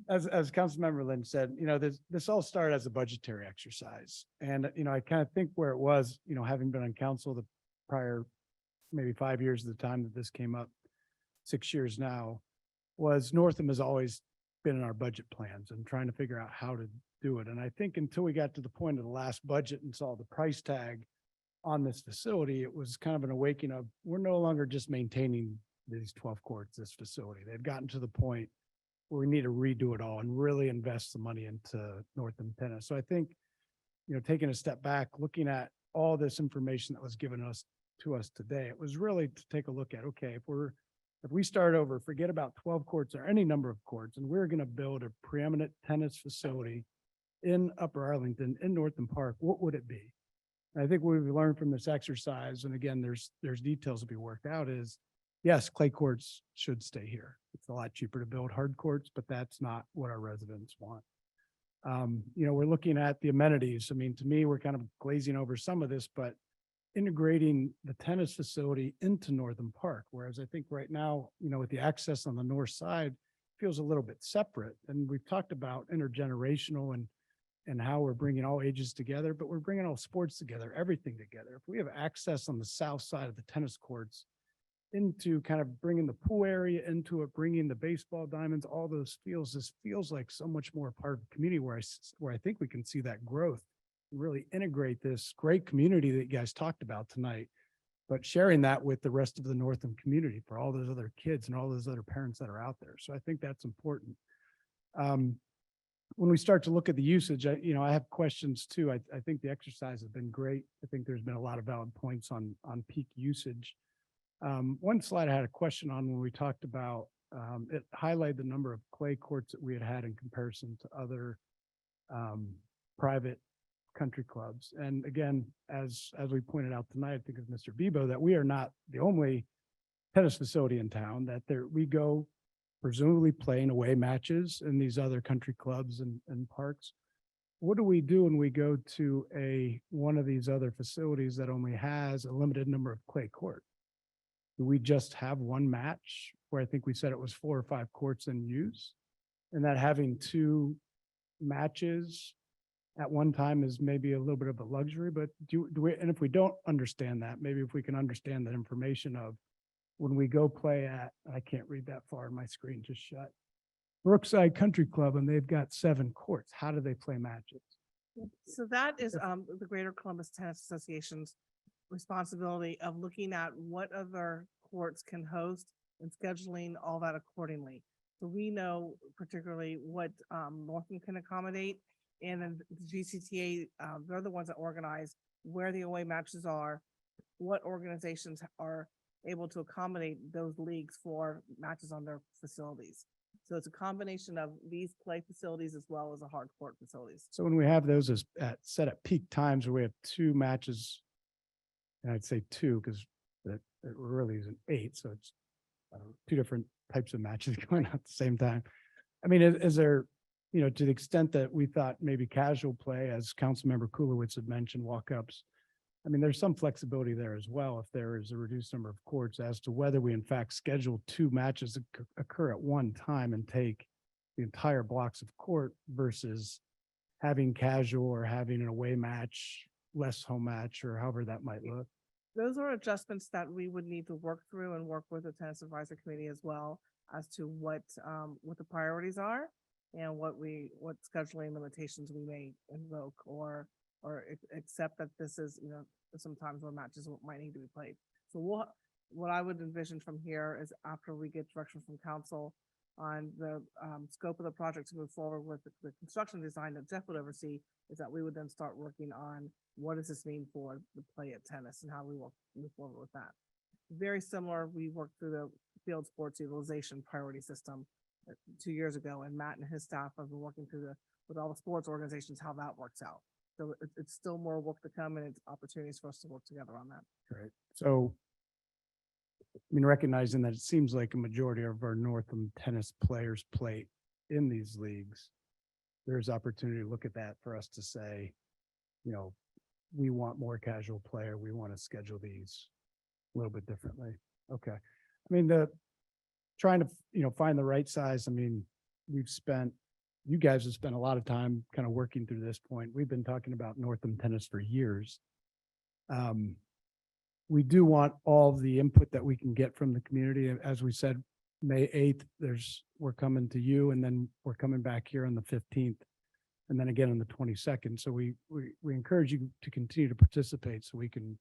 [SPEAKER 6] as Councilmember Lynn said, you know, this all started as a budgetary exercise. And, you know, I kind of think where it was, you know, having been on council the prior maybe 5 years at the time that this came up, 6 years now, was Northam has always been in our budget plans and trying to figure out how to do it. And I think until we got to the point of the last budget and saw the price tag on this facility, it was kind of an awakening of, we're no longer just maintaining these 12 courts, this facility. They've gotten to the point where we need to redo it all and really invest the money into Northam tennis. So I think, you know, taking a step back, looking at all this information that was given to us today, it was really to take a look at, okay, if we start over, forget about 12 courts or any number of courts, and we're going to build a preeminent tennis facility in Upper Arlington, in Northam Park, what would it be? And I think what we've learned from this exercise, and again, there's details to be worked out, is yes, clay courts should stay here. It's a lot cheaper to build hard courts, but that's not what our residents want. You know, we're looking at the amenities. I mean, to me, we're kind of glazing over some of this, but integrating the tennis facility into Northam Park, whereas I think right now, you know, with the access on the north side feels a little bit separate. And we've talked about intergenerational and how we're bringing all ages together, but we're bringing all sports together, everything together. If we have access on the south side of the tennis courts into kind of bringing the pool area into it, bringing the baseball diamonds, all those fields, this feels like so much more part of the community where I think we can see that growth and really integrate this great community that you guys talked about tonight, but sharing that with the rest of the Northam community for all those other kids and all those other parents that are out there. So I think that's important. When we start to look at the usage, I have questions too. I think the exercise has been great. I think there's been a lot of valid points on peak usage. One slide I had a question on when we talked about, it highlighted the number of clay courts that we had in comparison to other private country clubs. And again, as we pointed out tonight, I think of Mr. Bebo, that we are not the only tennis facility in town, that we go presumably playing away matches in these other country clubs and parks. What do we do when we go to one of these other facilities that only has a limited number of clay courts? Do we just have one match where I think we said it was 4 or 5 courts in use, and that having 2 matches at one time is maybe a little bit of a luxury? But do we, and if we don't understand that, maybe if we can understand that information of when we go play at, I can't read that far, my screen just shut. Brookside Country Club and they've got 7 courts. How do they play matches?
[SPEAKER 2] So that is the Greater Columbus Tennis Association's responsibility of looking at what other courts can host and scheduling all that accordingly. So we know particularly what Northam can accommodate, and then the GCTA, they're the ones that organize where the away matches are, what organizations are able to accommodate those leagues for matches on their facilities. So it's a combination of these play facilities as well as the hard court facilities.
[SPEAKER 6] So when we have those as set at peak times where we have 2 matches, and I'd say 2 because it really isn't 8, so it's 2 different types of matches going on at the same time. I mean, is there, to the extent that we thought maybe casual play, as Councilmember Kulowicz had mentioned, walk-ups, I mean, there's some flexibility there as well if there is a reduced number of courts as to whether we in fact schedule 2 matches that occur at one time and take the entire blocks of court versus having casual or having an away match, less home match, or however that might look.
[SPEAKER 2] Those are adjustments that we would need to work through and work with the tennis advisory committee as well as to what the priorities are and what scheduling limitations we may invoke or accept that this is, sometimes where matches might need to be played. So what I would envision from here is after we get direction from council on the scope of the project to move forward with the construction design that Jeff would oversee, is that we would then start working on what does this mean for the play at tennis and how we will move forward with that. Very similar, we worked through the field sports utilization priority system 2 years ago, and Matt and his staff have been working through with all the sports organizations, how that works out. So it's still more work to come, and it's opportunities for us to work together on that.
[SPEAKER 6] Right. So, I mean, recognizing that it seems like a majority of our Northam tennis players play in these leagues, there's opportunity to look at that for us to say, we want more casual player. We want to schedule these a little bit differently. Okay. I mean, trying to, find the right size. I mean, you guys have spent a lot of time kind of working through this point. We've been talking about Northam tennis for years. We do want all the input that we can get from the community. As we said, May 8th, we're coming to you, and then we're coming back here on the 15th, and then again on the 22nd. So we encourage you to continue to participate so we can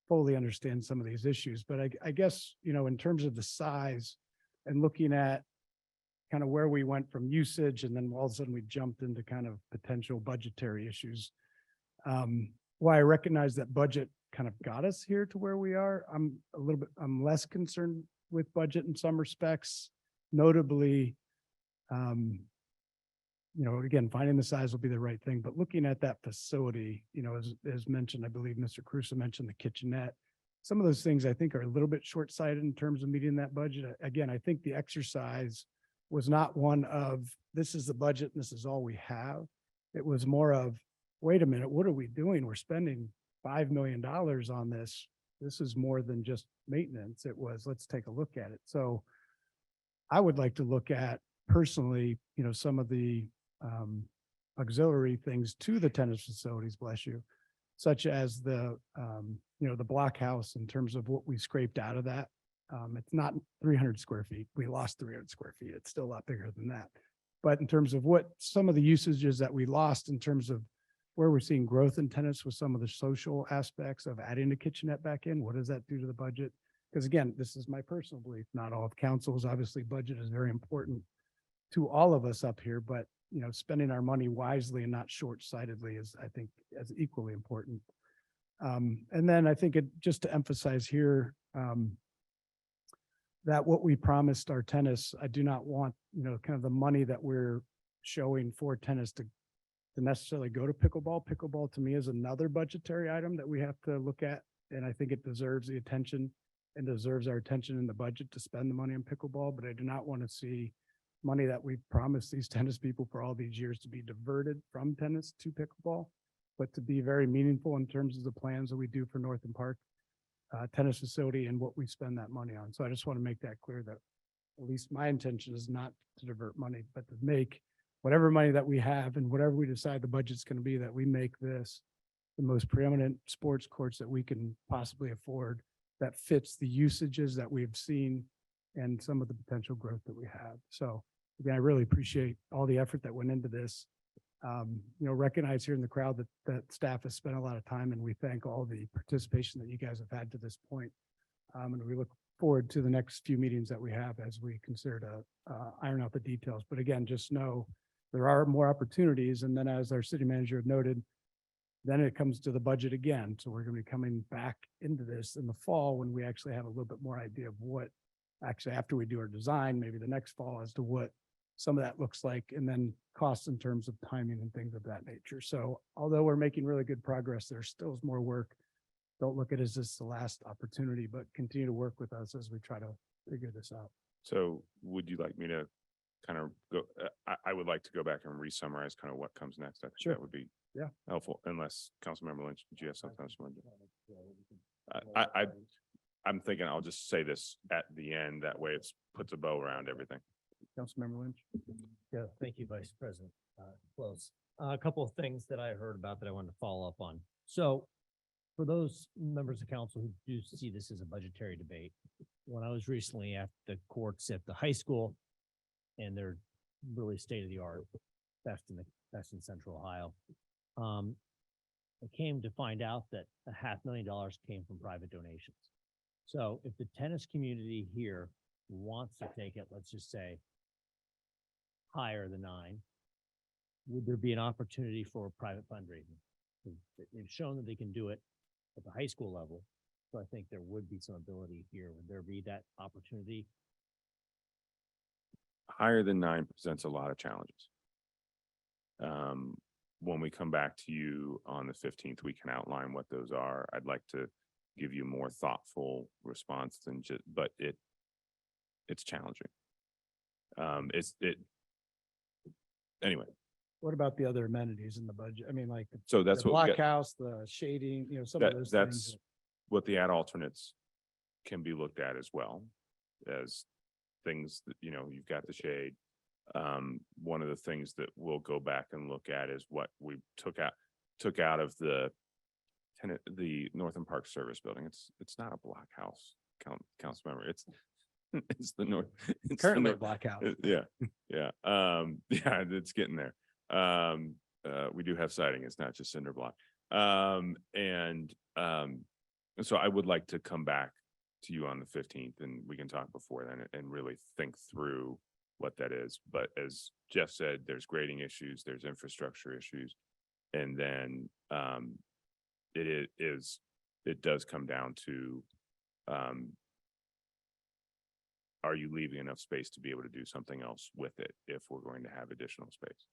[SPEAKER 6] fully understand some of these issues. But I guess, in terms of the size and looking at kind of where we went from usage, and then all of a sudden we jumped into kind of potential budgetary issues. While I recognize that budget kind of got us here to where we are, I'm less concerned with budget in some respects, notably, again, finding the size will be the right thing, but looking at that facility, as mentioned, I believe Mr. Crusoe mentioned the kitchenette. Some of those things I think are a little bit short-sighted in terms of meeting that budget. Again, I think the exercise was not one of, this is the budget and this is all we have. It was more of, wait a minute, what are we doing? We're spending $5 million on this. This is more than just maintenance. It was, let's take a look at it. So I would like to look at personally, some of the auxiliary things to the tennis facilities, bless you, such as the blockhouse in terms of what we scraped out of that. It's not 300 square feet. We lost 300 square feet. It's still a lot bigger than that. But in terms of what some of the usages that we lost in terms of where we're seeing growth in tennis with some of the social aspects of adding the kitchenette back in, what does that do to the budget? Because again, this is my personal belief, not all of council's. Obviously, budget is very important to all of us up here, but spending our money wisely and not short-sightedly is, I think, as equally important. And then I think just to emphasize here, that what we promised our tennis, I do not want, kind of the money that we're showing for tennis to necessarily go to pickleball. Pickleball to me is another budgetary item that we have to look at. And I think it deserves the attention and deserves our attention in the budget to spend the money on pickleball. But I do not want to see money that we've promised these tennis people for all these years to be diverted from tennis to pickleball, but to be very meaningful in terms of the plans that we do for Northam Park tennis facility and what we spend that money on. So I just want to make that clear that at least my intention is not to divert money, but to make whatever money that we have and whatever we decide the budget's going to be, that we make this the most preeminent sports courts that we can possibly afford, that fits the usages that we've seen and some of the potential growth that we have. So again, I really appreciate all the effort that went into this. Recognize here in the crowd that staff has spent a lot of time, and we thank all the participation that you guys have had to this point. And we look forward to the next few meetings that we have as we consider to iron out the details. But again, just know there are more opportunities. And then as our city manager noted, then it comes to the budget again. So we're going to be coming back into this in the fall when we actually have a little bit more idea of what actually after we do our design, maybe the next fall, as to what some of that looks like, and then costs in terms of timing and things of that nature. So although we're making really good progress, there still is more work. Don't look at it as this the last opportunity, but continue to work with us as we try to figure this out.
[SPEAKER 1] So would you like me to kind of go, I would like to go back and re-summarize kind of what comes next. I think
[SPEAKER 6] Sure.
[SPEAKER 1] that would be
[SPEAKER 6] Yeah.
[SPEAKER 1] helpful, unless Councilmember Lynch, did you have something else you wanted to? I'm thinking I'll just say this at the end. That way it's puts a bow around everything.
[SPEAKER 6] Councilmember Lynch.
[SPEAKER 14] Yeah, thank you, Vice President. Close. A couple of things that I heard about that I wanted to follow up on. So for those members of council who do see this as a budgetary debate, when I was recently at the courts at the high school, and they're really state of the art, best in Central Ohio. I came to find out that $500,000 came from private donations. So if the tennis community here wants to take it, let's just say higher than 9, would there be an opportunity for private fundraising? They've shown that they can do it at the high school level. So I think there would be some ability here. Would there be that opportunity?
[SPEAKER 1] Higher than 9 presents a lot of challenges. When we come back to you on the 15th, we can outline what those are. I'd like to give you a more thoughtful response than just, but it's challenging. Anyway.
[SPEAKER 6] What about the other amenities in the budget? I mean, like
[SPEAKER 1] So that's
[SPEAKER 6] the
[SPEAKER 1] what we got.
[SPEAKER 6] blockhouse, the shading, some of those things.
[SPEAKER 1] That's what the ad alternates can be looked at as well as things that, you've got the shade. One of the things that we'll go back and look at is what we took out of the Northam Park Service Building. It's not a blockhouse, council member. It's the North. It's
[SPEAKER 6] Currently a
[SPEAKER 1] the
[SPEAKER 6] blockhouse.
[SPEAKER 1] Yeah. Yeah, it's getting there. We do have siding. It's not just cinder block. And so I would like to come back to you on the 15th, and we can talk before then and really think through what that is. But as Jeff said, there's grading issues, there's infrastructure issues. And then it does come down to, are you leaving enough space to be able to do something else with it if we're going to have additional space?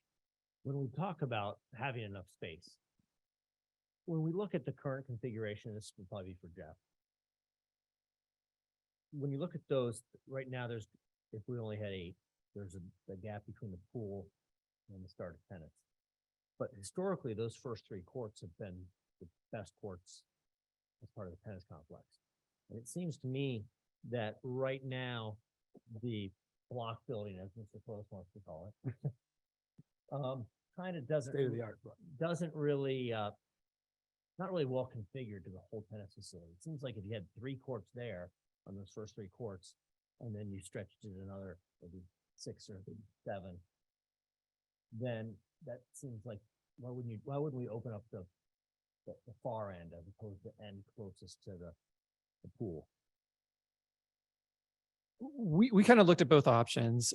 [SPEAKER 14] When we talk about having enough space, when we look at the current configuration, this would probably be for Jeff. When you look at those, right now, if we only had 8, there's a gap between the pool and the start of tennis. But historically, those first 3 courts have been the best courts as part of the tennis complex. And it seems to me that right now, the block building, as Mr. Close wants to call it, kind of doesn't really, not really well configured to the whole tennis facility. It seems like if you had 3 courts there on those first 3 courts, and then you stretched it another maybe 6 or 7, then that seems like, why wouldn't we open up the far end as opposed to the end closest to the pool?
[SPEAKER 5] We kind of looked at both options.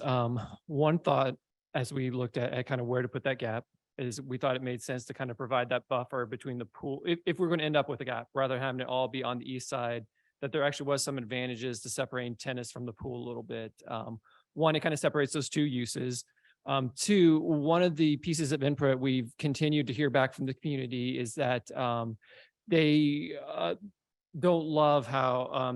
[SPEAKER 5] One thought as we looked at kind of where to put that gap is we thought it made sense to kind of provide that buffer between the pool. If we're going to end up with a gap, rather than having it all be on the east side, that there actually was some advantages to separating tennis from the pool a little bit. One, it kind of separates those 2 uses. 2, one of the pieces of input we've continued to hear back from the community is that they don't love how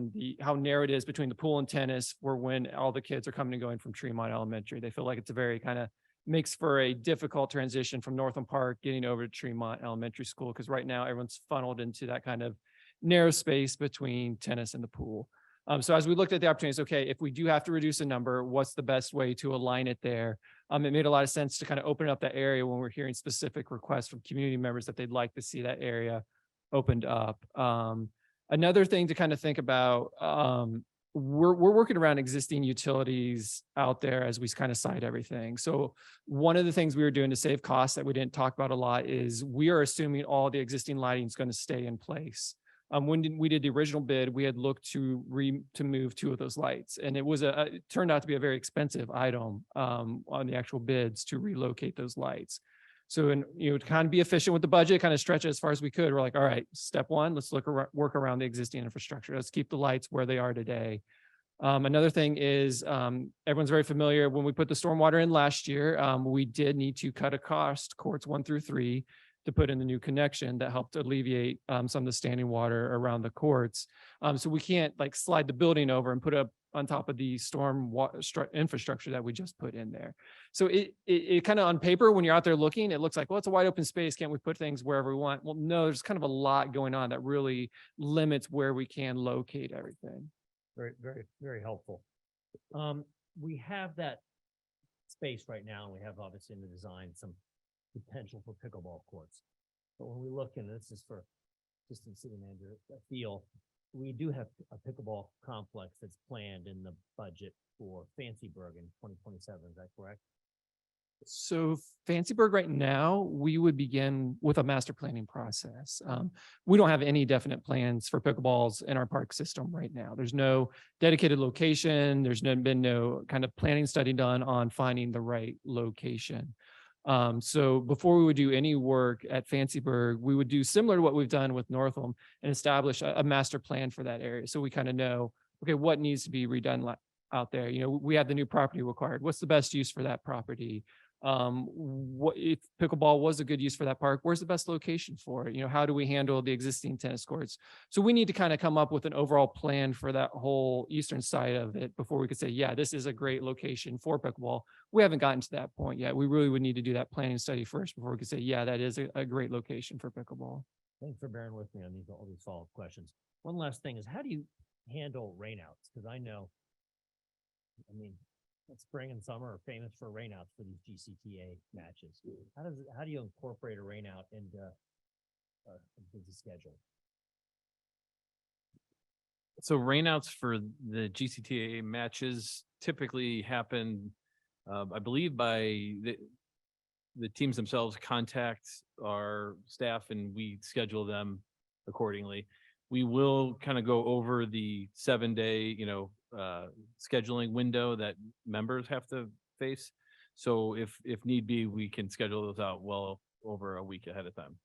[SPEAKER 5] narrow it is between the pool and tennis for when all the kids are coming and going from Tremont Elementary. They feel like it's a very kind of makes for a difficult transition from Northam Park getting over to Tremont Elementary School, because right now everyone's funneled into that kind of narrow space between tennis and the pool. So as we looked at the opportunities, okay, if we do have to reduce a number, what's the best way to align it there? It made a lot of sense to kind of open up that area when we're hearing specific requests from community members that they'd like to see that area opened up. Another thing to kind of think about we're working around existing utilities out there as we kind of site everything. So one of the things we were doing to save costs that we didn't talk about a lot is we are assuming all the existing lighting is going to stay in place. When we did the original bid, we had looked to move 2 of those lights, and it turned out to be a very expensive item on the actual bids to relocate those lights. So, and to kind of be efficient with the budget, kind of stretch it as far as we could. We're like, all right, step 1, let's work around the existing infrastructure. Let's keep the lights where they are today. Another thing is everyone's very familiar when we put the stormwater in last year, we did need to cut across courts 1 through 3 to put in the new connection that helped alleviate some of the standing water around the courts. So we can't like slide the building over and put up on top of the storm infrastructure that we just put in there. So it kind of on paper, when you're out there looking, it looks like, well, it's a wide open space. Can't we put things wherever we want? Well, no, there's kind of a lot going on that really limits where we can locate everything.
[SPEAKER 14] Very, very, very helpful. We have that space right now, and we have obviously in the design some potential for pickleball courts. But when we look, and this is for Assistant City Manager Feel, we do have a pickleball complex that's planned in the budget for Fancyburg in 2027. Is that correct?
[SPEAKER 5] So Fancyburg right now, we would begin with a master planning process. We don't have any definite plans for pickleballs in our park system right now. There's no dedicated location. There's been no kind of planning study done on finding the right location. So before we would do any work at Fancyburg, we would do similar to what we've done with Northam and establish a master plan for that area. So we kind of know, okay, what needs to be redone out there? We have the new property required. What's the best use for that property? What if pickleball was a good use for that park? Where's the best location for it? How do we handle the existing tennis courts? So we need to kind of come up with an overall plan for that whole eastern side of it before we could say, yeah, this is a great location for pickleball. We haven't gotten to that point yet. We really would need to do that planning study first before we could say, yeah, that is a great location for pickleball.
[SPEAKER 14] Thanks for bearing with me on all these follow-up questions. One last thing is, how do you handle rainouts? Because I mean, spring and summer are famous for rainouts for these GCTA matches. How do you incorporate a rainout into a busy schedule?
[SPEAKER 4] So rainouts for the GCTA matches typically happen, I believe, by the teams themselves contact our staff and we schedule them accordingly. We will kind of go over the 7-day, scheduling window that members have to face. So if need be, we can schedule those out well over a week ahead of time.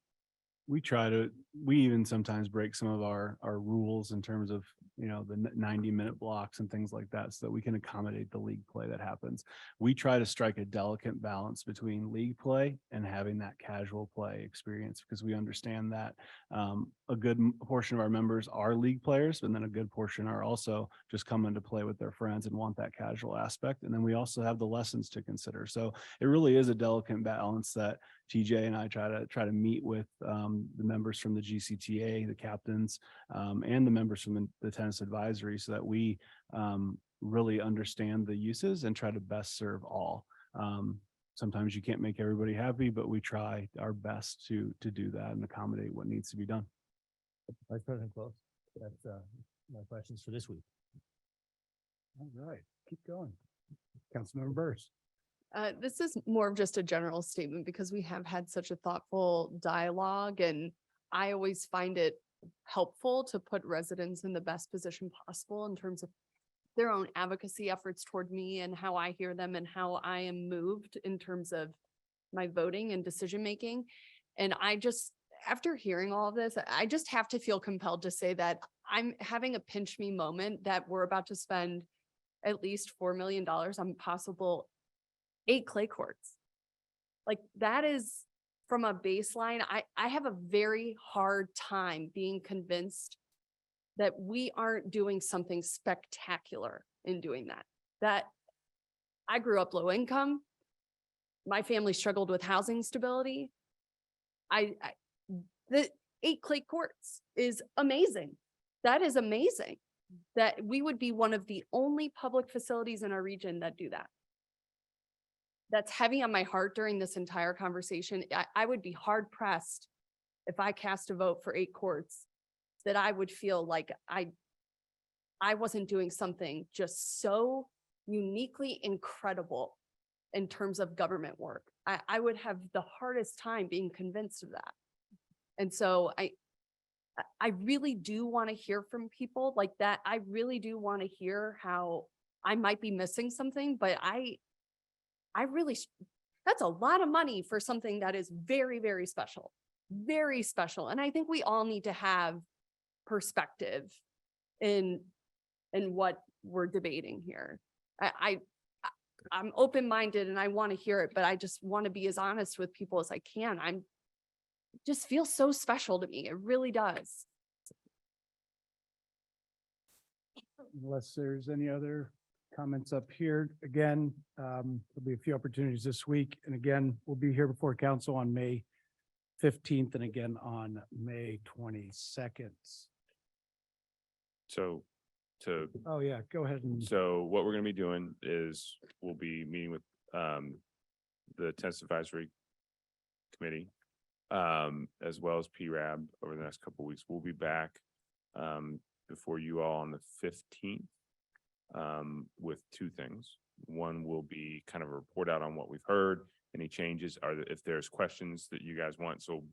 [SPEAKER 6] We even sometimes break some of our rules in terms of, the 90-minute blocks and things like that so that we can accommodate the league play that happens. We try to strike a delicate balance between league play and having that casual play experience because we understand that a good portion of our members are league players, and then a good portion are also just coming to play with their friends and want that casual aspect. And then we also have the lessons to consider. So it really is a delicate balance that TJ and I try to meet with the members from the GCTA, the captains, and the members from the tennis advisory so that we really understand the uses and try to best serve all. Sometimes you can't make everybody happy, but we try our best to do that and accommodate what needs to be done.
[SPEAKER 14] Vice President Close, that's my questions for this week.
[SPEAKER 6] All right, keep going. Councilmember Burrs.
[SPEAKER 15] This is more of just a general statement because we have had such a thoughtful dialogue, and I always find it helpful to put residents in the best position possible in terms of their own advocacy efforts toward me and how I hear them and how I am moved in terms of my voting and decision-making. And after hearing all of this, I just have to feel compelled to say that I'm having a pinch me moment that we're about to spend at least $4 million on possible 8 clay courts. Like that is from a baseline. I have a very hard time being convinced that we aren't doing something spectacular in doing that. That I grew up low income. My family struggled with housing stability. The 8 clay courts is amazing. That is amazing that we would be one of the only public facilities in our region that do that. That's heavy on my heart during this entire conversation. I would be hard pressed if I cast a vote for 8 courts that I would feel like I I wasn't doing something just so uniquely incredible in terms of government work. I would have the hardest time being convinced of that. And so I really do want to hear from people like that. I really do want to hear how I might be missing something, but I really, that's a lot of money for something that is very, very special, very special. And I think we all need to have perspective in what we're debating here. I'm open-minded and I want to hear it, but I just want to be as honest with people as I can. Just feels so special to me. It really does.
[SPEAKER 6] Unless there's any other comments up here, again, there'll be a few opportunities this week. And again, we'll be here before council on May 15th and again on May 22nd.
[SPEAKER 1] So to
[SPEAKER 6] Oh, yeah, go ahead and.
[SPEAKER 1] So what we're gonna be doing is we'll be meeting with the Tennis Advisory Committee as well as PRAB over the next couple of weeks. We'll be back before you all on the 15th with two things. One will be kind of a report out on what we've heard, any changes, if there's questions that you guys want. So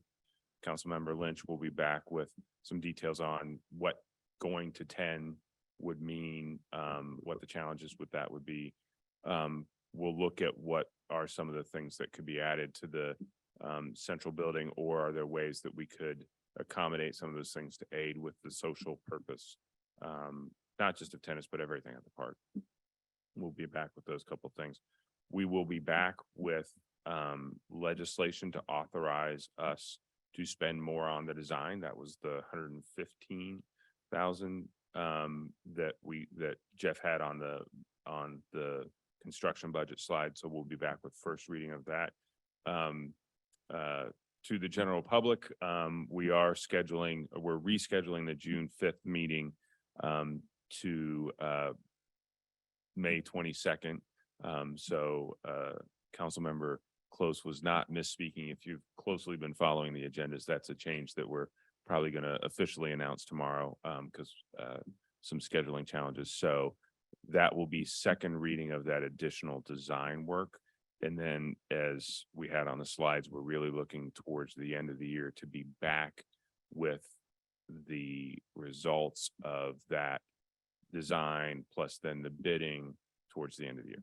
[SPEAKER 1] Councilmember Lynch will be back with some details on what going to 10 would mean, what the challenges with that would be. We'll look at what are some of the things that could be added to the central building, or are there ways that we could accommodate some of those things to aid with the social purpose, not just of tennis, but everything at the park. We'll be back with those couple of things. We will be back with legislation to authorize us to spend more on the design. That was the 115,000 that Jeff had on the construction budget slide. So we'll be back with first reading of that. To the general public, we're rescheduling the June 5th meeting to May 22nd. So Councilmember Close was not misspeaking. If you've closely been following the agendas, that's a change that we're probably going to officially announce tomorrow because some scheduling challenges. So that will be second reading of that additional design work. And then as we had on the slides, we're really looking towards the end of the year to be back with the results of that design plus then the bidding towards the end of the year.